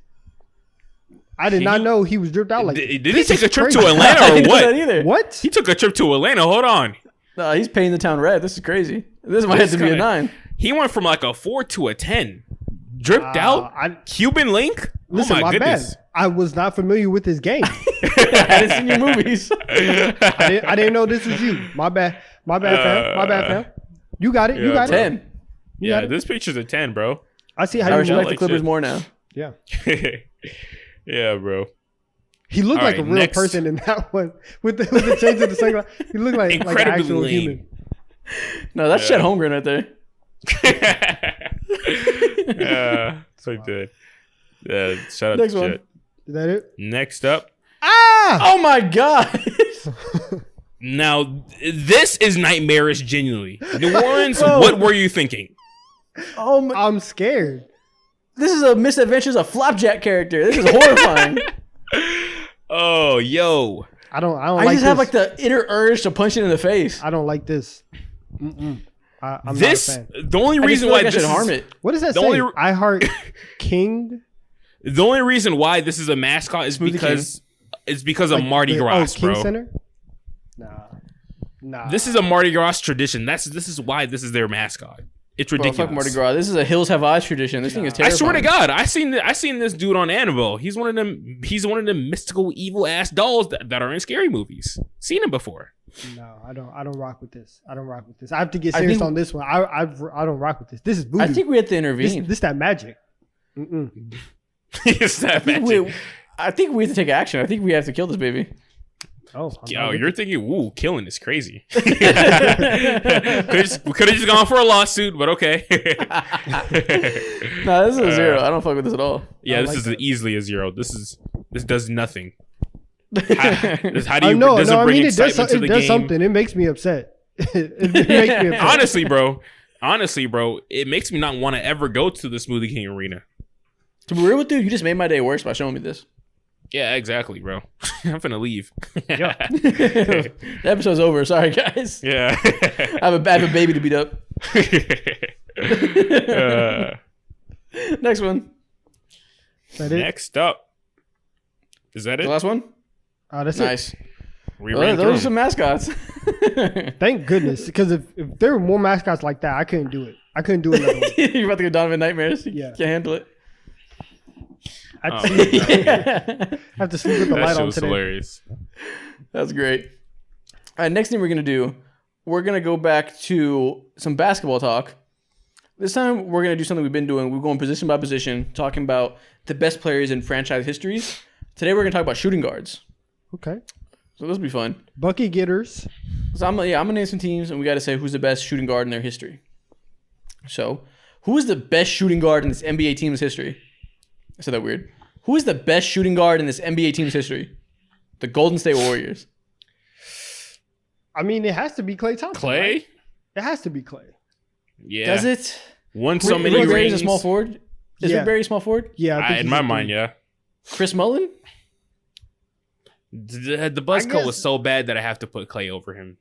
I did not know he was dripped out like Did that. he take a trip crazy. to I Atlanta didn't or know that what? either. What? He took a trip to Atlanta. Hold on. No, he's painting the town red. This is crazy. This might have to be a kinda- 9. He went from like a 4 to a 10. Dripped out? Cuban link? Listen, oh my my goodness. bad. I was not familiar with his game. I hadn't seen your movies. I didn't know this was you. My bad. My bad, fam. My bad, fam. You got it. You Yeah, got it. 10. You Yeah, got it. this picture's a 10, bro. I see how I you respect move. the like Clippers shit. more now. Yeah. Yeah, bro. He looked All like right, a real next. person in that one with the change of the sunglasses. He looked like an Incredibly actual lame. human. No, that's Yeah. Chet Holmgren right there. Yeah, so good. Yeah, shout out Next to one. Chet. Is that it? Next up. Ah! Oh my god. Now, this is nightmarish, genuinely. New Orleans, Bro. what were you thinking? Oh my. I'm scared. This is a Misadventures of Flapjack character. This is horrifying. Oh, yo. I don't I like just this. have like the inner urge to punch it in the face. I don't like this. I'm This, not a fan. the only I just reason feel why like I this should harm is, it. What does that The say? only- I heart King. the only reason why this is a mascot is Smoothie because it's because of Like Mardi the- Gras, King bro. Center? Nah. This is a Mardi Gras tradition. This is why this is their mascot. It's Bro, ridiculous. fuck Mardi Gras. This is a Hills Have Eyes tradition. This thing is I terrifying. swear to God, I seen this dude on Annabelle. He's one of them. He's one of them mystical, evil ass dolls that are in scary movies. Seen him before. No, I don't rock with this. I have to get I serious think- on this one. I don't rock with this. This is voodoo. I think we have to this intervene. that magic. It's that I think magic. I think we have to take action. I think we have to kill this baby. Oh, Yo, you're thinking, "Ooh, killing is crazy." We could have just gone for a lawsuit, but okay. No, this is a zero. I don't fuck with this at all. Yeah, I this like is that. easily a zero. This does nothing. How do I you? know. Does No, it I bring mean it does. excitement to It the does game? something. It makes me upset. it makes me upset. Honestly, bro, it makes me not want to ever go to the Smoothie King arena. To be real with you, you just made my day worse by showing me this. Yeah, exactly, bro. I'm finna leave. The episode's over. Sorry, guys. Yeah. I have a baby to beat up. Next one. Is that it? Next up, is that The it? last one. Oh, that's Nice. We Well, ran through those are 'em. some mascots. it. Thank goodness, because if there were more mascots like that, I couldn't do it. I couldn't do another one. You're about to get Donovan Nightmares. You Yeah. can't handle it. I Oh. have to sleep with the That light shit on was today. hilarious. That's great. All right, next thing we're going to do, we're going to go back to some basketball talk. This time, we're going to do something we've been doing. We're going position by position, talking about the best players in franchise histories. Today, we're going to talk about shooting guards. Okay. So this will be fun. Bucket getters. So I'm going to name some teams, and we got to say who's the best shooting guard in their history. So, who is the best shooting guard in this NBA team's history? I said that weird. Who is the best shooting guard in this NBA team's history? The Golden State Warriors. I mean, it has to be Klay Thompson. Clay? right? It has to be Klay. Yeah. Does it? Won so many Rick Barry's rings. a small forward. Is Yeah. Rick Barry a small forward? Yeah, I think In he's my a mind, three. yeah. Chris Mullin? The buzz I cut guess- was so bad that I have to put Clay over him.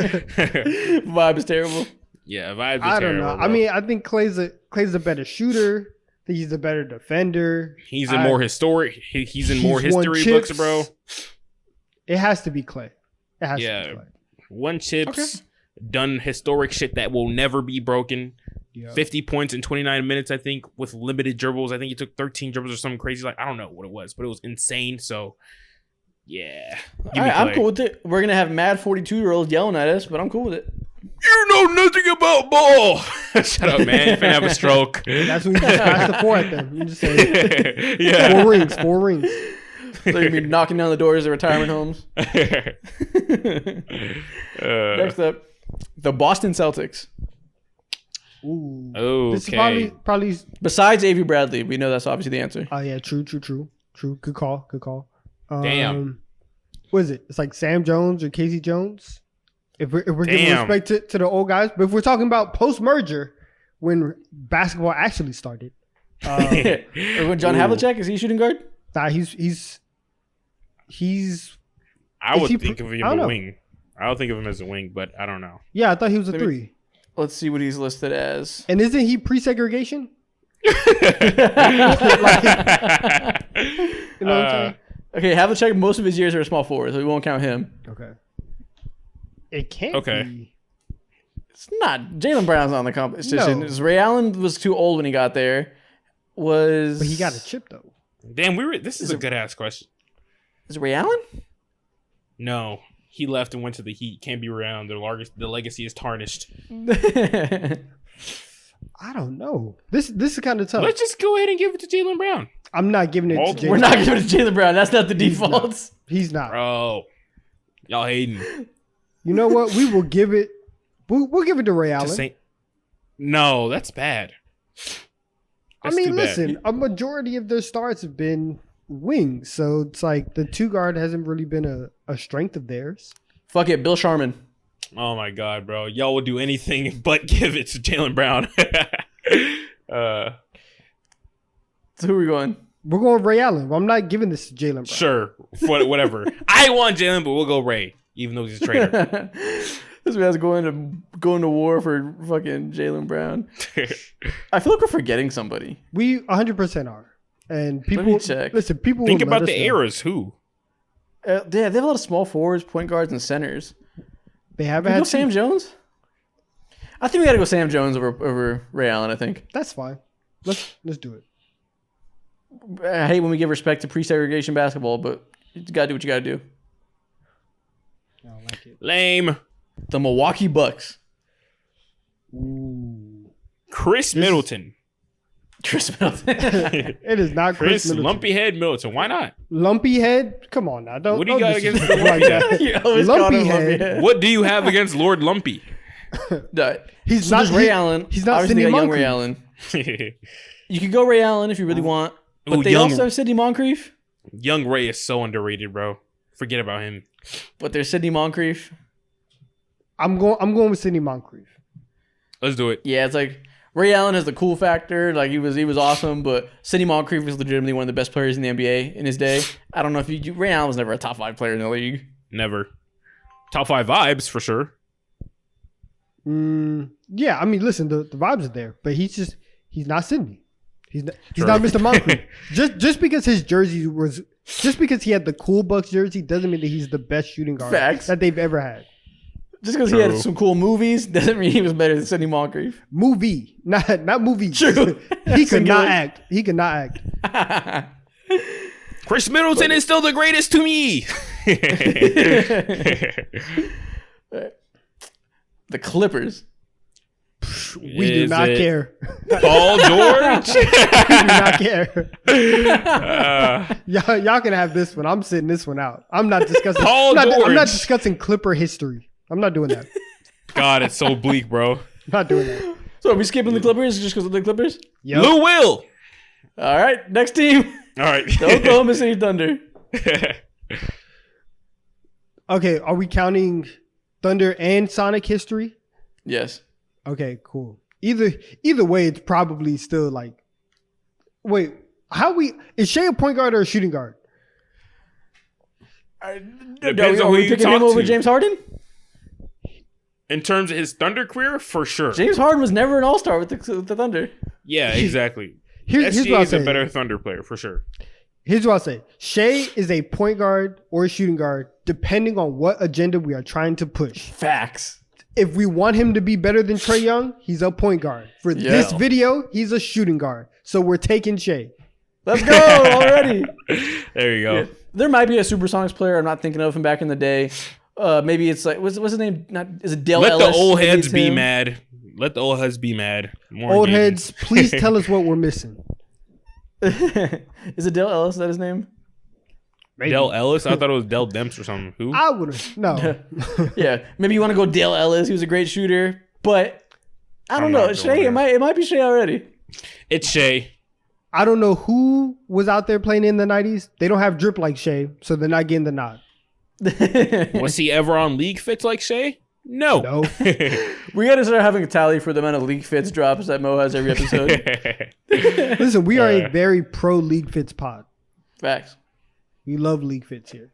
Vibe is terrible. Yeah, vibes are I don't terrible. know. bro. I mean, I think Clay's a better shooter. I think he's a better defender. he's in more historic. He's in more He's won history books, chips. bro. It has to be Klay. It has Yeah. to be Klay. Won chips, done historic shit that will never be broken. Yeah. 50 points in 29 minutes, I think, with limited dribbles. I think he took 13 dribbles or something crazy. Like, I don't know what it was, but it was insane. So, yeah. Give me All right, I'm Klay. cool with it. We're going to have mad 42-year-olds yelling at us, but I'm cool with it. You know nothing about ball. Shut up, man. You're finna have a stroke. That's when you just pass the four at them. You just say Yeah. four rings. So you're going to be knocking down the doors of retirement homes. Next up, the Boston Celtics. Ooh. This is Okay. probably. Besides Avery Bradley, we know that's obviously the answer. Oh yeah, true. Good call. Damn. What is it? It's like Sam Jones or Casey Jones. If we're giving Damn. respect to the old guys, but if we're talking about post merger, when basketball actually started, Or when John Ooh. Havlicek, is he a shooting guard? nah, he's. I Is would he think pr- of I him don't a know. wing. I don't think of him as a wing, but I don't know. Yeah, I thought he was a Let me- three. Let's see what he's listed as. And isn't he pre-segregation? You know what I'm saying? Okay, Havlicek, most of his years are a small forward, so we won't count him. Okay. It can't Okay. be. It's not. Jaylen Brown's not on the competition. No. It's Ray Allen was too old when he got there. Was But he got a chip though. Damn, this is a good ass question. Is it Ray Allen? No, he left and went to the Heat. Can't be around. The legacy is tarnished. I don't know. This is kind of tough. Let's just go ahead and give it to Jaylen Brown, I'm not giving it Well, to Jaylen. We're not giving it to Jaylen Brown. That's not the He's not. default. He's not. bro. Y'all hating? You know what? We will give it. We'll give it to Ray Allen. Just saying. No, that's bad. I That's mean, too bad. listen. A majority of their starts have been wings, so it's like the two guard hasn't really been a strength of theirs. Fuck it, Bill Sharman. Oh my god, bro. Y'all will do anything but give it to Jaylen Brown. So who are we going? We're going Ray Allen. I'm not giving this to Jaylen Brown. Sure, whatever. I want Jalen, but we'll go Ray, even though he's a traitor. This man's going to war for fucking Jaylen Brown. I feel like we're forgetting somebody. We 100% are. And people, me check. listen, people Think will let about the us know. eras. Who? Yeah, they have a lot of small forwards, point guards, and centers. They haven't Can we go had Sam Jones? I think we got to go Sam Jones over Ray Allen. I think. That's fine. Let's do it. I hate when we give respect to pre-segregation basketball, but you got to do what you got to do. I don't like it. Lame. The Milwaukee Bucks. Ooh. Chris Middleton. Chris Middleton. It is not Chris Middleton. Lumpy Head Middleton. Why not? Lumpy head. Come on now. Don't. What do you don't got against disrespect the like Lumpy that. You always call Lumpy him head. What do you have against Lord Lumpy? No. He's So not there's Ray he- Allen. He's not Obviously, Sidney they got young Moncrief. Ray Allen. You could go Ray Allen if you really want, but Ooh, they young- also have Sidney Moncrief. Young Ray is so underrated, bro. Forget about him. But there's Sidney Moncrief. I'm going with Sidney Moncrief. Let's do it. Yeah, it's like Ray Allen has the cool factor. Like he was awesome, but Sidney Moncrief was legitimately one of the best players in the NBA in his day. I don't know if Ray Allen was never a top 5 player in the league. Never. Top 5 vibes for sure. Yeah, I mean, listen, the vibes are there, but he's not Sidney. He's True. not Mr. Moncrief. just because his jersey was, just because he had the cool Bucks jersey doesn't mean that he's the best shooting guard Facts. that they've ever had. Just because he had True. some cool movies doesn't mean he was better than Sidney Moncrief. Movie, not movie. True. He could Singular. not act. He could not act. Chris Middleton is still the greatest to me. The Clippers. We do Is not it care. Paul George. We do not care. Uh, Y'all can have this one. I'm sitting this one out. I'm not discussing. Paul I'm not George. discussing Clipper history. I'm not doing that. God, it's so bleak, bro. I'm not doing that. So are we skipping the Clippers just because of the Clippers? Yep. Lou Will. All right, next team. All right. The Oklahoma City Thunder. Okay, are we counting Thunder and Sonic history? Yes. Okay, cool. Either way, it's probably still like. Wait, is Shea a point guard or a shooting guard? Depends on Are who we you picking talk him over to. James Harden? In terms of his Thunder career, for sure. James Harden was never an All-Star with the Thunder. Yeah, exactly. Here's SGA what I'll is a say. better Thunder player, for sure. Here's what I'll say. Shea is a point guard or a shooting guard, depending on what agenda we are trying to push. Facts. If we want him to be better than Trae Young, he's a point guard. For Yeah. this video, he's a shooting guard. So we're taking Shea. Let's go already. There you go. Yeah. There might be a Supersonics player I'm not thinking of him back in the day. Maybe it's like what's his name? Is it Dale Let Ellis? the old Maybe heads it's be him. mad. Let the old heads be mad. More Old engaging. heads, please tell us what we're missing. Is it Dale Ellis? Is that his name? Maybe. Del Ellis? I thought it was Del Demps or something. Who? I would have. No. Yeah, maybe you want to go Dale Ellis. He was a great shooter, but I don't I'm know. not going Shea, there. it might be Shea already. It's Shea. I don't know who was out there playing in the 90s. They don't have drip like Shea, so they're not getting the nod. Was he ever on League Fits like Shea? No. No. We got to start having a tally for the amount of league fits drops that Mo has every episode. Listen, we are a very pro League Fits pod. Facts. We love League Fits here.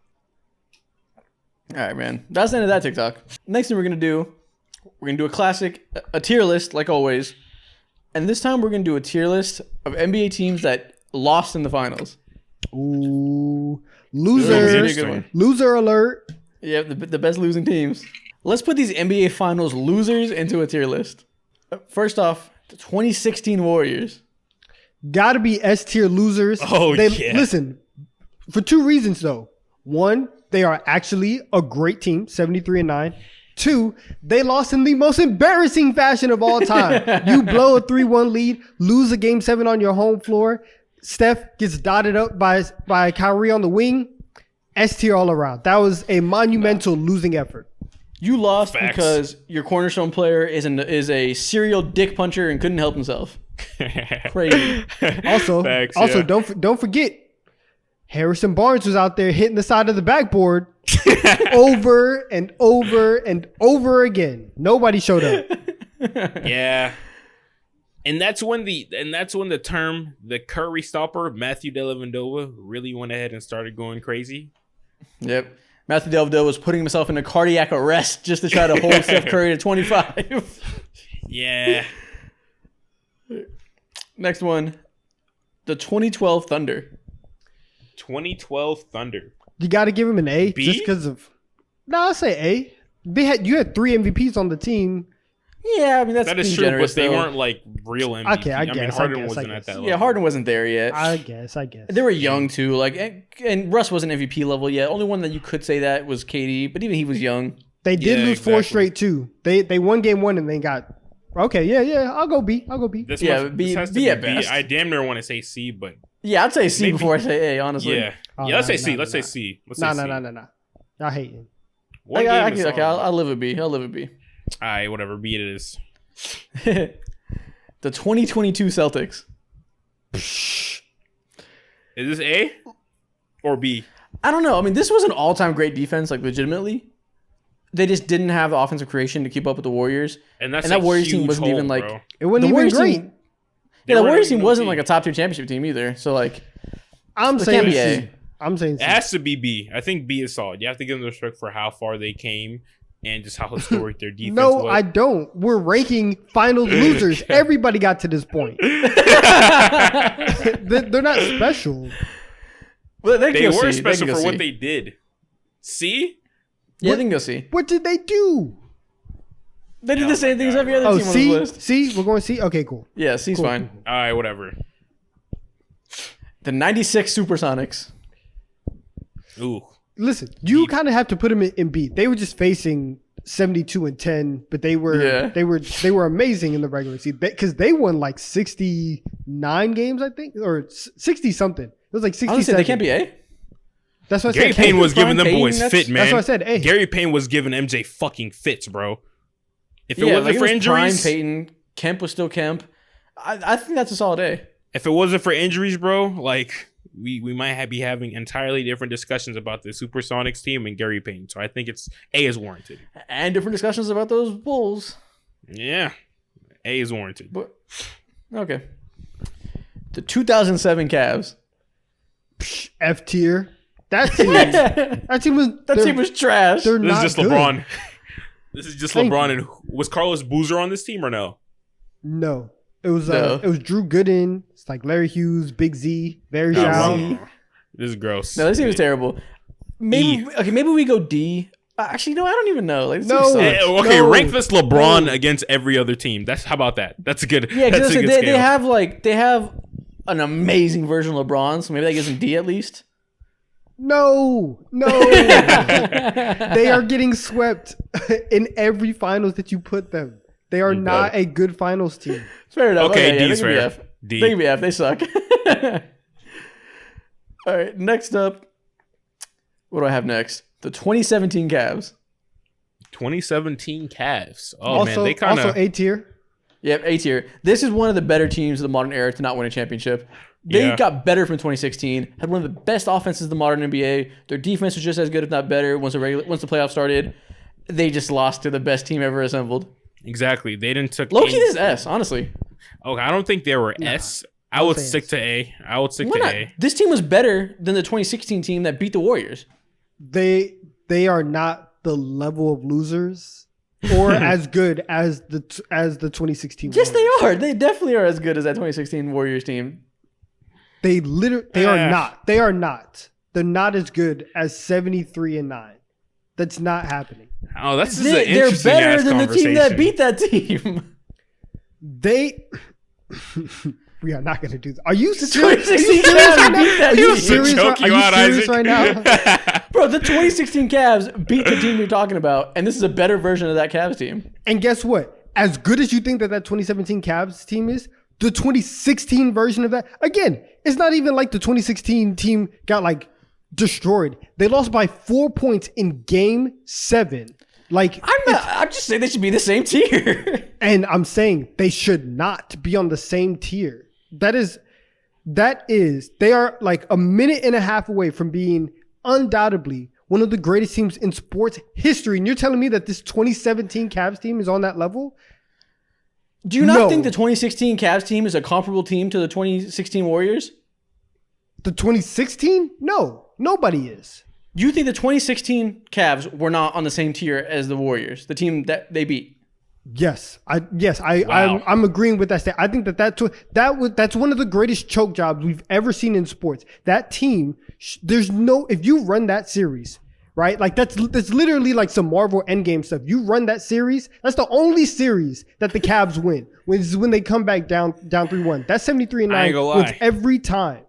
All right, man. That's the end of that TikTok. Next thing we're going to do a classic, a tier list, like always. And this time we're going to do a tier list of NBA teams that lost in the finals. Ooh. This is gonna be a Loser. good one. Loser alert. Yeah, the best losing teams. Let's put these NBA Finals losers into a tier list. First off, the 2016 Warriors. Gotta be S tier losers. Oh, yeah. Listen, for two reasons though. One, they are actually a great team, 73-9. Two, they lost in the most embarrassing fashion of all time. You blow a 3-1 lead, lose a game 7 on your home floor. Steph gets dotted up by Kyrie on the wing. S tier all around. That was a monumental losing effort. You lost Facts. because your cornerstone player is a serial dick puncher and couldn't help himself. Crazy. Also, Facts, yeah. don't forget, Harrison Barnes was out there hitting the side of the backboard over and over and over again. Nobody showed up. Yeah. And that's when the term the Curry stopper, Matthew Dellavedova, really went ahead and started going crazy. Yep. Matthew Dellavedova was putting himself in a cardiac arrest just to try to hold Steph Curry to 25. Yeah. Next one. The 2012 Thunder. 2012 Thunder. You got to give him an A B? just because of. No, I'll say A. You had 3 MVPs on the team. Yeah, I mean, that's That is being true, generous, but they though. weren't like real MVP. Okay, I mean, guess, Harden I guess, wasn't I at guess. that level. Yeah, Harden wasn't there yet. I guess. They were young too. Like, and Russ wasn't MVP level yet. Only one that you could say that was KD, but even he was young. They did Yeah, lose 4 exactly. straight too. They won game 1 and they got. Okay, yeah. I'll go B. This Yeah, must- B- this has to B be at best. I damn near want to say C, but Yeah, I'd say C Maybe. before I say A. Honestly, yeah, Oh, let's say nah, C. nah, Let's nah. say C. Let's say C. No. Y'all hating. One I game is okay, solid. I'll live with B. I'll live with B. All right, whatever. B it is. The 2022 Celtics. Is this A or B? I don't know. I mean, this was an all-time great defense, like legitimately. They just didn't have the offensive creation to keep up with the Warriors. And that's And that a Warriors team huge wasn't hole, even, like- bro. It wasn't The even Warriors great. team- They Yeah, the weren't Warriors even team wasn't no like a top-tier championship team either. So like, I'm It saying can't be C. A. I'm saying C. It has to be B. I think B is solid. You have to give them respect for how far they came and just how historic their defense No, was. I don't. We're ranking finals losers. Everybody got to this point. They're not special. well, they, They can go were C. special can go for C. what they did. C? Yeah, they can go C. What did they do? They did Oh the same my things God, every other Oh, team on C? the list. C? We're going C? Okay, cool. Yeah, C's Cool, fine. cool, All right, whatever. The 96 Supersonics. Ooh. Listen, you kind of have to put them in B. They were just facing 72-10, but they were amazing in the regular season because they won like 69 games, I think, or 60 something. It was like I was gonna say 67. they can't be A. That's what I Gary said. Payne was Prime giving them Payne, boys that's- fit, man. That's what I said. A. Gary Payne was giving MJ fucking fits, bro. If it Yeah, wasn't like for it was prime injuries, Peyton. Kemp was still Kemp. I think that's a solid A. if it wasn't for injuries, bro, like we might be having entirely different discussions about the Supersonics team and Gary Payne. So I think it's A is warranted. And different discussions about those Bulls. Yeah, A is warranted. But okay. The 2007 Cavs. F tier. That team was That team was trash. they're This not is just good. LeBron. This is just Thank LeBron. And was Carlos Boozer on this team or no? No. It was No. it was Drew Gooden. It's like Larry Hughes, Big Z, Barry No, Sharp. bro. This is gross. No, this team was terrible. Maybe maybe we go D. Actually, no, I don't even know. Like, this No. team sucks. Okay, No. rank this LeBron No. against every other team. That's how about that? That's a good. Yeah, that's because a good they scale. they have an amazing version of LeBron, so maybe that gives them D at least. No. They are getting swept in every finals that you put them. They are not a good finals team. Fair enough. Okay, yeah, D's they can be fair. F. D. They can be F. They suck. All right, next up. What do I have next? The 2017 Cavs. 2017 Cavs. Oh also, man, they kind also of. A tier. Yep, A tier. This is one of the better teams of the modern era to not win a championship. They Yeah. got better from 2016. Had one of the best offenses of the modern NBA. Their defense was just as good, if not better, once the playoffs started. They just lost to the best team ever assembled. Exactly. They didn't took. Low key, this is S, honestly. Okay, I don't think they were S. I would say stick S. to A. I would stick Why to not? A. This team was better than the 2016 team that beat the Warriors. They are not the level of losers or as good as the 2016. Yes, they Warriors. are. They definitely are as good as that 2016 Warriors team. They are Eh. not. They are not. They're not as good as 73-9. That's not happening. Oh, this is an They're interesting better ass than the team conversation. that beat that team. They. We are not going to do that. Are you serious? 2016 Are you serious Cavs right now? beat that Are you team. serious? Choke Are you you out, serious Isaac. right now? Bro, the 2016 Cavs beat the team you're talking about, and this is a better version of that Cavs team. And guess what? As good as you think that 2017 Cavs team is, the 2016 version of that, again, it's not even like the 2016 team got like destroyed. They lost by 4 points in game 7. Like, I'm just saying they should be the same tier. and I'm saying they should not be on the same tier. That is, they are like a minute and a half away from being undoubtedly one of the greatest teams in sports history. And you're telling me that this 2017 Cavs team is on that level? Do you not No. think the 2016 Cavs team is a comparable team to the 2016 Warriors? The 2016? No, nobody is. You think the 2016 Cavs were not on the same tier as the Warriors, the team that they beat? Yes, Wow. I'm agreeing with that. I think that's one of the greatest choke jobs we've ever seen in sports. That team, there's no, if you run that series, right? Like that's literally like some Marvel Endgame stuff. You run that series, that's the only series that the Cavs win. When they come back down 3-1. That 73-9 I ain't gonna wins lie. every time.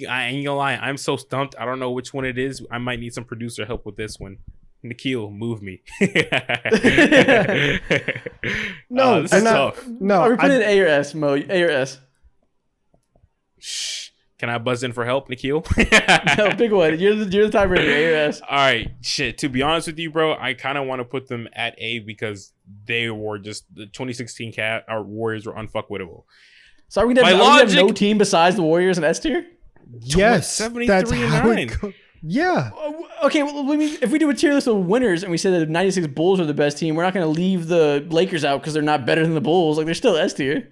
I ain't gonna lie. I'm so stumped. I don't know which one it is. I might need some producer help with this one. Nikhil, move me. No, this they're is not- tough. No, Are we putting in A or S, Mo? A or S? Shh. Can I buzz in for help, Nikhil? No, big one. You're the tiebreaker. A or S? All right, shit. To be honest with you, bro, I kind of want to put them at A because they were just the 2016 our Warriors were unfuckwittable. So are we gonna By have no logic- team besides the Warriors in S tier? yes, 73 that's and how 9. it goes. Yeah. Okay, well, I mean, if we do a tier list of winners and we say that the 96 Bulls are the best team, we're not going to leave the Lakers out because they're not better than the Bulls. Like, they're still S tier.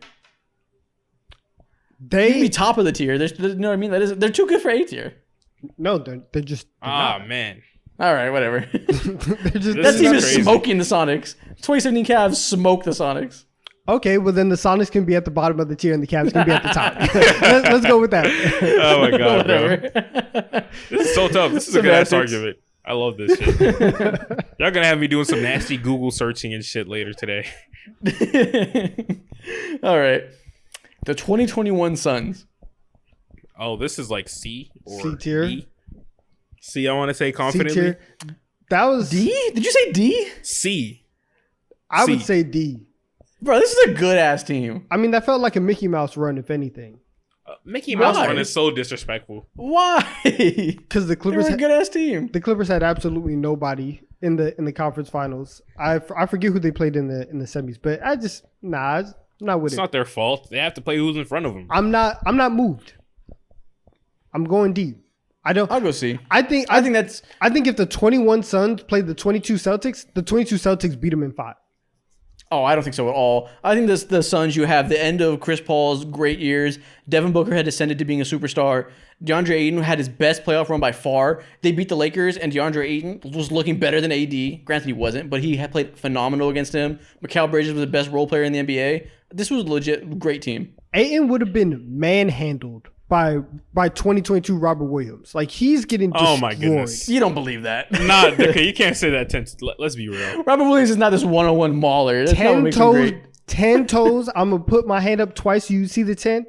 They can be top of the tier. You know what I mean? They're too good for A tier. No, they're just Ah, man. All right, whatever. they're just That This team is is crazy. smoking the Sonics. 2017 Cavs smoke the Sonics. okay. Well, then the Sonics can be at the bottom of the tier and the Cavs can be at the top. let's go with that. Oh my god, bro. Whatever. This is so tough. This is a good ass Semantics. argument. I love this shit. Y'all gonna have me doing some nasty Google searching and shit later today. All right. The 2021 Suns. Oh, this is like C or C tier. D? C, I want to say C confidently. tier. That was D? Did you say D? C. I would C. say D. Bro, this is a good ass team. I mean, that felt like a Mickey Mouse run, if anything, Mickey Mouse Why? one is so disrespectful. Why? because the They're Clippers. a good ass team. The Clippers had absolutely nobody in the conference finals. I forget who they played in the semis, but I'm not with It's it. not their fault. They have to play who's in front of them. I'm not moved. I'm going D. I'll go C. I think if the 21 Suns played the 22 Celtics, the 22 Celtics beat them in 5. Oh, I don't think so at all. I think the Suns, you have the end of Chris Paul's great years. Devin Booker had descended to being a superstar. DeAndre Ayton had his best playoff run by far. They beat the Lakers, and DeAndre Ayton was looking better than AD. Granted, he wasn't, but he had played phenomenal against him. Mikal Bridges was the best role player in the NBA. This was a legit great team. Ayton would have been manhandled by 2022 Robert Williams. Like, he's getting destroyed. Oh my goodness. You don't believe that. Nah, okay, you can't say that. Let's be real. Robert Williams is not this one-on-one mauler. That's not what 10 makes him toes, great. 10 toes. I'm gonna put my hand up twice. So you see the 10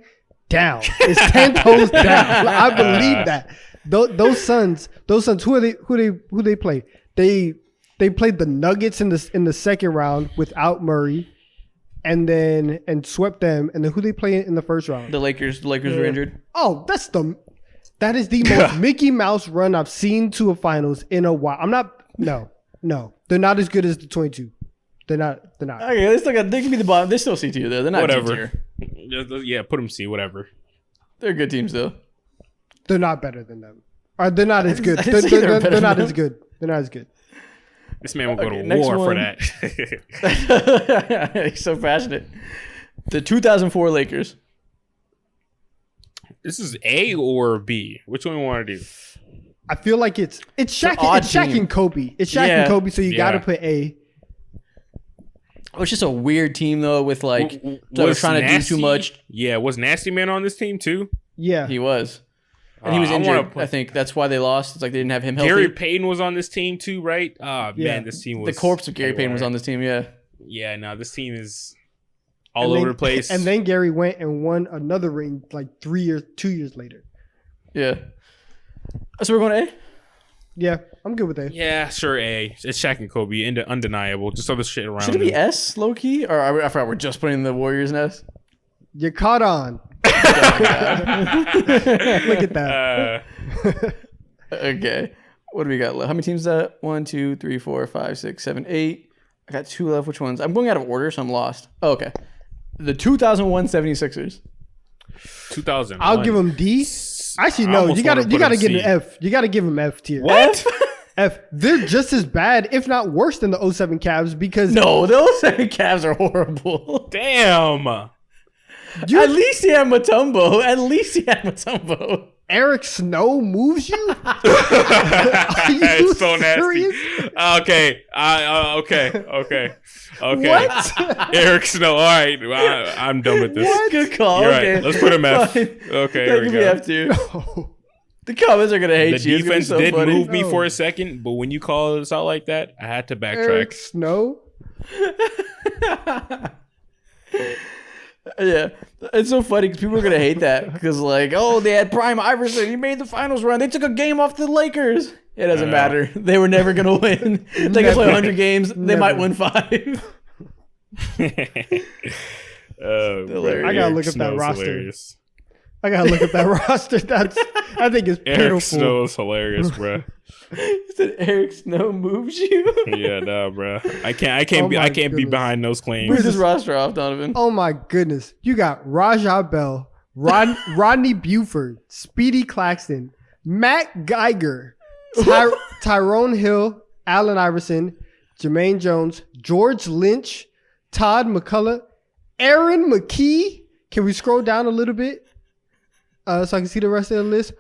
down. It's 10 toes down. I believe that. Those Suns. Who they play? They played the Nuggets in the second round without Murray, and swept them. And then who they play in the first round? The Lakers were injured. Oh, that is the most Mickey Mouse run I've seen to a finals in a while. No. They're not as good as the 22. They're not. Okay, they can be the bottom. They still C tier though. They're not G Whatever. tier. Yeah, put them C, whatever. They're good teams though. They're not better than them. Or they're not as good. I didn't say they were better They're not than as good. They're not as good. This man will go Okay, to next war for one. that. He's so passionate. The 2004 Lakers. This is A or B? Which one we want to do? I feel like it's Shaq. odd It's Shaq team. and Kobe. It's Shaq Yeah. and Kobe. So you got to Yeah. put A. It was just a weird team though, with like that was trying to do too much. Yeah, was Nasty Man on this team too? Yeah. He was, and he was I wanna injured. put- I think that's why they lost. It's like they didn't have him healthy. Gary Payton was on this team too, right? Ah, Yeah. man, this team the was corpse of Gary Payton was on this team. Yeah, Yeah, no, this team is all And over then- the place. And then Gary went and won another ring like 2 years later. yeah. So we're going to A. Yeah, I'm good with A. yeah, sure, A. It's Shaq and Kobe, undeniable. Just other shit around. Should it be them. S, low key, or I forgot we're just putting the Warriors in S. You're caught on. Look at that. Okay. What do we got left? How many teams is that? 1, 2, 3, 4, 5, 6, 7, 8. I got 2 left. Which ones? I'm going out of order, so I'm lost. Oh, okay. The 2001 76ers. 2000. I'll give him D. Actually, I no. almost You gotta wanna put him give him C. F. You gotta give him F tier. What? F. They're just as bad, if not worse, than the 07 Cavs because No, those second Cavs are horrible. Damn. At least he had Mutombo. Eric Snow moves you. It's so nasty. serious? Okay. Okay. What? Eric Snow. All right. I'm done with this. What? Good call. You're Okay. right. Let's put him F. Fine. Okay. That Here we could be go. F tier. No. The comments are gonna hate The you. It's gonna be defense so did funny. move me No. for a second, but when you call us out like that, I had to Eric backtrack. Snow. Yeah, it's so funny because people are gonna hate that because like, oh, they had Prime Iverson. He made the finals run. They took a game off the Lakers. It doesn't matter. They were never gonna win. They can play 100 games. They might win 5. Hilarious. I gotta look up that roster. I gotta look at that roster. I think it's Eric pitiful. Snow is hilarious, bro. He said Eric Snow moves you. Yeah, nah, bro. I can't Oh be my be goodness. behind those claims. Where's this roster off, Donovan? Oh my goodness. You got Rajah Bell, Rodney Buford, Speedy Claxton, Matt Geiger, Tyrone Hill, Allen Iverson, Jermaine Jones, George Lynch, Todd McCullough, Aaron McKee. Can we scroll down a little bit so I can see the rest of the list?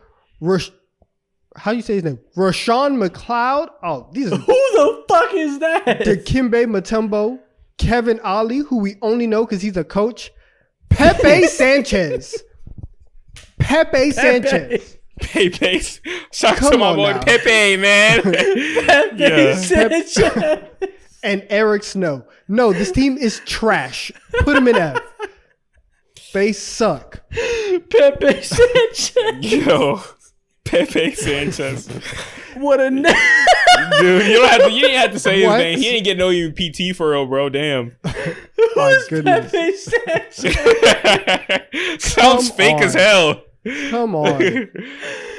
How do you say his name? Rashawn McLeod. Oh, these are Who the fuck is that? Dikembe Mutombo, Kevin Ollie, who we only know because he's a coach, Pepe Sanchez. Pepe Sanchez. Pepe. Shout Come to my on boy now. Pepe, man. Yeah. Sanchez. And Eric Snow. No, this team is trash. Put them in F. They suck. Pepe Sanchez. Yo. Pepe Sanchez. What a name. Dude, you didn't have to say his What? name. He didn't get no even PT for real, bro. Damn. My goodness. Pepe Sanchez. Sounds Come fake on. as hell. Come on.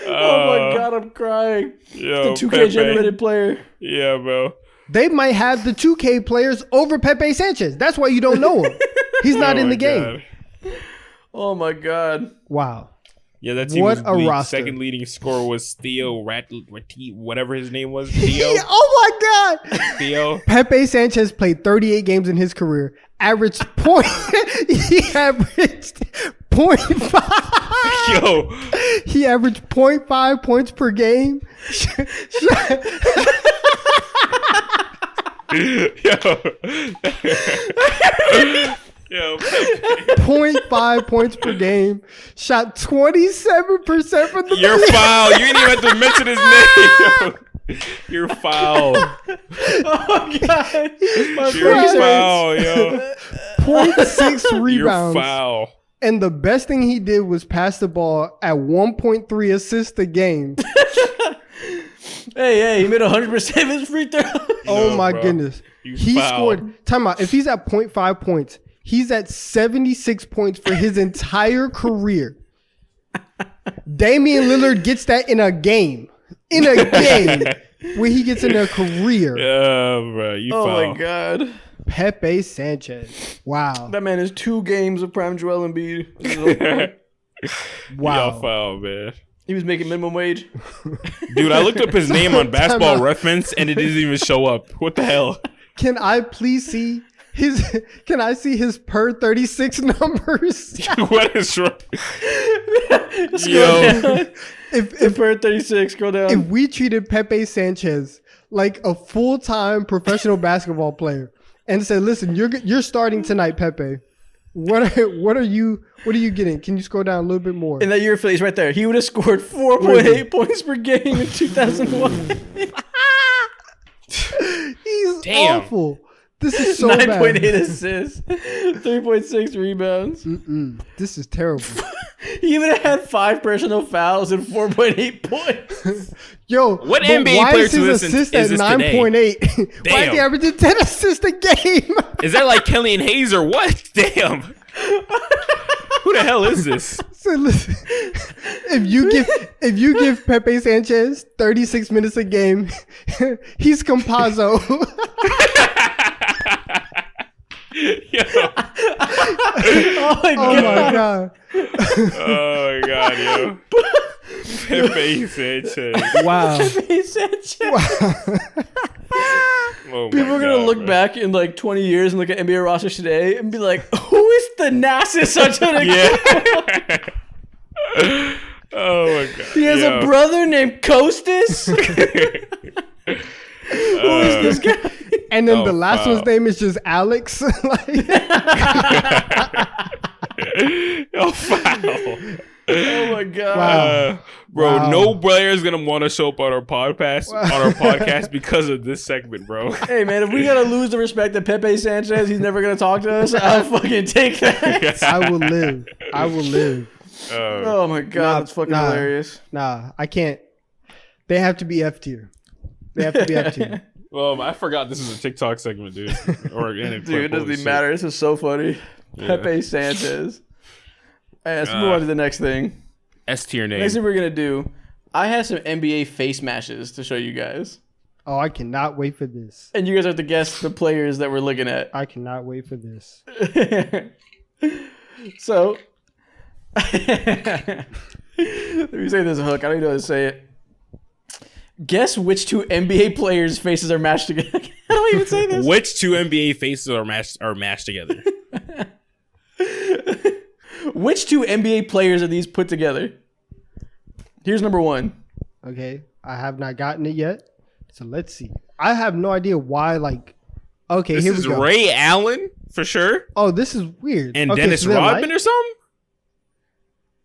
Oh my god, I'm crying. Yo, The 2K Pepe. generated player. Yeah, bro. They might have the 2K players over Pepe Sanchez. That's why you don't know him. He's not Oh in my the game. God. Oh my god. Wow. Yeah, that team What was a roster. second leading scorer was Theo whatever his name was. Theo. Oh my God. Theo. Pepe Sanchez played 38 games in his career. Averaged point. He averaged 0.5. Yo. He averaged 0.5 points per game. Yo. 0.5 points per game. Shot 27% from the You're field. foul. You didn't even have to mention his name. You're foul. Oh god. My You're face hurts. foul, yo. 0.6 You're rebounds. foul. And the best thing he did was pass the ball at 1.3 assists a game. Hey, he made 100% of his free throws. Oh No, my bro. goodness. You He foul. scored. Time out. If he's at 0.5 points, he's at 76 points for his entire career. Damian Lillard gets that in a game. In a game where he gets in a career. Yeah, bro. You Oh foul. my god. Pepe Sanchez. Wow. That man is 2 games of prime Joel Embiid. Wow. Y'all foul, man. He was making minimum wage. Dude, I looked up his name on Basketball Time out. Reference and it didn't even show up. What the hell? Can I please see his can I see his per 36 numbers? What is wrong? Scroll Yo. down. if Per 36, scroll down. if we treated Pepe Sanchez like a full-time professional basketball player and said, "Listen, you're starting tonight, Pepe. What are you getting? Can you scroll down a little bit more?" in that year, Phillies right there. He would have scored 4.8 points per game in 2001. He's Damn. awful. This is so 9.8 bad. assists, 3.6 rebounds. This is terrible. He even had 5 personal fouls and 4.8 points. Yo, What but NBA why player is to his listen assist is at this today? 9.8? Why is he Damn. averaging 10 assists a game? Is that like Kelly and Hayes or what? Damn. Who the hell is this? So listen, if you give Pepe Sanchez 36 minutes a game, he's Compazzo. Yo. Oh my Oh god. my god. Oh my god, yo. Pepe Sanchez. Wow. Pepe Sanchez. Oh my People are gonna God, look bro. back in like 20 years and look at NBA rosters today and be like, "Who is the Thanasis Antetokounmpo? Yeah. Oh my God. He has a brother named Kostas. Who is this guy?" And then Oh, the last wow. one's name is just Alex. Like, Oh, foul. Oh my god. Wow. Bro, Wow. no player is gonna want to show up on our podcast because of this segment, bro. Hey man, if we gotta lose the respect of Pepe Sanchez, he's never gonna talk to us. I'll fucking take that. I will live. I will live. Oh my god, Nah, that's fucking nah. hilarious. Nah, I can't. They have to be F tier. They have to be F tier. Well, I forgot this is a TikTok segment, dude. Or Dude, it doesn't even matter. This is so funny. Yeah. Pepe Sanchez. Hey, let's move on to the next thing. S tier Next thing name. we're gonna do, I have some NBA face mashes to show you guys. Oh, I cannot wait for this. And you guys have to guess the players that we're looking at. I cannot wait for this. So, let me say this hook. I don't even know how to say it. Guess which two NBA players' faces are mashed together. I don't even say this. Which two NBA faces are mashed together? Which two NBA players are these put together? Here's number one. Okay, I have not gotten it yet. So let's see. I have no idea why. Like, okay, This here we is go. Ray Allen for sure, Oh, this is weird. and Okay, Dennis so they're Rodman like- or something.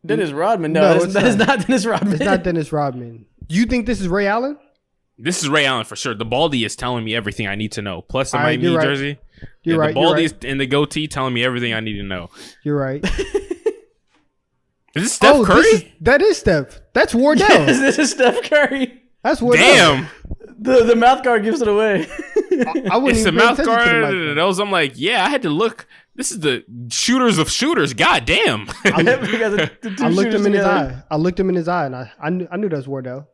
Dennis Rodman. No, No, it's that is not. not Dennis Rodman. It's not Dennis Rodman. You think this is Ray Allen? This is Ray Allen for sure. The Baldy is telling me everything I need to know. Plus the All right, Miami you're right. jersey. You're right. The You're Baldy right. and the goatee telling me everything I need to know. You're right. Is this Steph Curry? That is Steph. That's Wardell. Yes, this is Steph Curry. That's Wardell. Damn. The mouth guard gives it away. I wouldn't It's the even pay mouth attention to guard. the mic. And those, I'm like, yeah, I had to look. This is the shooters of shooters. God damn. I looked him in his eye. I looked him in his eye, and I knew that was Wardell.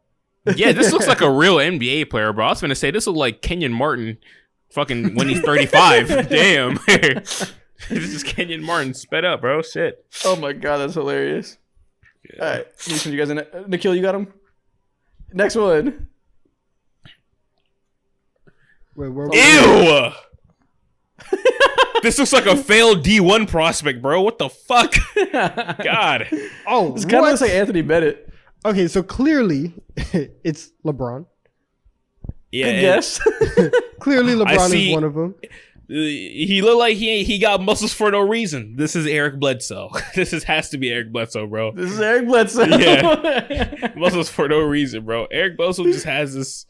Yeah, this looks like a real NBA player, bro. I was gonna say this looks like Kenyon Martin, fucking when he's 35. Damn, this is Kenyon Martin sped up, bro. Shit. Oh my god, that's hilarious. All right, listen, you guys. Nikhil, you got him. Next one. Wait, where? Ew. This looks like a failed D1 prospect, bro. What the fuck? God. Oh, This kind of what? looks like Anthony Bennett. Okay, so clearly it's LeBron. Yeah. Good guess. Clearly LeBron see- is one of them. He looked like he got muscles for no reason. This is Eric Bledsoe. Has to be Eric Bledsoe, bro. This is Eric Bledsoe. Yeah. Muscles for no reason, bro. Eric Bledsoe just has this.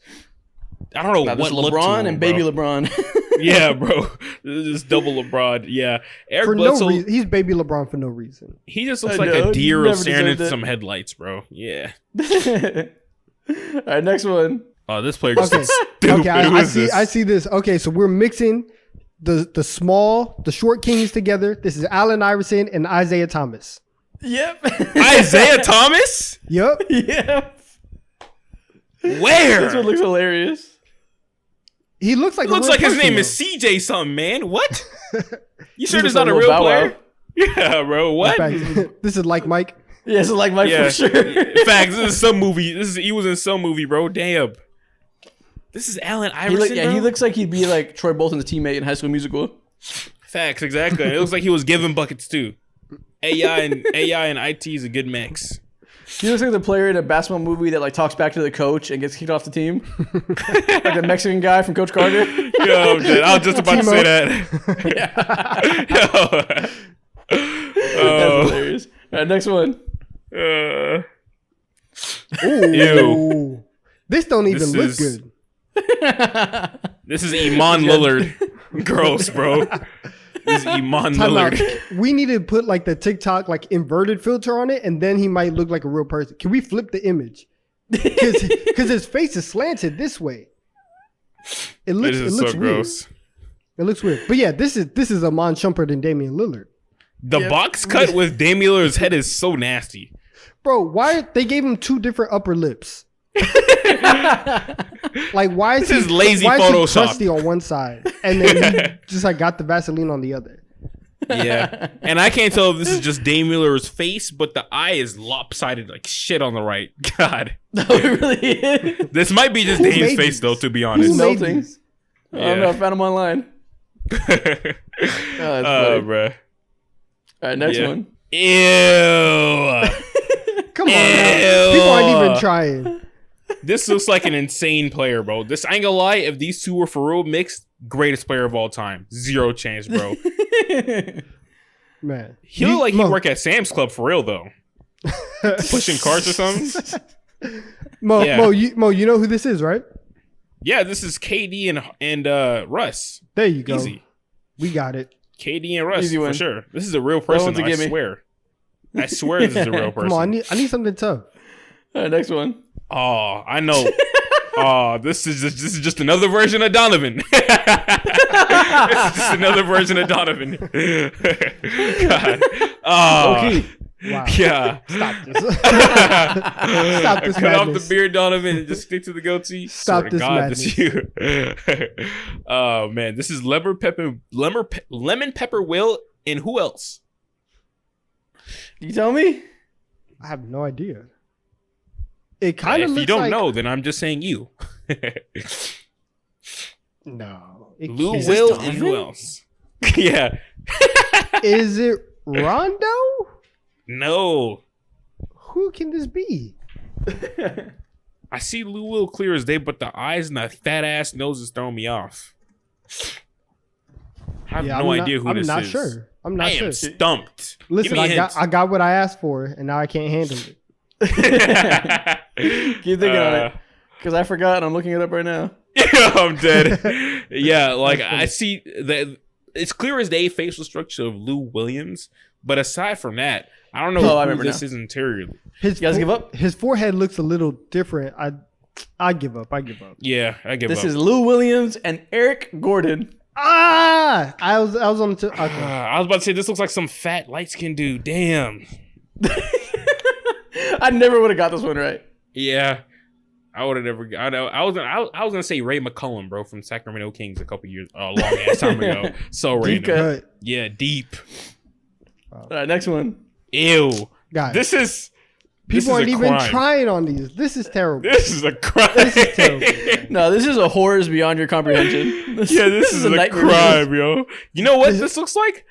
I don't know Nah, this what is look to LeBron him, and bro. baby LeBron. Yeah, bro. This is double LeBron. Yeah, Eric For Bledsoe. no reason. He's baby LeBron for no reason. He just looks I like know, a deer never staring deserved into it. some headlights, bro. Yeah. All right, next one. Oh, this player just Okay. stupid. Okay, Who is I this? see this. Okay, so we're mixing the short kings together. This is Allen Iverson and Isaiah Thomas. Yep. Isaiah Thomas. Yep. Yep. Where? This one looks hilarious. He looks like It looks a real like his person, name is CJ something, man. What? You sure looks this not like a Lil real Bow Wow. player? Yeah, bro. though. What? Fact. This is like Mike. Yeah, this is like Mike Yeah. for sure. Facts. This is some movie. He was in some movie, bro. Damn. This is Allen Iverson. Yeah, bro? he looks like he'd be like Troy Bolton's teammate in High School Musical. Facts. Exactly. It looks like he was giving buckets too. AI and IT is a good mix. He looks like the player in a basketball movie that like talks back to the coach and gets kicked off the team. Like the Mexican guy from Coach Carter. Yo, I'm dead. I was just about to say that. Yeah. That's hilarious. All right, next one. Yo. Ooh. Ew. This don't even This look is- good. This is Iman Lillard. Gross, bro. This is Iman Time out. Lillard. We need to put like the TikTok like inverted filter on it, and then he might look like a real person. Can we flip the image? Because his face is slanted this way. It looks This it is looks so weird. gross. It looks weird. But yeah, this is Amon Shumpert and Damian Lillard. The Yep. box cut with Damian Lillard's head is so nasty. Bro, why they gave him two different upper lips? Like why is This is he, lazy why is he Photoshop. crusty on one side and then he just like got the Vaseline on the other? Yeah, and I can't tell if this is just Dame Miller's face, but the eye is lopsided like shit on the right. God, No, it really is. this might be just Who Dame's made face these? though. To be Who honest, made melting. these? I don't know. I found him online. That's funny. bruh. All right, next Yeah. one. Ew. Come on, man. People aren't even trying. This looks like an insane player, bro. This I ain't gonna lie. If these two were for real mixed, greatest player of all time. Zero chance, bro. Man. He look like he Mo, work at Sam's Club for real though. Pushing carts or something. Mo, Yeah. Mo, you know who this is, right? Yeah, this is KD and Russ. There you go. Easy. We got it. KD and Russ Easy for win. sure. This is a real person. one's a Though, I gimme. swear. I swear this is a real person. Come on, I need something tough. All right, next one. Oh, I know. Oh, this is just another version of Donovan. This is just another version of Donovan. God. Oh, Okay. Wow. yeah. Stop this. Stop this Cut off the madness. beard, Donovan, and just stick to the goatee. Stop Swear to this God, madness. this you. Oh man, this is lemon pepper Will and who else? You tell me. I have no idea. It kind of If looks you don't like know, then I'm just saying you. no. It Lou, can't. Will, Donovan? and who else? Yeah. Is it Rondo? No. Who can this be? I see Lou Will clear as day, but the eyes and the fat ass nose is throwing me off. I have no idea who I'm this not is. sure. I'm not I sure. am stumped. Listen, Give me a I got what I asked for, and now I can't handle it. Keep thinking on it. Because I forgot and I'm looking it up right now. I'm dead. Yeah, like I see that it's clear as day facial structure of Lou Williams, but aside from that, I don't know Oh, I who remember this now. is interiorly. His You guys give up? His forehead looks a little different. I give up. Yeah, I give This up. is Lou Williams and Eric Gordon. Ah, I was on the. Okay. I was about to say this looks like some fat light skinned dude. Damn. I never would have got this one right. Yeah. I would have never. I was gonna say Ray McCollum, bro, from Sacramento Kings a couple years, a long ass time ago. So Deep random. cut. Yeah, deep. All right, next one. Ew. Guys, This is people aren't a even crime. trying on these. This is terrible. This is a crime. This is terrible. No, this is a horrors beyond your comprehension. Yeah, this is a nightmare. crime, yo. You know what this looks like?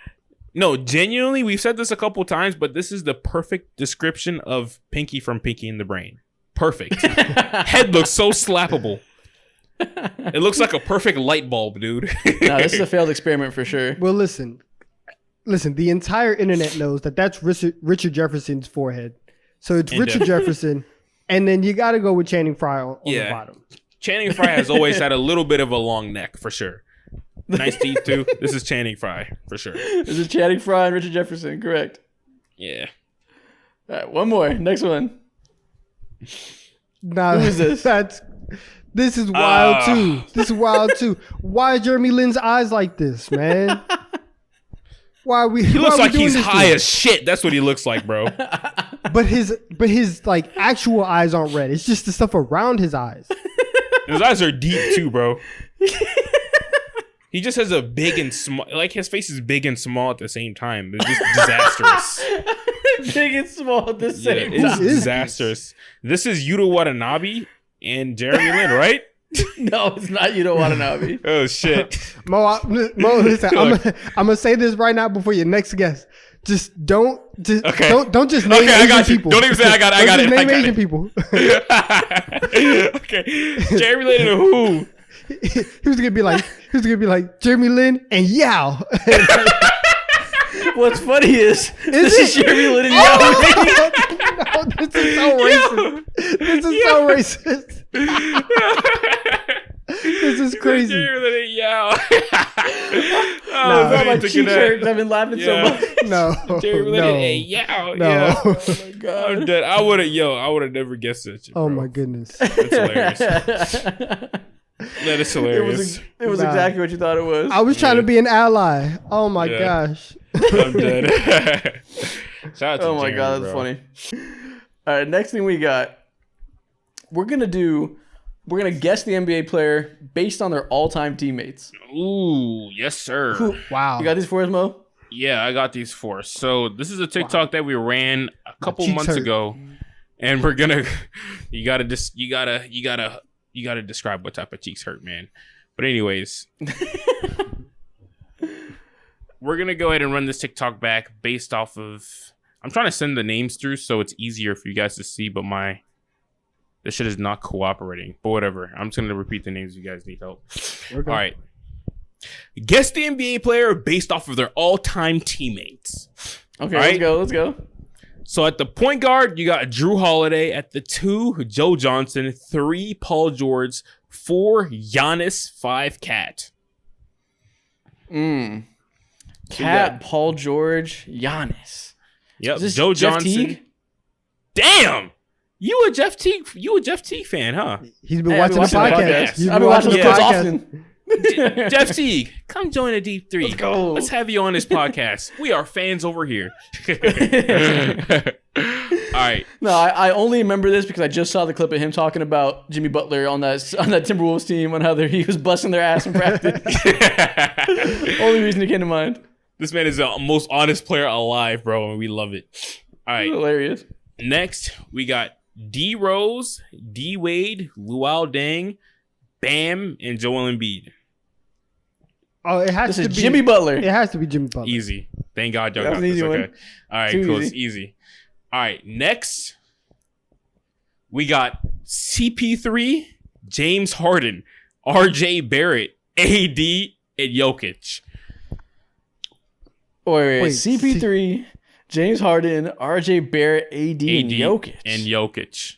No, genuinely, we've said this a couple times, but this is the perfect description of Pinky from Pinky and the Brain. Perfect. Head looks so slappable. It looks like a perfect light bulb, dude. No, this is a failed experiment for sure. Well, listen. The entire internet knows that that's Richard Jefferson's forehead. So it's And, Richard Jefferson, and then you got to go with Channing Frye on the Yeah. bottom. Channing Frye has always had a little bit of a long neck, for sure. Nice teeth, too. This is Channing Frye, for sure. This is Channing Frye and Richard Jefferson, correct. Yeah. All right, one more. Next one. Nah, Who is this? This is wild Ah. too. This is wild too. Why are Jeremy Lin's eyes like this, man? Why are we? He looks like he's this to high him? as shit. That's what he looks like, bro. But his like actual eyes aren't red. It's just the stuff around his eyes. His eyes are deep, too, bro. He just has a big and small, like his face is big and small at the same time. It's just disastrous. Big and small at the Yeah, same it's time. is disastrous. This is Yuta Watanabe and Jeremy Lin, right? No, it's not Yuta Watanabe. Oh shit! Mo, listen, I'm gonna say this right now before your next guess. Just don't Okay. don't just name Okay, I Asian got you. people. Don't even say I got it. I Don't got just it. I Name got Asian it. people. Okay, Jeremy Lin and who? He was gonna be like Jeremy Lin and Yao. What's funny is this is Jeremy Lin and Oh, no, this is so racist. This is so racist. This is crazy. Jeremy Lin and Yao. Nah. It's on my took cheek it out. hurts. I've been laughing so Yeah. much. No, Jeremy Lin no, and Yao. no. Yeah. Oh my I'm god. dead. I would have never guessed that shit, Oh bro. my goodness. That's hilarious. That is It hilarious. was Nah. exactly what you thought it was. I was trying to be an ally. Oh my Yeah. gosh. I'm dead. Shout out to Oh my Jeremy, god, that's bro. funny. All right, next thing we got. We're gonna guess the NBA player based on their all-time teammates. Ooh, yes, sir. Who? Wow. You got these for us, Mo? Yeah, I got these 4. So this is a TikTok that we ran a couple cheeks months hurt. ago, and we're gonna. You gotta describe what type of cheeks hurt, man. But anyways, we're gonna go ahead and run this TikTok back based off of. I'm trying to send the names through so it's easier for you guys to see, but this shit is not cooperating. But whatever, I'm just gonna repeat the names if you guys need help. Okay. All right. Guess the NBA player based off of their all-time teammates. Okay, All right. let's go. So at the point guard, you got Drew Holiday. At the 2, Joe Johnson. 3, Paul George. 4, Giannis. 5, Cat. Cat, got- Paul George, Giannis. Yep. Is this Joe Jeff Johnson. Teague? Damn. You a Jeff Teague fan, huh? He's been Hey, watching the I've been watching podcast. podcasts. He's I've been watching the Yeah. clips podcast. often. Jeff Teague, come join a Deep 3. Let's go. Let's have you on this podcast. We are fans over here. All right. No, I only remember this because I just saw the clip of him talking about Jimmy Butler on that Timberwolves team and how he was busting their ass in practice. Only reason it came to mind. This man is the most honest player alive, bro, and we love it. All right. Hilarious. Next, we got D Rose, D Wade, Luol Deng, Bam, and Joel Embiid. Oh, it has This to is be Jimmy Butler. It has to be Jimmy Butler. Easy. Thank God y'all That got was an this. easy Okay. one. All right, Too cool. It's easy. easy. All right, next, we got CP3, James Harden, RJ Barrett, AD, and Jokic. Wait. Wait, CP3, James Harden, RJ Barrett, AD, and Jokic. And Jokic.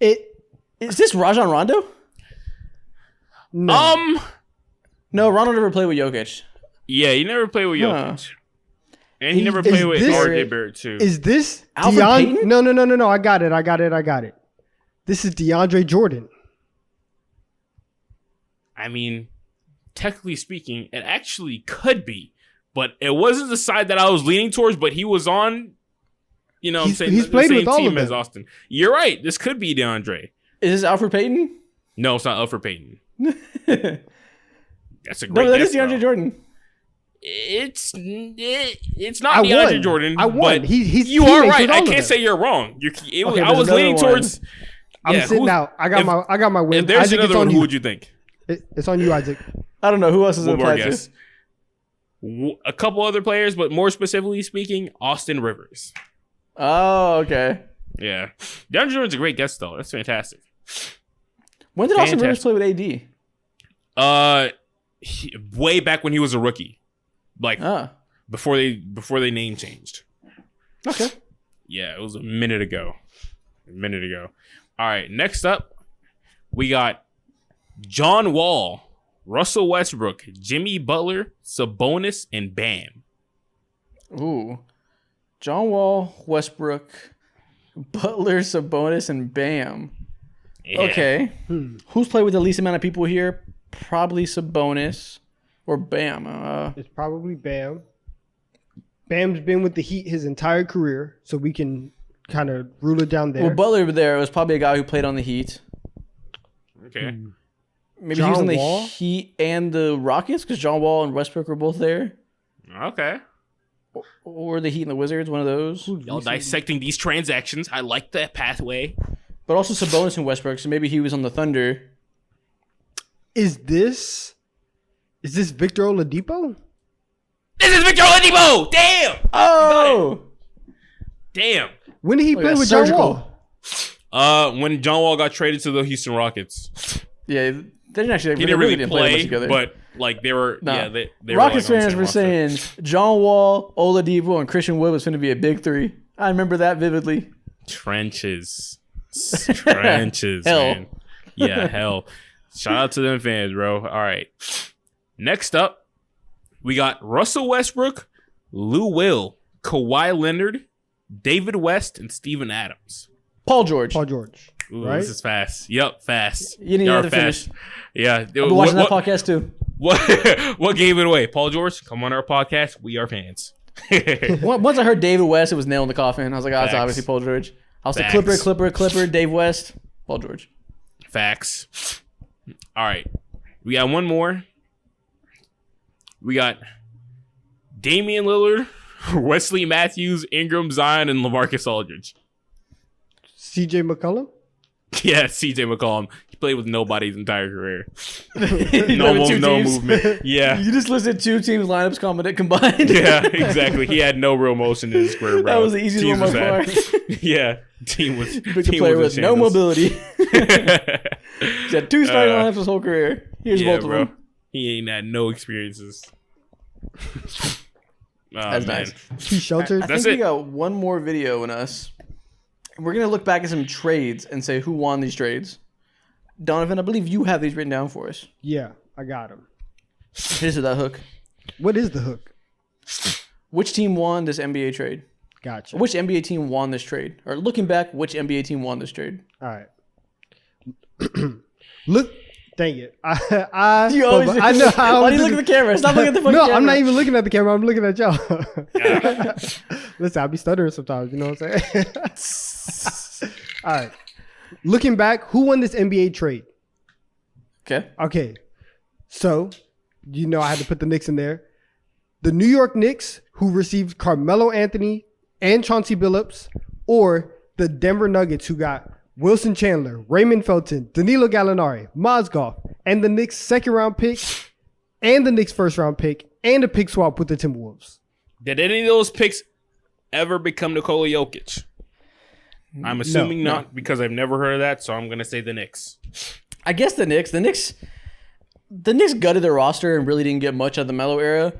Is this Rajon Rondo? No. No, Rondo never played with Jokic. Yeah, he never played with Huh. Jokic. And he Is- never is played with this- RJ Barrett, too. Is this Alfred Payton? No. I got it. This is DeAndre Jordan. I mean, technically speaking, it actually could be, but it wasn't the side that I was leaning towards. But he was on, you know, what I'm He's- saying he's the played same with all team of as them. Austin. You're right. This could be DeAndre. Is this Alfred Payton? No, it's not Alfred Payton. No, That's a great. that guess, is DeAndre though. Jordan. It's I not DeAndre won. Jordan. I won. But He's you are teammates right. with I all of can't them. say you're wrong. Okay, I there's was another leaning one. towards. I'm yeah, sitting who's- out. I got my win. If there's Isaac, another it's on one, who you. would you think? It's on you, Isaac. I don't know. Who else is One in more the guess. A couple other players, but more specifically speaking, Austin Rivers. Oh, okay. Yeah, DeAndre Jordan's a great guess though. That's fantastic. When did Austin Rivers Fantastic. play with AD? Way back when he was a rookie, like Ah, before they name changed. okay. Yeah, it was a minute ago. All right, next up, we got John Wall, Russell Westbrook, Jimmy Butler, Sabonis, and Bam. Ooh. John Wall, Westbrook, Butler, Sabonis, and Bam. Yeah. Okay. Who's played with the least amount of people here? Probably Sabonis or Bam. It's probably Bam. Bam's been with the Heat his entire career, so we can kind of rule it down there. Well, Butler there was probably a guy who played on the Heat. Okay. Maybe he was John on the Wall? Heat and the Rockets because John Wall and Westbrook were both there. Okay. Or the Heat and the Wizards, one of those. Y'all dissecting these transactions. I like that pathway. But also Sabonis and Westbrook, so maybe he was on the Thunder. Is this Victor Oladipo? This is Victor Oladipo. Damn. Oh! Damn. When did he Look, play that's with John surgical. Wall? When John Wall got traded to the Houston Rockets, Yeah, they didn't actually. he didn't really much play, together. but like they were. Nah. Yeah, they Rockets were like on fans the were same roster. saying John Wall, Oladipo, and Christian Wood was going to be a big three. I remember that vividly. Trenches, Hell. man. Yeah, hell. Shout out to them fans, bro. All right. Next up, we got Russell Westbrook, Lou Will, Kawhi Leonard, David West, and Steven Adams. Paul George. Paul George. Ooh, Right? this is fast. Yep, fast. You didn't Y'all have are to finish. fast. Yeah. I've been watching that podcast too. What gave it away? Paul George, come on our podcast. We are fans. Once I heard David West, it was nail in the coffin. I was like, oh, it's Facts. obviously Paul George. I was Facts. the Clipper, Dave West, Paul George. Facts. All right. We got one more. We got Damian Lillard, Wesley Matthews, Ingram, Zion, and LaMarcus Aldridge. CJ McCollum. Yeah, CJ McCollum. He played with nobody his entire career. You No, know, with two no teams. movement. Yeah. You just listed two teams lineups combined. Yeah, exactly. He had no real motion in his career, bro. That was the easiest Teams one by was far. bad. Yeah, team was. Picked a Team player was with no shambles. mobility. He's had two starting lineups his whole career. Here's Yeah, both bro. of them. He ain't had no experiences. That's man. nice. He's sheltered. I That's think it. we got one more video in us. We're gonna look back at some trades and say who won these trades. Donovan, I believe you have these written down for us. Yeah, I got him. Hit us with that hook. What is the hook? Which team won this NBA trade? Gotcha. Which NBA team won this trade? Or looking back, which NBA team won this trade? All right. Look, dang it. I You always I know. Why do you look at the camera? Stop looking at the fucking No, camera. I'm not even looking at the camera. I'm looking at y'all. Listen, I be stuttering sometimes. You know what I'm saying? All right. Looking back, who won this NBA trade? Okay. Okay. So, you know, I had to put the Knicks in there. The New York Knicks, who received Carmelo Anthony and Chauncey Billups, or the Denver Nuggets, who got Wilson Chandler, Raymond Felton, Danilo Gallinari, Mozgov, and the Knicks' second-round pick, and the Knicks' first-round pick, and a pick swap with the Timberwolves. Did any of those picks ever become Nikola Jokic? I'm assuming No. not because I've never heard of that, so I'm gonna say the Knicks. I guess the Knicks gutted their roster and really didn't get much out of the Melo era,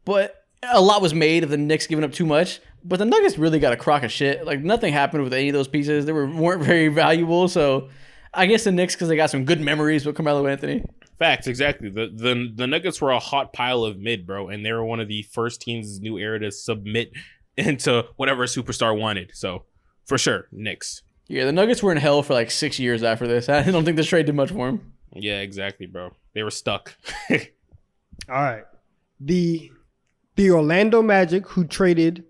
but a lot was made of the Knicks giving up too much. But the Nuggets really got a crock of shit. Like nothing happened with any of those pieces. They weren't very valuable. So I guess the Knicks because they got some good memories with Carmelo Anthony. Facts, exactly. The Nuggets were a hot pile of mid, bro, and they were one of the first teams in this new era to submit into whatever a superstar wanted. So for sure, Knicks. Yeah, the Nuggets were in hell for like 6 years after this. I don't think this trade did much for them. Yeah, exactly, bro. They were stuck. All right. The Orlando Magic, who traded...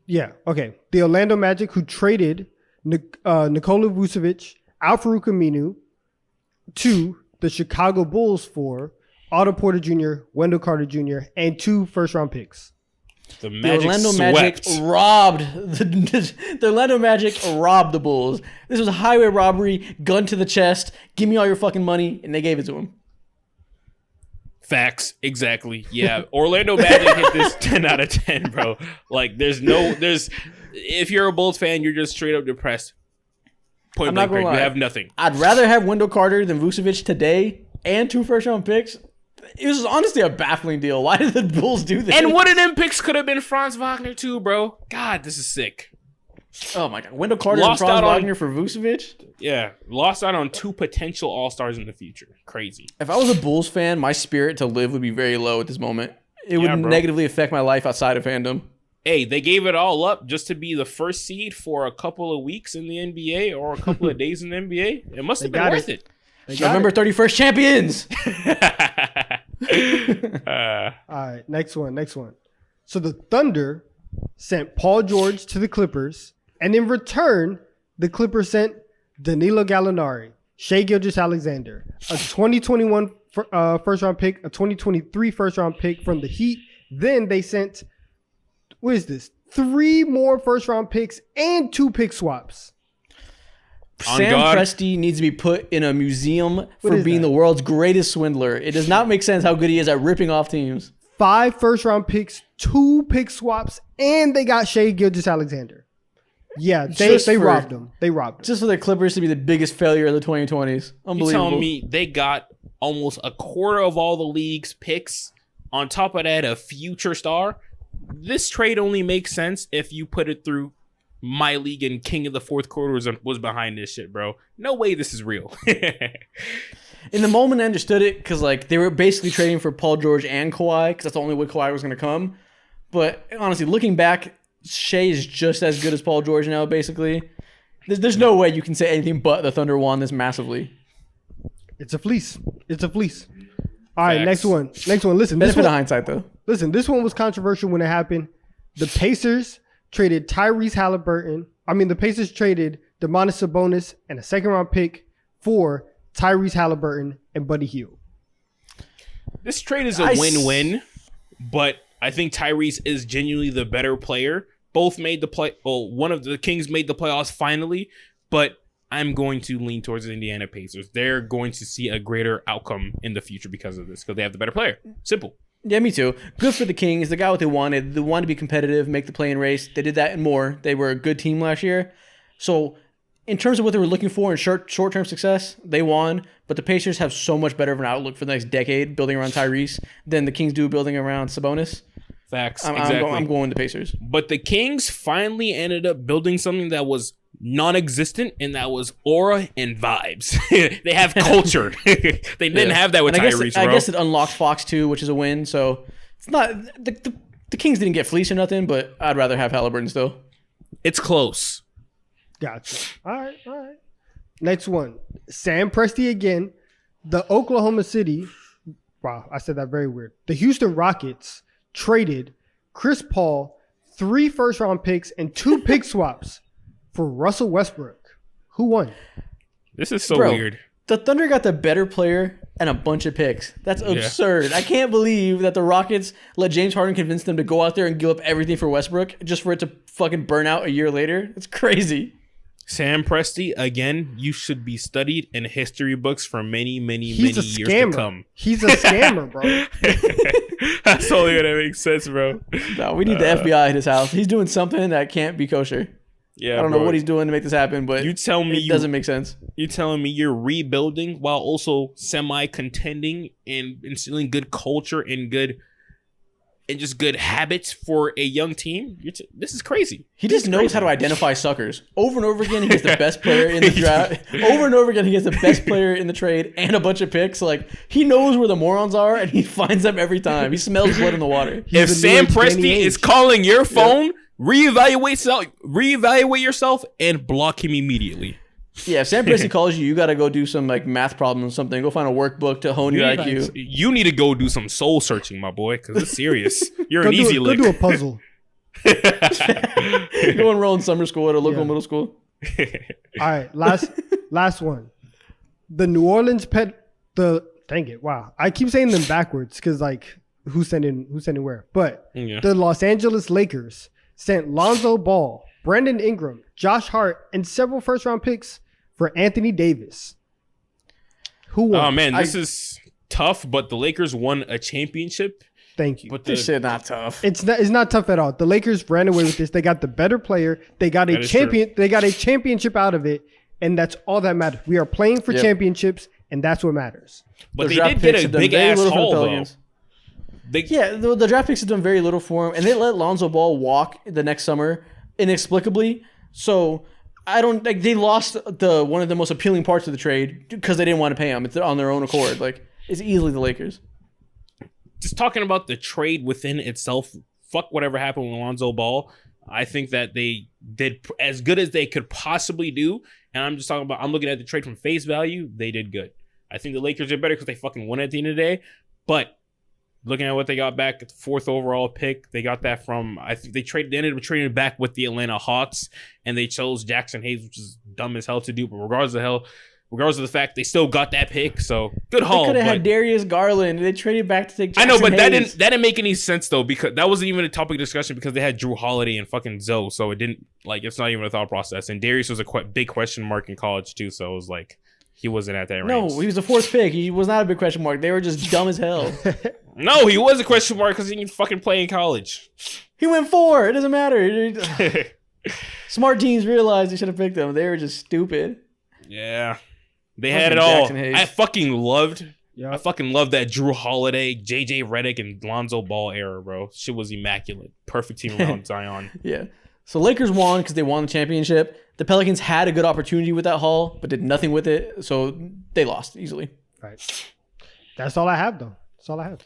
Yeah, okay. The Orlando Magic, who traded Nikola Vucevic, Al-Farouq Aminu to the Chicago Bulls for Otto Porter Jr., Wendell Carter Jr., and 2 first-round picks. The The Magic Orlando swept. Magic robbed the Orlando Magic robbed the Bulls. This was a highway robbery, gun to the chest. Give me all your fucking money, and they gave it to him. Facts, exactly. Yeah, Orlando Magic hit this 10 out of 10, bro. Like, if you're a Bulls fan, you're just straight up depressed. Point I'm not blank, gonna period. You lie. have nothing. I'd rather have Wendell Carter than Vucevic today and 2 first-round picks. It was honestly a baffling deal. Why did the Bulls do this? And one of them picks could have been Franz Wagner too, bro. God, this is sick. Oh my God, Wendell Carter Lost and Franz out on- Wagner for Vucevic? Yeah, lost out on 2 potential All-Stars in the future. Crazy. If I was a Bulls fan, my spirit to live would be very low at this moment. It Yeah, would bro. negatively affect my life outside of fandom. Hey, they gave it all up just to be the first seed for a couple of weeks in the NBA or a couple of days in the NBA. It must have They been got worth it. They got November it. 31st champions. All right, next one. So the Thunder sent Paul George to the Clippers, and in return, the Clippers sent Danilo Gallinari, Shai Gilgeous-Alexander, a 2021 first-round pick, a 2023 first-round pick from the Heat. Then they sent, what is this? 3 more first-round picks and 2 pick swaps. On Sam God. Presti needs to be put in a museum for is being that? the world's greatest swindler. It does not make sense how good he is at ripping off teams. 5 first-round picks, 2 pick swaps, and they got Shai Gilgeous-Alexander. Yeah, Just they for- robbed him. They robbed him. Just for the Clippers to be the biggest failure of the 2020s. You Unbelievable. telling me they got almost a quarter of all the league's picks? On top of that, a future star? This trade only makes sense if you put it through my league and King of the Fourth Quarter was behind this shit, bro. No way this is real. In the moment, I understood it because like they were basically trading for Paul George and Kawhi because that's the only way Kawhi was going to come. But honestly, looking back, Shea is just as good as Paul George now. Basically, there's no way you can say anything but the Thunder won this massively. It's a fleece. It's a fleece. All right, Facts. next one. Listen, this Benefit of one, hindsight, though. this one was controversial when it happened. The Pacers traded Tyrese Halliburton. The Pacers traded Domantas Sabonis and a second-round pick for Tyrese Halliburton and Buddy Hield. This trade is a I s- win-win, but I think Tyrese is genuinely the better player. Both made the play. Well, one of the Kings made the playoffs finally, but I'm going to lean towards the Indiana Pacers. They're going to see a greater outcome in the future because of this, because they have the better player. Simple. Yeah, me too. Good for the Kings. They got what they wanted. They wanted to be competitive, make the play-in race. They did that and more. They were a good team last year. So in terms of what they were looking for in short-term success, they won. But the Pacers have so much better of an outlook for the next decade building around Tyrese than the Kings do building around Sabonis. Facts. Exactly. I'm going the Pacers. But the Kings finally ended up building something that was non-existent, and that was aura and vibes. They have culture. They didn't have that with Tyrese, bro. I guess it unlocked Fox too, which is a win. So it's not the Kings didn't get fleeced or nothing, but I'd rather have Halliburton still. It's close. Gotcha. All right. Next one. Sam Presti again. The Oklahoma City. Wow, I said that very weird. The Houston Rockets traded Chris Paul, 3 first-round picks, and 2 pick swaps for Russell Westbrook. Who won? This is so weird. The Thunder got the better player and a bunch of picks. That's absurd. I can't believe that the Rockets let James Harden convince them to go out there and give up everything for Westbrook just for it to fucking burn out a year later. It's crazy. Sam Presti, again, you should be studied in history books for many years to come. He's a scammer, bro. That's only gonna make sense, bro. No, we need the FBI at his house. He's doing something that can't be kosher. Yeah, I don't know what he's doing to make this happen, but you tell me it doesn't make sense. You telling me you're rebuilding while also semi-contending and instilling good culture and just good habits for a young team? This is crazy. He just knows how to identify suckers. Over and over again, he gets the best player in the draft. Over and over again, he gets the best player in the trade and a bunch of picks. Like, he knows where the morons are, and he finds them every time. He smells blood in the water. If Sam Presti is calling your phone, reevaluate yourself and block him immediately. Yeah, if Sam Presti calls you, you got to go do some like math problems or something. Go find a workbook to hone your IQ. You need to go do some soul searching, my boy, because it's serious. You're an easy lick. Go do a puzzle. Go enroll in summer school at a local middle school. All right, last one. The New Orleans dang it, wow. I keep saying them backwards because like who's sending where? But the Los Angeles Lakers sent Lonzo Ball, Brandon Ingram, Josh Hart, and several first-round picks for Anthony Davis. Who won? Oh, man, this is tough, but the Lakers won a championship. Thank you. But this shit not tough. It's not tough at all. The Lakers ran away with this. They got the better player. They got a champion. They got a championship out of it, and that's all that matters. We are playing for championships, and that's what matters. But they did get a big-ass haul, though. The draft picks have done very little for him, and they let Lonzo Ball walk the next summer inexplicably. So I don't like they lost one of the most appealing parts of the trade because they didn't want to pay him. It's on their own accord. Like it's easily the Lakers. Just talking about the trade within itself, fuck whatever happened with Lonzo Ball. I think that they did as good as they could possibly do. And I'm looking at the trade from face value. They did good. I think the Lakers are better because they fucking won at the end of the day. But looking at what they got back at the 4th overall pick, they got that from, I think they ended up trading it back with the Atlanta Hawks, and they chose Jackson Hayes, which is dumb as hell to do. But regardless of the fact, they still got that pick. So good haul. They could have had Darius Garland. They traded back to take Jackson Hayes. I know, but Hayes. that didn't make any sense though, because that wasn't even a topic of discussion because they had Drew Holiday and fucking Zoe. So it didn't it's not even a thought process. And Darius was a big question mark in college too. So it was like he wasn't at that range. No, he was the 4th pick. He was not a big question mark. They were just dumb as hell. No, he was a question mark because he didn't fucking play in college. He went 4. It doesn't matter. Smart teams realized they should have picked him. They were just stupid. Yeah. They had it all. Hayes. I fucking loved that Drew Holiday, JJ Redick, and Lonzo Ball era, bro. Shit was immaculate. Perfect team around Zion. Yeah. So Lakers won because they won the championship. The Pelicans had a good opportunity with that haul, but did nothing with it. So they lost easily. Right. That's all I have, though. That's all I have.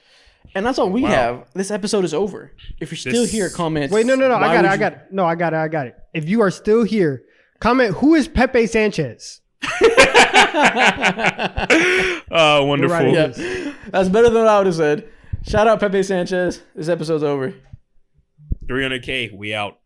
And that's all we have. This episode is over. If you're still here, comment. Wait, no. I got it. No, I got it. If you are still here, comment, who is Pepe Sanchez? Oh, wonderful. Yeah. That's better than what I would have said. Shout out Pepe Sanchez. This episode's over. 300K, we out.